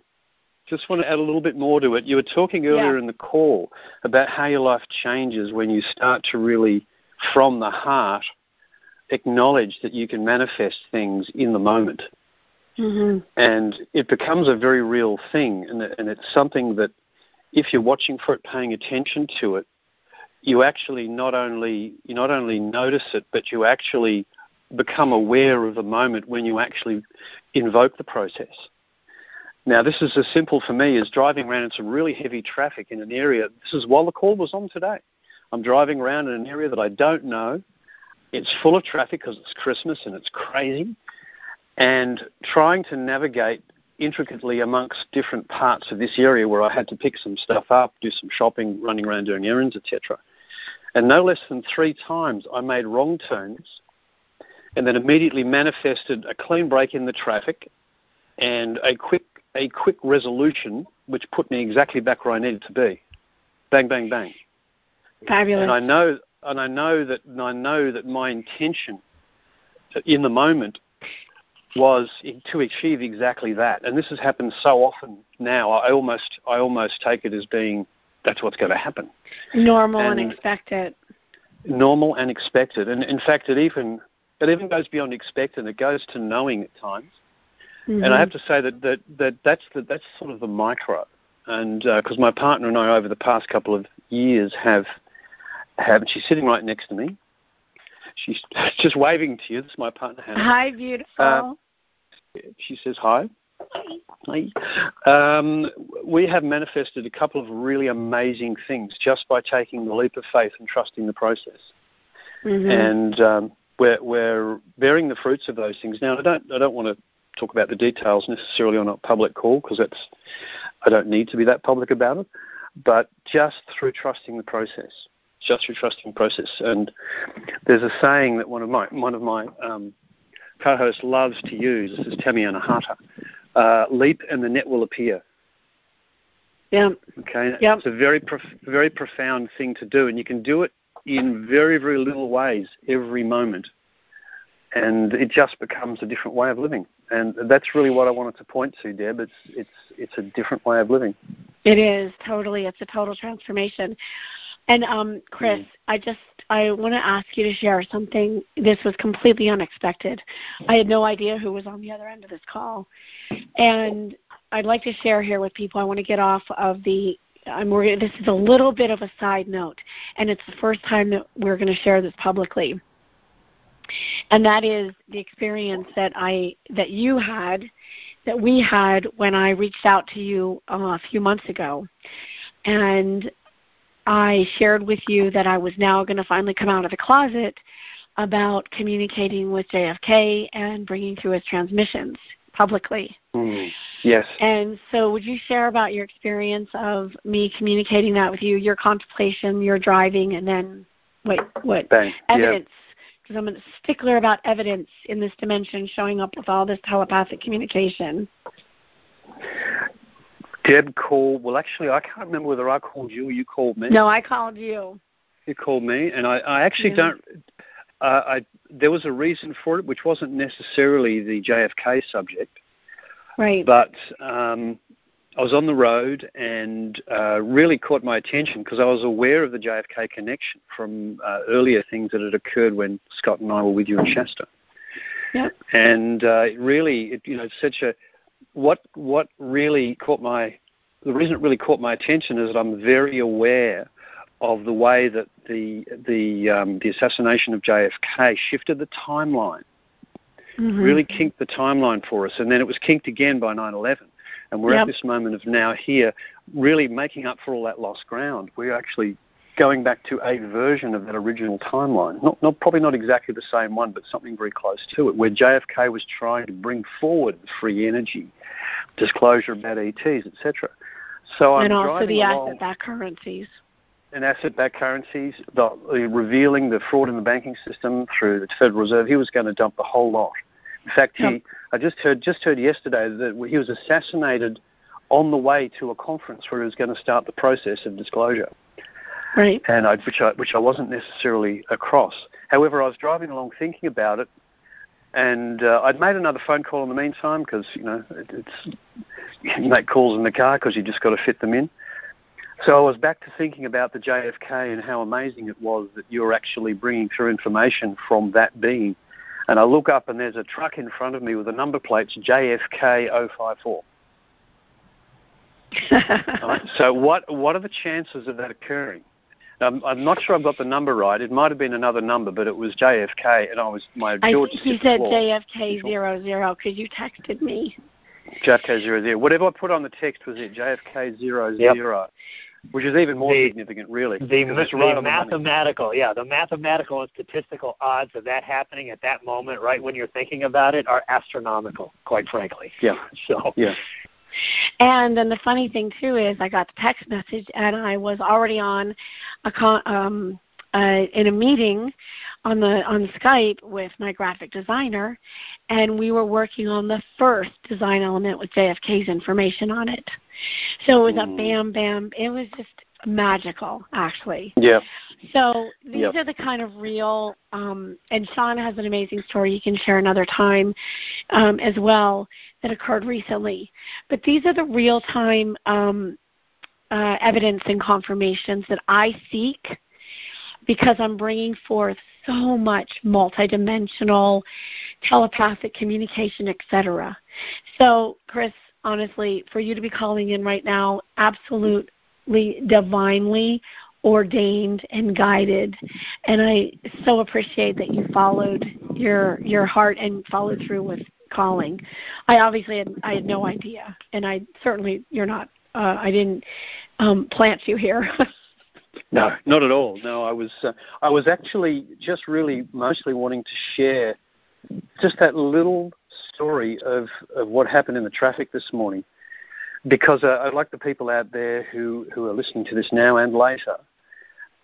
Just want to add a little bit more to it. You were talking earlier in the call about how your life changes when you start to really, from the heart, acknowledge that you can manifest things in the moment. Mm-hmm. And it becomes a very real thing, and it's something that if you're watching for it, paying attention to it, you actually not only notice it, but you actually become aware of the moment when you actually invoke the process. Now, this is as simple for me as driving around in some really heavy traffic in an area. This is while the call was on today. I'm driving around in an area that I don't know. It's full of traffic because it's Christmas and it's crazy. And trying to navigate intricately amongst different parts of this area where I had to pick some stuff up, do some shopping, running around doing errands, etc. And no less than 3 times I made wrong turns and then immediately manifested a clean break in the traffic and a quick resolution which put me exactly back where I needed to be. Bang, bang, bang. Fabulous. And I know that my intention in the moment was to achieve exactly that. And this has happened so often now. I almost take it as being that's what's going to happen. Normal and expected. Normal and expected. And in fact, it even goes beyond expected. It goes to knowing at times. Mm-hmm. And I have to say that's sort of the micro. And because my partner and I over the past couple of years have she's sitting right next to me. She's just waving to you. This is my partner, Hannah. Hi, beautiful. She says hi. Hi. We have manifested a couple of really amazing things just by taking the leap of faith and trusting the process. Mm-hmm. And we're bearing the fruits of those things. Now, I don't want to talk about the details necessarily on a public call because I don't need to be that public about it, but just through trusting the process. And there's a saying that one of my co-host loves to use. This is Tammy Anahata. Leap and the net will appear. Yeah. Okay. Yep. It's a very profound thing to do, and you can do it in very, very little ways every moment, and it just becomes a different way of living. And that's really what I wanted to point to, Deb. It's a different way of living. It is totally. It's a total transformation. And Chris, I want to ask you to share something. This was completely unexpected. I had no idea who was on the other end of this call. And I'd like to share here with people. I want to get off of this is a little bit of a side note, and it's the first time that we're going to share this publicly. And that is the experience that we had when I reached out to you a few months ago. And I shared with you that I was now going to finally come out of the closet about communicating with JFK and bringing through his transmissions publicly. Yes. And so would you share about your experience of me communicating that with you, your contemplation, your driving, and then what Bang. evidence? Because I'm a stickler about evidence in this dimension showing up with all this telepathic communication. Deb called. Well, actually, I can't remember whether I called you or you called me. No, I called you. You called me, and I actually don't. There was a reason for it, which wasn't necessarily the JFK subject. Right. But I was on the road and really caught my attention because I was aware of the JFK connection from earlier things that had occurred when Scott and I were with you in Shasta. Yep. And it really, such a what really caught the reason it really caught my attention is that I'm very aware of the way that the assassination of JFK shifted the timeline, really kinked the timeline for us, and then it was kinked again by 9/11. And we're at this moment of now here, really making up for all that lost ground. We're actually going back to a version of that original timeline. Probably not exactly the same one, but something very close to it, where JFK was trying to bring forward the free energy, disclosure about ETs, etc. So I'm and also driving the along, asset-backed currencies. And asset-backed currencies, revealing the fraud in the banking system through the Federal Reserve. He was going to dump the whole lot. In fact, I just heard yesterday that he was assassinated on the way to a conference where he was going to start the process of disclosure. Right. And which I wasn't necessarily across. However, I was driving along thinking about it, and I'd made another phone call in the meantime because you make calls in the car because you just got to fit them in. So I was back to thinking about the JFK and how amazing it was that you're actually bringing through information from that being. And I look up and there's a truck in front of me with the number plates JFK 054. Right, so what are the chances of that occurring? I'm not sure I've got the number right. It might have been another number, but it was JFK, and my jaw just he said JFK 00 because you texted me. JFK 00. Whatever I put on the text was it, JFK 00, which is even more significant, really. The mathematical and statistical odds of that happening at that moment, right when you're thinking about it, are astronomical, quite frankly. Yeah. So. Yeah. And then the funny thing too is I got the text message and I was already on in a meeting on Skype with my graphic designer, and we were working on the first design element with JFK's information on it. So it was a bam, bam. It was just magical, actually. Yeah. So these are the kind of real, and Sean has an amazing story you can share another time as well that occurred recently. But these are the real-time evidence and confirmations that I seek because I'm bringing forth so much multidimensional telepathic communication, etc. So, Chris, honestly, for you to be calling in right now, absolutely divinely ordained and guided, and I so appreciate that you followed your heart and followed through with calling. I had no idea, and I didn't plant you here. No, not at all. No, I was actually just really mostly wanting to share just that little story of what happened in the traffic this morning, because I'd like the people out there who are listening to this now and later,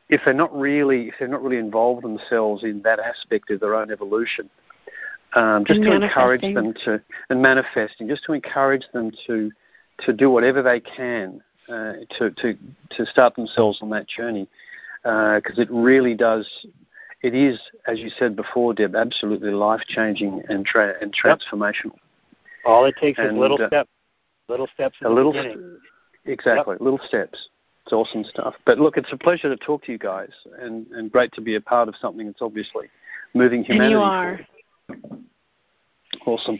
if they're not really involved themselves in that aspect of their own evolution, just to encourage them and manifesting, just to encourage them to do whatever they can to start themselves on that journey, because it really does. It is, as you said before, Deb, absolutely life-changing and transformational. All it takes is little steps. Little steps in the beginning. Exactly, little steps. It's awesome stuff. But look, it's a pleasure to talk to you guys, and great to be a part of something that's obviously moving humanity forward. Awesome.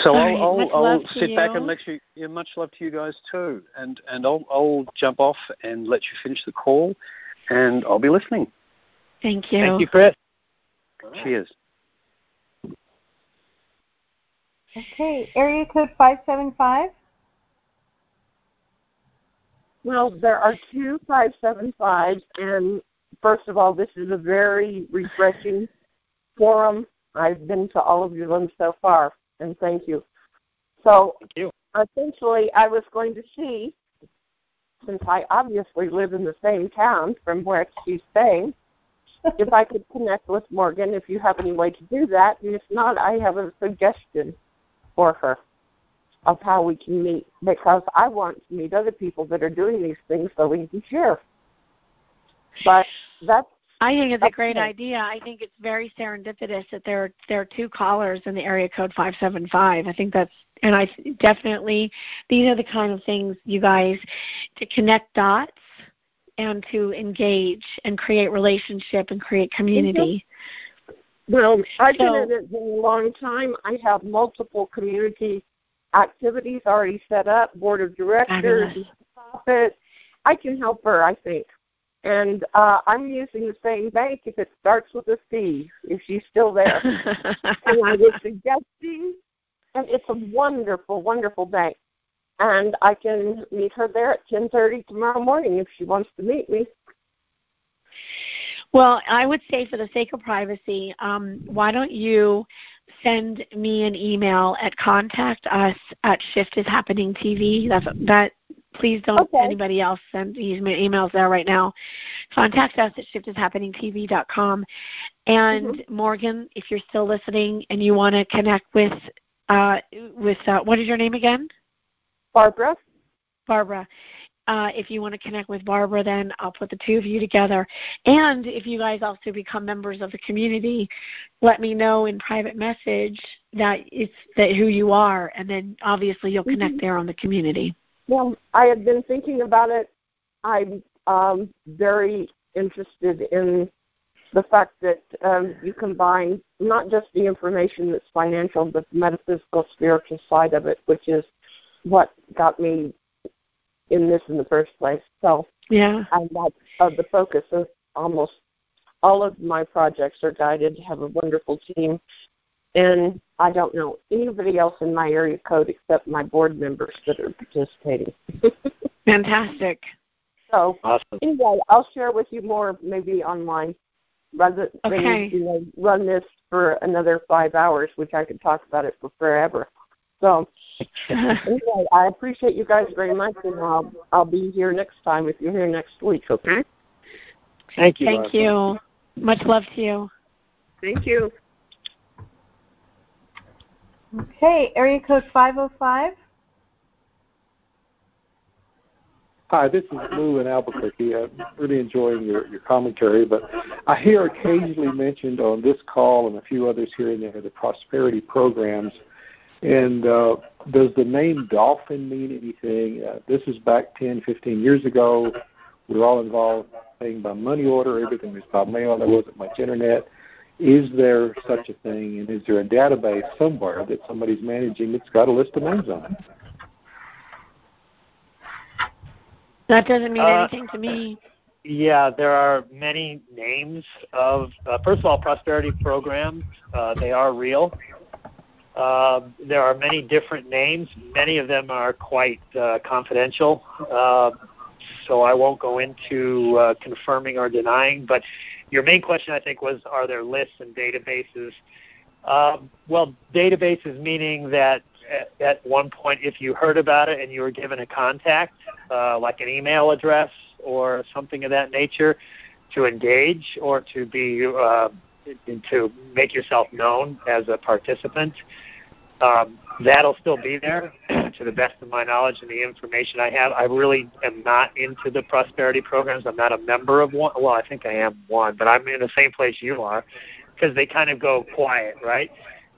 So I'll sit back and let you. Yeah, much love to you guys too, and I'll jump off and let you finish the call, and I'll be listening. Thank you. Thank you, Chris. Cheers. Okay, area code 575. Well, there are 2 575s, and first of all, this is a very refreshing forum. I've been to all of them so far, and thank you. So, thank you. Essentially, I was going to see, since I obviously live in the same town from where she's staying, if I could connect with Morgan, if you have any way to do that, and if not, I have a suggestion for her of how we can meet, because I want to meet other people that are doing these things so we can share. But I think it's a great idea. I think it's very serendipitous that there are 2 callers in the area code 575. I think that's, and I definitely, these are the kind of things, you guys, to connect dots and to engage and create relationship and create community. Well, I've been in it for a long time. I have multiple community activities already set up, board of directors, profit. I can help her, I think. And I'm using the same bank if it starts with a C, if she's still there. And I was suggesting, and it's a wonderful, wonderful bank. And I can meet her there at 10:30 tomorrow morning if she wants to meet me. Well, I would say for the sake of privacy, why don't you send me an email at contact@shiftishappeningtv. Please don't anybody else send these emails there right now. Contact us at shiftishappeningtv.com. And Morgan, if you're still listening and you want to connect with what is your name again? Barbara. If you want to connect with Barbara, then I'll put the 2 of you together. And if you guys also become members of the community, let me know in private message that who you are, and then obviously you'll connect there on the community. Well, I have been thinking about it. I'm very interested in the fact that you combine not just the information that's financial, but the metaphysical, spiritual side of it, which is what got me in this in the first place. So, and that's the focus of almost all of my projects are guided to have a wonderful team. And I don't know anybody else in my area code except my board members that are participating. Fantastic. So anyway, I'll share with you more maybe online rather than run this for another 5 hours, which I could talk about it for forever. So anyway, I appreciate you guys very much, and I'll be here next time if you're here next week, okay? Thank you. Thank you. Much love to you. Thank you. Okay, area code 505. Hi, this is Lou in Albuquerque. I'm really enjoying your commentary, but I hear occasionally mentioned on this call and a few others here and there the prosperity programs. And does the name Dolphin mean anything? This is back 10, 15 years ago. We were all involved paying by money order. Everything was by mail. There wasn't much internet. Is there such a thing, and is there a database somewhere that somebody's managing that's got a list of names on it? That doesn't mean anything to me. Yeah, there are many names of, first of all, prosperity programs. They are real. There are many different names. Many of them are quite confidential, so I won't go into confirming or denying. But your main question, I think, was, are there lists and databases? Well, databases meaning that at one point, if you heard about it and you were given a contact, like an email address or something of that nature, to engage or to be to make yourself known as a participant, that'll still be there to the best of my knowledge and the information I have. I really am not into the prosperity programs. I'm not a member of one. Well, I think I am one, but I'm in the same place you are because they kind of go quiet, right?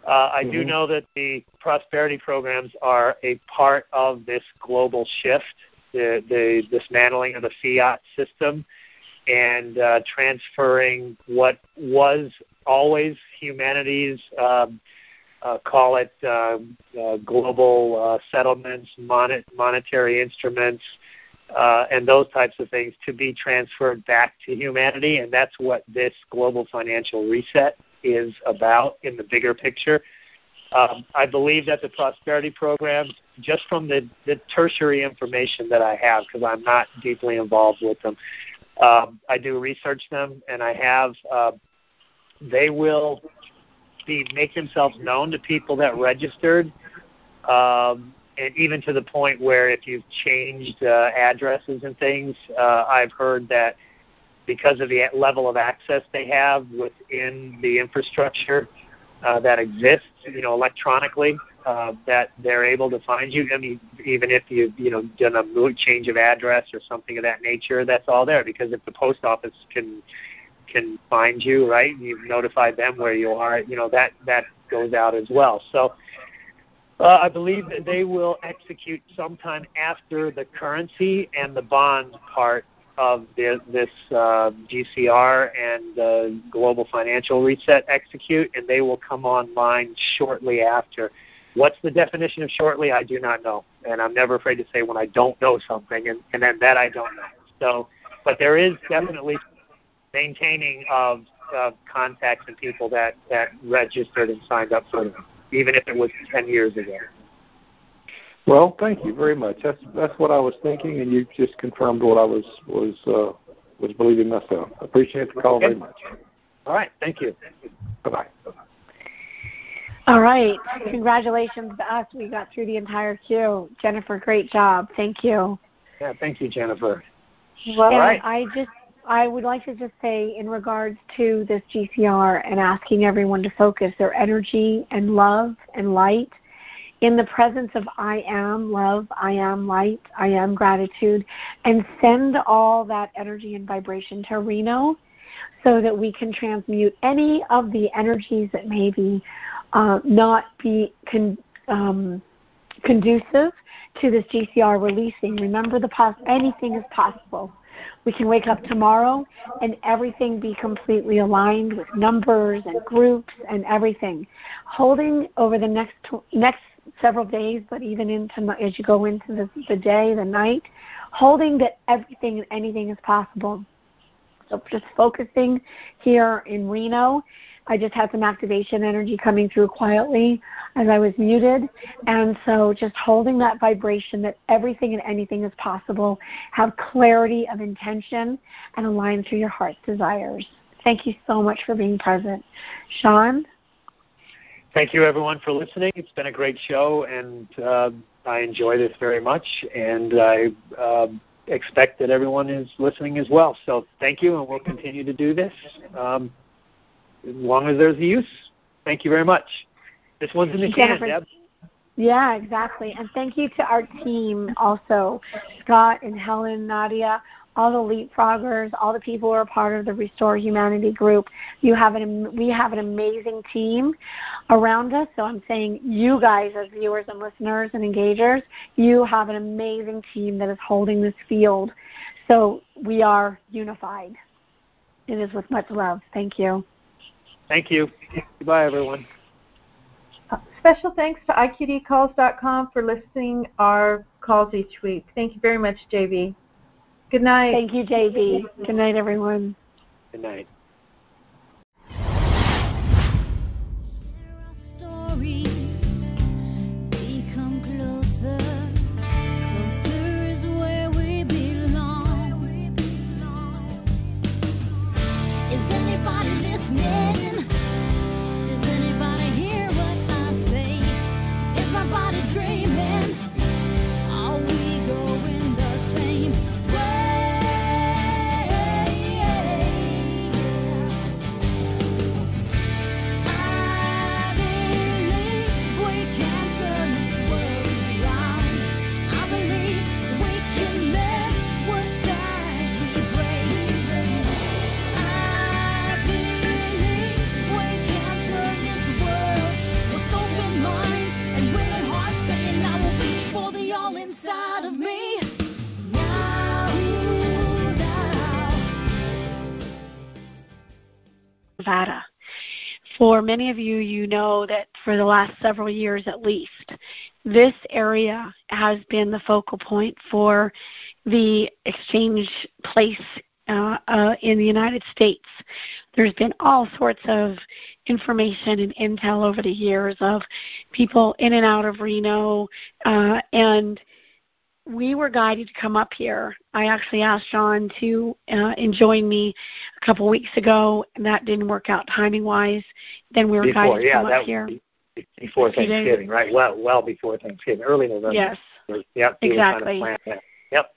I do know that the prosperity programs are a part of this global shift, the dismantling of the fiat system and transferring what was always humanity's call it global settlements, monetary instruments, and those types of things to be transferred back to humanity. And that's what this global financial reset is about in the bigger picture. I believe that the prosperity programs, just from the tertiary information that I have, because I'm not deeply involved with them, I do research them, and I have, they will make themselves known to people that registered, and even to the point where if you've changed addresses and things, I've heard that because of the level of access they have within the infrastructure that exists, electronically, that they're able to find you. I mean, even if you've done a change of address or something of that nature, that's all there, because if the post office can find you, right, you've notified them where you are, that goes out as well. So I believe that they will execute sometime after the currency and the bond part of this GCR and the global financial reset execute, and they will come online shortly after. What's the definition of shortly? I do not know, and I'm never afraid to say when I don't know something, and then that I don't know. So, but there is definitely maintaining of contacts and people that registered and signed up for them, even if it was 10 years ago. Well, thank you very much. That's what I was thinking, and you just confirmed what I was believing myself. I appreciate the call very much. All right, thank you. Bye-bye. All right, congratulations to us. We got through the entire queue. Jennifer, great job. Thank you. Yeah, thank you, Jennifer. Well, right. I would like to just say, in regards to this GCR and asking everyone to focus their energy and love and light in the presence of I am love, I am light, I am gratitude, and send all that energy and vibration to Reno so that we can transmute any of the energies that may be not be conducive to this GCR releasing. Remember, anything is possible. We can wake up tomorrow and everything be completely aligned with numbers and groups and everything. Holding over the next several days, but even as you go into the day, the night, holding that everything and anything is possible. So just focusing here in Reno. I just had some activation energy coming through quietly as I was muted. And so just holding that vibration that everything and anything is possible, have clarity of intention, and align through your heart's desires. Thank you so much for being present. Sean? Thank you, everyone, for listening. It's been a great show, and I enjoy this very much, and I expect that everyone is listening as well. So thank you, and we'll continue to do this as long as there's a use. Thank you very much. This one's in the can, Deb. Yeah, exactly. And thank you to our team also, Scott and Helen, Nadia, all the leapfroggers, all the people who are part of the Restore Humanity group. We have an amazing team around us. So I'm saying you guys as viewers and listeners and engagers, you have an amazing team that is holding this field. So we are unified. It is with much love. Thank you. Thank you. Goodbye, everyone. Special thanks to IQDcalls.com for listing our calls each week. Thank you very much, JV. Good night. Thank you, JV. Good night, everyone. Good night. Stories become closer. Closer is where we belong. Is anybody listening? Does anybody hear what I say? Is my body dreaming? Are we going the same way? I believe we can turn this world around. I believe we can mend what ties we break. I believe we can turn this world with open minds and willing hearts, saying I will reach for the all inside of me. Nevada. For many of you, you know that for the last several years at least, this area has been the focal point for the exchange place in the United States. There's been all sorts of information and intel over the years of people in and out of Reno, and we were guided to come up here. I actually asked John to join me a couple weeks ago, and that didn't work out timing-wise. Then we were guided to come up here. Before Thanksgiving, right? Well before Thanksgiving, early November. Yes. Yep. Exactly. Yep.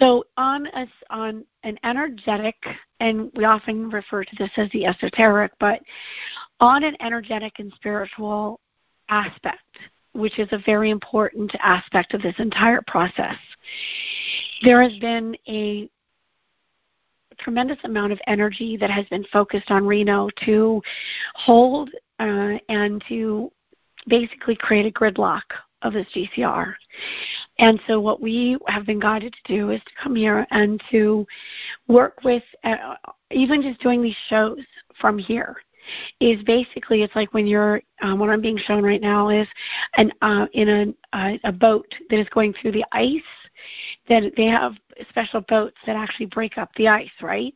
So on an energetic, and we often refer to this as the esoteric, but on an energetic and spiritual aspect, which is a very important aspect of this entire process. There has been a tremendous amount of energy that has been focused on Reno to hold and to basically create a gridlock of this GCR. And so what we have been guided to do is to come here and to work with, even just doing these shows from here, is basically, it's like when you're, what I'm being shown right now is in a boat that is going through the ice, that they have special boats that actually break up the ice, right?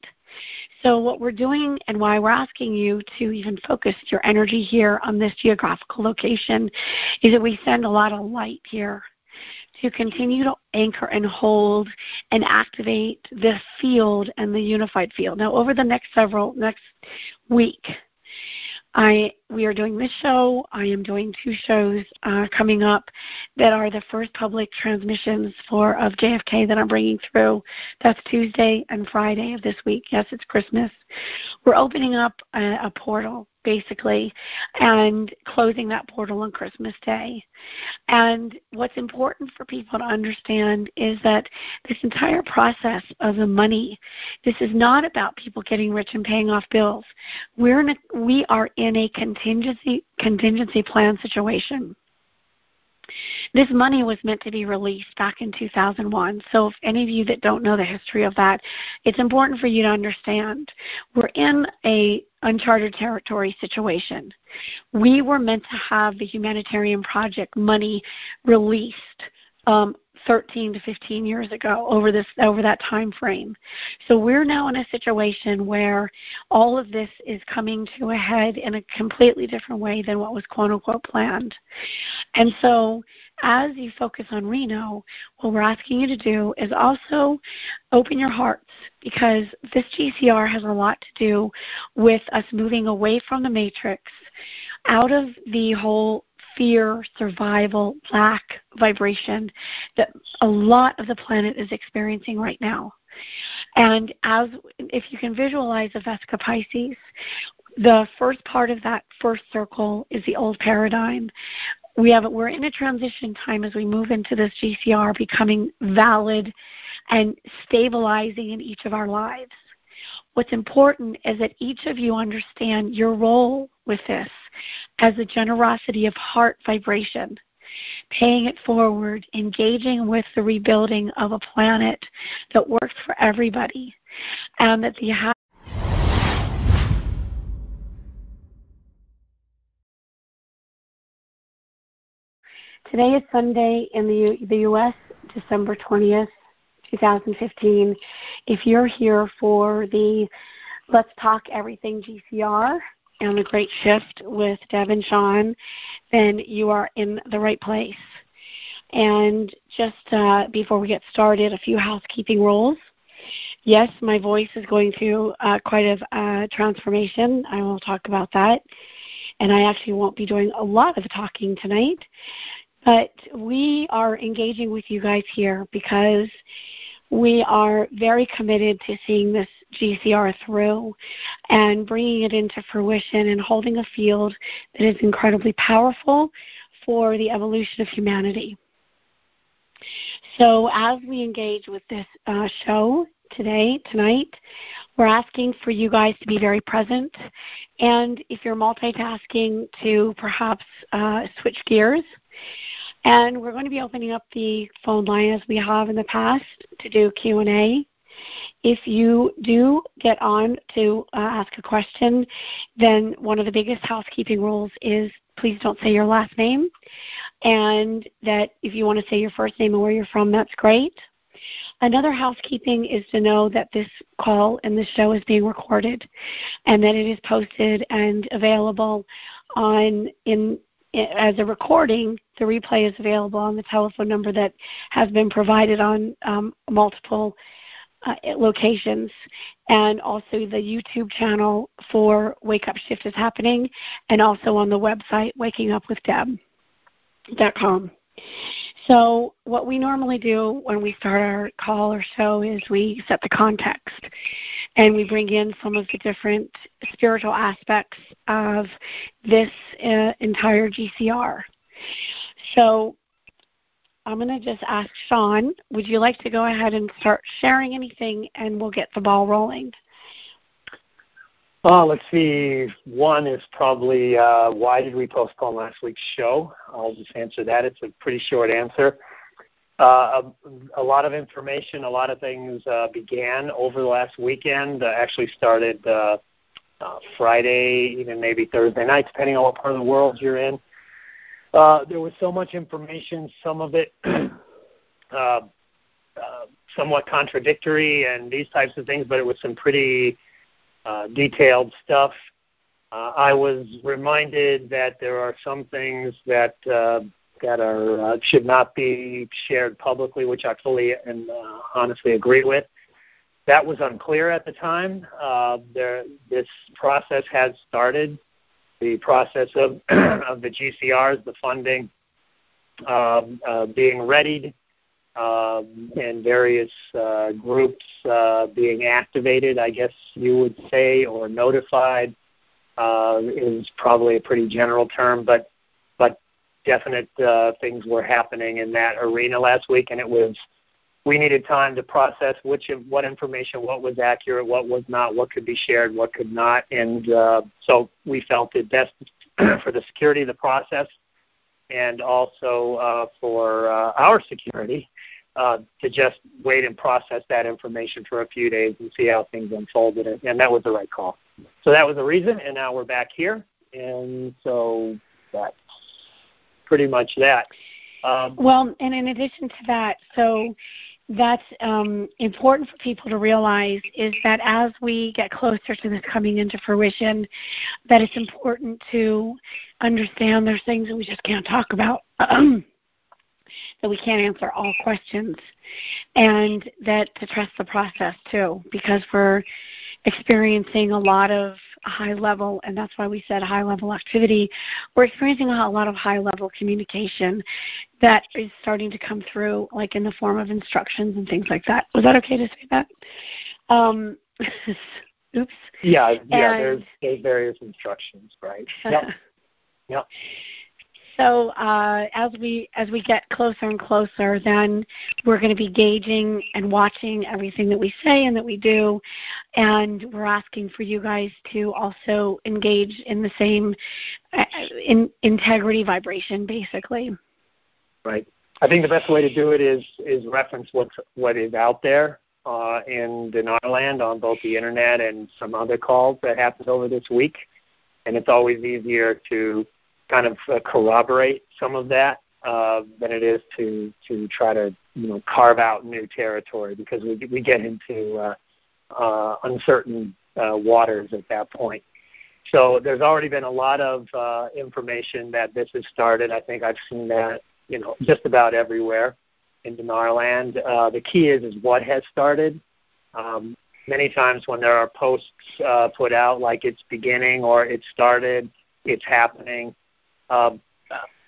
So what we're doing and why we're asking you to even focus your energy here on this geographical location is that we send a lot of light here to continue to anchor and hold and activate this field and the unified field. Now, over the next week, we are doing this show. I am doing 2 shows coming up that are the first public transmissions of JFK that I'm bringing through. That's Tuesday and Friday of this week. Yes, it's Christmas. We're opening up a portal, basically, and closing that portal on Christmas Day. And what's important for people to understand is that this entire process of the money, this is not about people getting rich and paying off bills. We are in a contingency plan situation. This money was meant to be released back in 2001. So if any of you that don't know the history of that, it's important for you to understand. We're in a uncharted territory situation. We were meant to have the humanitarian project money released 13 to 15 years ago over that time frame. So we're now in a situation where all of this is coming to a head in a completely different way than what was quote unquote planned. And so as you focus on Reno, what we're asking you to do is also open your hearts, because this GCR has a lot to do with us moving away from the matrix, out of the whole fear, survival, lack vibration that a lot of the planet is experiencing right now. And if you can visualize a Vesica Pisces, the first part of that first circle is the old paradigm. We're in a transition time as we move into this GCR becoming valid and stabilizing in each of our lives. What's important is that each of you understand your role with this as a generosity of heart vibration, paying it forward, engaging with the rebuilding of a planet that works for everybody, and that Today is Sunday in the U.S., December 20th, 2015. If you're here for the Let's Talk Everything GCR and the Great Shift with Deb and Sean, then you are in the right place. And just before we get started, a few housekeeping rules. Yes, my voice is going through quite a transformation. I will talk about that. And I actually won't be doing a lot of talking tonight. But we are engaging with you guys here because we are very committed to seeing this GCR through and bringing it into fruition and holding a field that is incredibly powerful for the evolution of humanity. So as we engage with this show tonight, we're asking for you guys to be very present. And if you're multitasking, to perhaps switch gears. And we're going to be opening up the phone line as we have in the past to do Q&A. If you do get on to ask a question, then one of the biggest housekeeping rules is please don't say your last name. And that if you want to say your first name and where you're from, that's great. Another housekeeping is to know that this call and this show is being recorded and that it is posted and available as a recording. The replay is available on the telephone number that has been provided on multiple locations, and also the YouTube channel for Wake Up Shift is happening, and also on the website wakingupwithdeb.com. So what we normally do when we start our call or show is we set the context and we bring in some of the different spiritual aspects of this entire GCR. So I'm going to just ask Sean, would you like to go ahead and start sharing anything, and we'll get the ball rolling? Let's see. One is probably why did we postpone last week's show? I'll just answer that. It's a pretty short answer. A lot of information, a lot of things began over the last weekend. Actually started Friday, even maybe Thursday night, depending on what part of the world you're in. There was so much information, some of it somewhat contradictory and these types of things, but it was some pretty detailed stuff. I was reminded that there are some things that are should not be shared publicly, which I fully and honestly agree with. That was unclear at the time. This process has started. The process of the GCRs, the funding, being readied, and various groups being activated, I guess you would say, or notified, is probably a pretty general term, but definite things were happening in that arena last week, and we needed time to process what information, what was accurate, what was not, what could be shared, what could not, and so we felt it best for the security of the process and also for our security to just wait and process that information for a few days and see how things unfolded, and that was the right call. So that was the reason, and now we're back here, and so that's pretty much that. Well, and in addition to that, so that's important for people to realize is that as we get closer to this coming into fruition, that it's important to understand there's things that we just can't talk about, that we can't answer all questions, and that to trust the process too, because we're experiencing a lot of high-level, and that's why we said high-level activity. We're experiencing a lot of high-level communication that is starting to come through, like in the form of instructions and things like that. Was that okay to say that? Oops. Yeah. There's various instructions, right? Yep. Yep. So as we get closer and closer, then we're going to be gauging and watching everything that we say and that we do, and we're asking for you guys to also engage in the same integrity vibration, basically. Right. I think the best way to do it is reference what is out there in Dinar Land on both the internet and some other calls that happened over this week, and it's always easier to kind of corroborate some of that than it is to try to carve out new territory, because we get into uncertain waters at that point. So there's already been a lot of information that this has started. I think I've seen that just about everywhere in Dinar Land. The key is what has started. Many times when there are posts put out like it's beginning or it started, it's happening.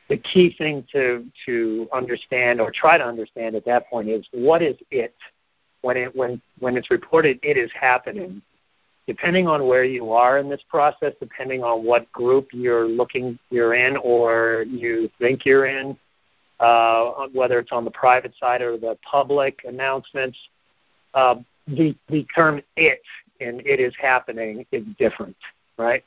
The key thing to understand or try to understand at that point is what is it when it's reported it is happening. Depending on where you are in this process, depending on what group you're in or you think you're in, whether it's on the private side or the public announcements, the term it and it is happening is different, right?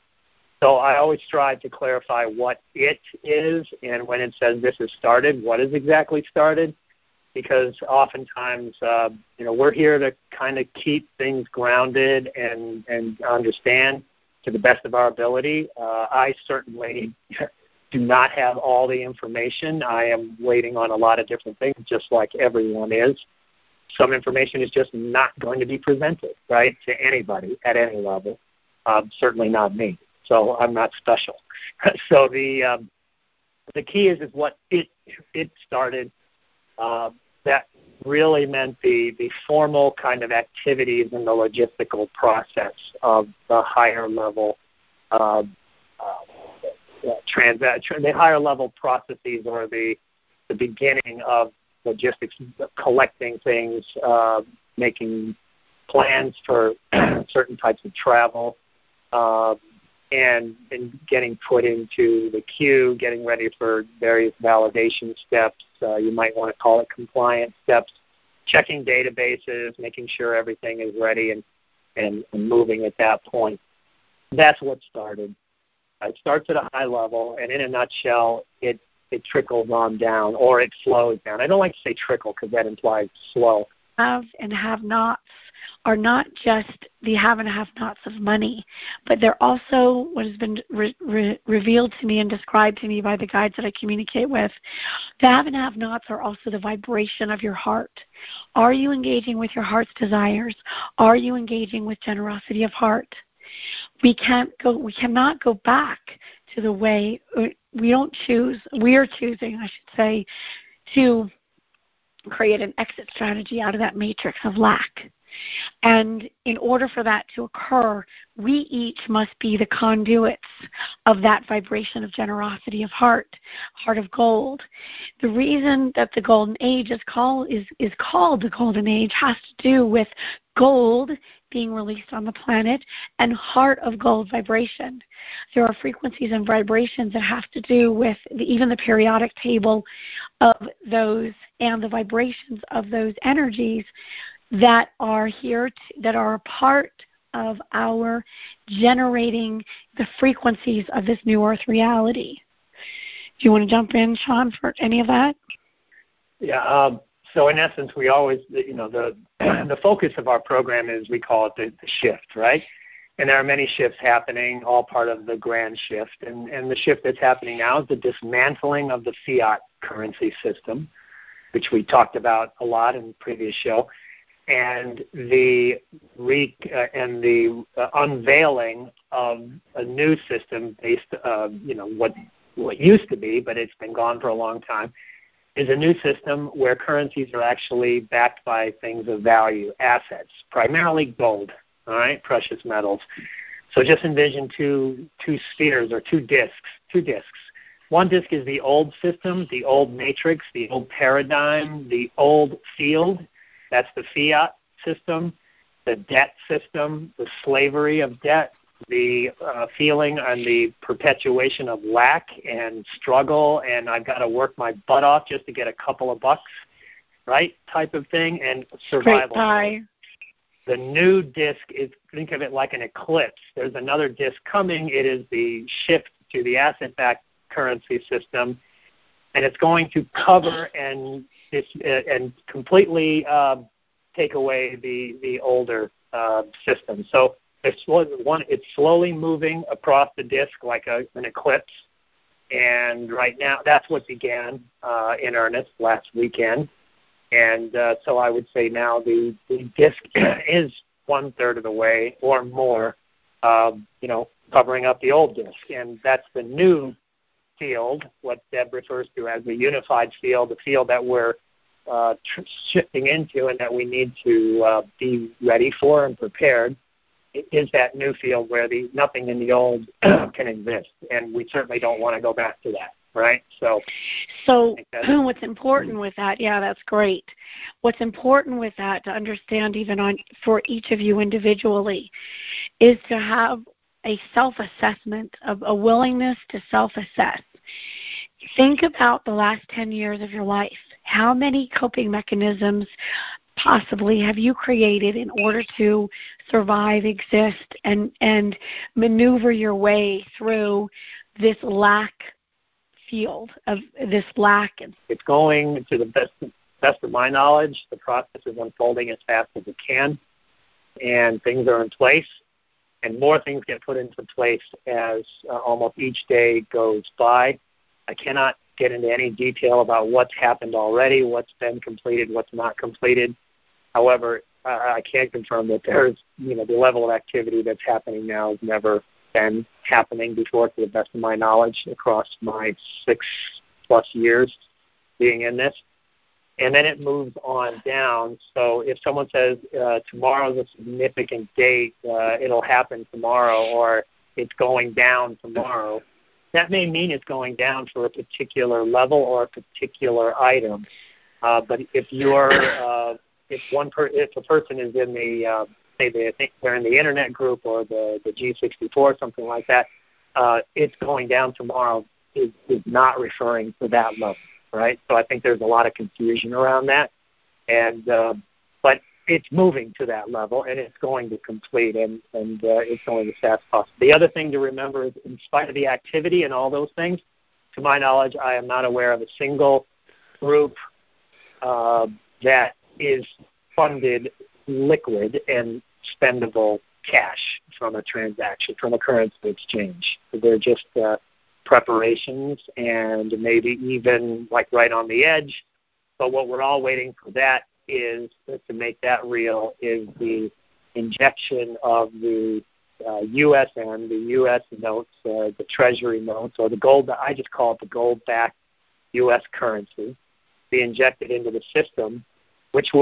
So I always try to clarify what it is, and when it says this has started, what is exactly started, because oftentimes, we're here to kind of keep things grounded and understand to the best of our ability. I certainly do not have all the information. I am waiting on a lot of different things, just like everyone is. Some information is just not going to be presented, right, to anybody at any level, certainly not me. So I'm not special. So the key is what it started. That really meant the formal kind of activities and the logistical process of the higher level the higher level processes, or the beginning of logistics, collecting things, making plans for certain types of travel, and getting put into the queue, getting ready for various validation steps. You might want to call it compliance steps, checking databases, making sure everything is ready and moving at that point. That's what started. It starts at a high level, and in a nutshell, it trickles on down, or it flows down. I don't like to say trickle because that implies slow. Have and have-nots are not just the have and have-nots of money, but they're also what has been revealed to me and described to me by the guides that I communicate with. The have and have-nots are also the vibration of your heart. Are you engaging with your heart's desires? Are you engaging with generosity of heart? We cannot go back to the way we are choosing, I should say, to create an exit strategy out of that matrix of lack. And in order for that to occur, we each must be the conduits of that vibration of generosity of heart of gold. The reason that the golden age is called the golden age has to do with gold being released on the planet and heart of gold vibration. There are frequencies and vibrations that have to do with even the periodic table of those and the vibrations of those energies that are here, that are a part of our generating the frequencies of this new earth reality. Do you want to jump in, Sean, for any of that? Yeah. So in essence, we always, the focus of our program is, we call it the shift, right? And there are many shifts happening, all part of the grand shift. And the shift that's happening now is the dismantling of the fiat currency system, which we talked about a lot in the previous show, and the unveiling of a new system based, what used to be, but it's been gone for a long time, is a new system where currencies are actually backed by things of value, assets, primarily gold, all right, precious metals. So just envision two spheres or two discs. One disc is the old system, the old matrix, the old paradigm, the old field. That's the fiat system, the debt system, the slavery of debt, the feeling and the perpetuation of lack and struggle, and I've got to work my butt off just to get a couple of bucks, right, type of thing, and survival. The new disc is, think of it like an eclipse. There's another disc coming. It is the shift to the asset-backed currency system, and it's going to cover and completely take away the older system. So it's slowly moving across the disc like an eclipse, and right now that's what began in earnest last weekend. And so I would say now the disc is 1/3 of the way or more, covering up the old disc, and that's the new field, what Deb refers to as the unified field, the field that we're shifting into and that we need to be ready for and prepared. It is that new field where nothing in the old can exist, and we certainly don't want to go back to that, right? So what's important with that, yeah, that's great. What's important with that to understand even for each of you individually is to have a self-assessment, of a willingness to self-assess. Think about the last 10 years of your life. How many coping mechanisms possibly have you created in order to survive, exist, and maneuver your way through this lack field of this lack? It's going, to the best of my knowledge, the process is unfolding as fast as it can, and things are in place, and more things get put into place as almost each day goes by. I cannot get into any detail about what's happened already, what's been completed, what's not completed. However, I can confirm that there's, the level of activity that's happening now has never been happening before, to the best of my knowledge, across my 6+ years being in this. And then it moves on down. So if someone says tomorrow's a significant date, it'll happen tomorrow, or it's going down tomorrow, that may mean it's going down for a particular level or a particular item. But if if a person is in the I think they're in the internet group or the G64, something like that, it's going down tomorrow is not referring to that level, right? So I think there's a lot of confusion around that. And but it's moving to that level, and it's going to complete, and it's going to fast possible. The other thing to remember is, in spite of the activity and all those things, to my knowledge, I am not aware of a single group that is funded liquid and spendable cash from a transaction, from a currency exchange. They're just preparations and maybe even like right on the edge. But what we're all waiting for that is, to make that real, is the injection of the USN, the U.S. notes, the Treasury notes, or the gold. I just call it the gold-backed U.S. currency, be injected into the system, which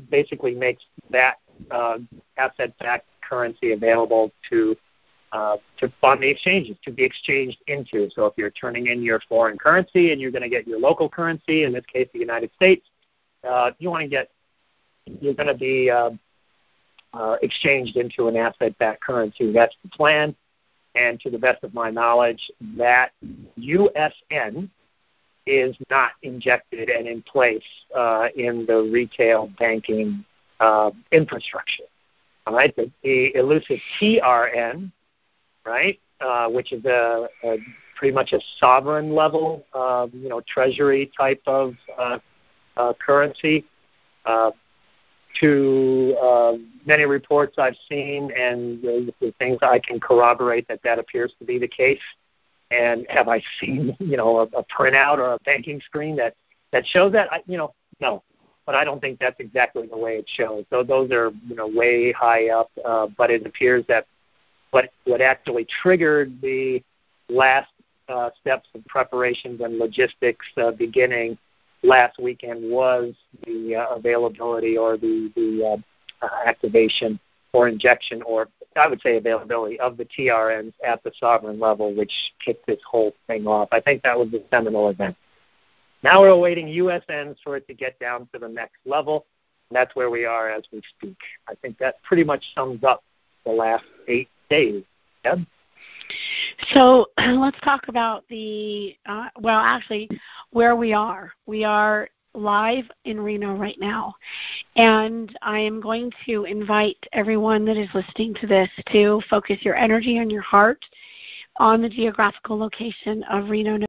basically makes that asset-backed currency available to fund the exchanges, to be exchanged into. So if you're turning in your foreign currency and you're going to get your local currency, in this case the United States, you're going to be exchanged into an asset-backed currency. That's the plan. And to the best of my knowledge, that USN is not injected and in place in the retail banking infrastructure. All right, the elusive TRN, right, which is a pretty much a sovereign level, treasury type of currency. To many reports I've seen, and the things I can corroborate that appears to be the case. And have I seen, a printout or a banking screen that shows that? No. But I don't think that's exactly the way it shows. So those are, way high up. But it appears that what actually triggered the last steps of preparations and logistics beginning last weekend was the availability or the activation or injection, or I would say availability of the TRNs at the sovereign level, which kicked this whole thing off. I think that was the seminal event. Now we're awaiting USNs for it to get down to the next level, and that's where we are as we speak. I think that pretty much sums up the last 8 days. Deb? So let's talk about where we are. We are live in Reno right now, and I am going to invite everyone that is listening to this to focus your energy and your heart on the geographical location of Reno,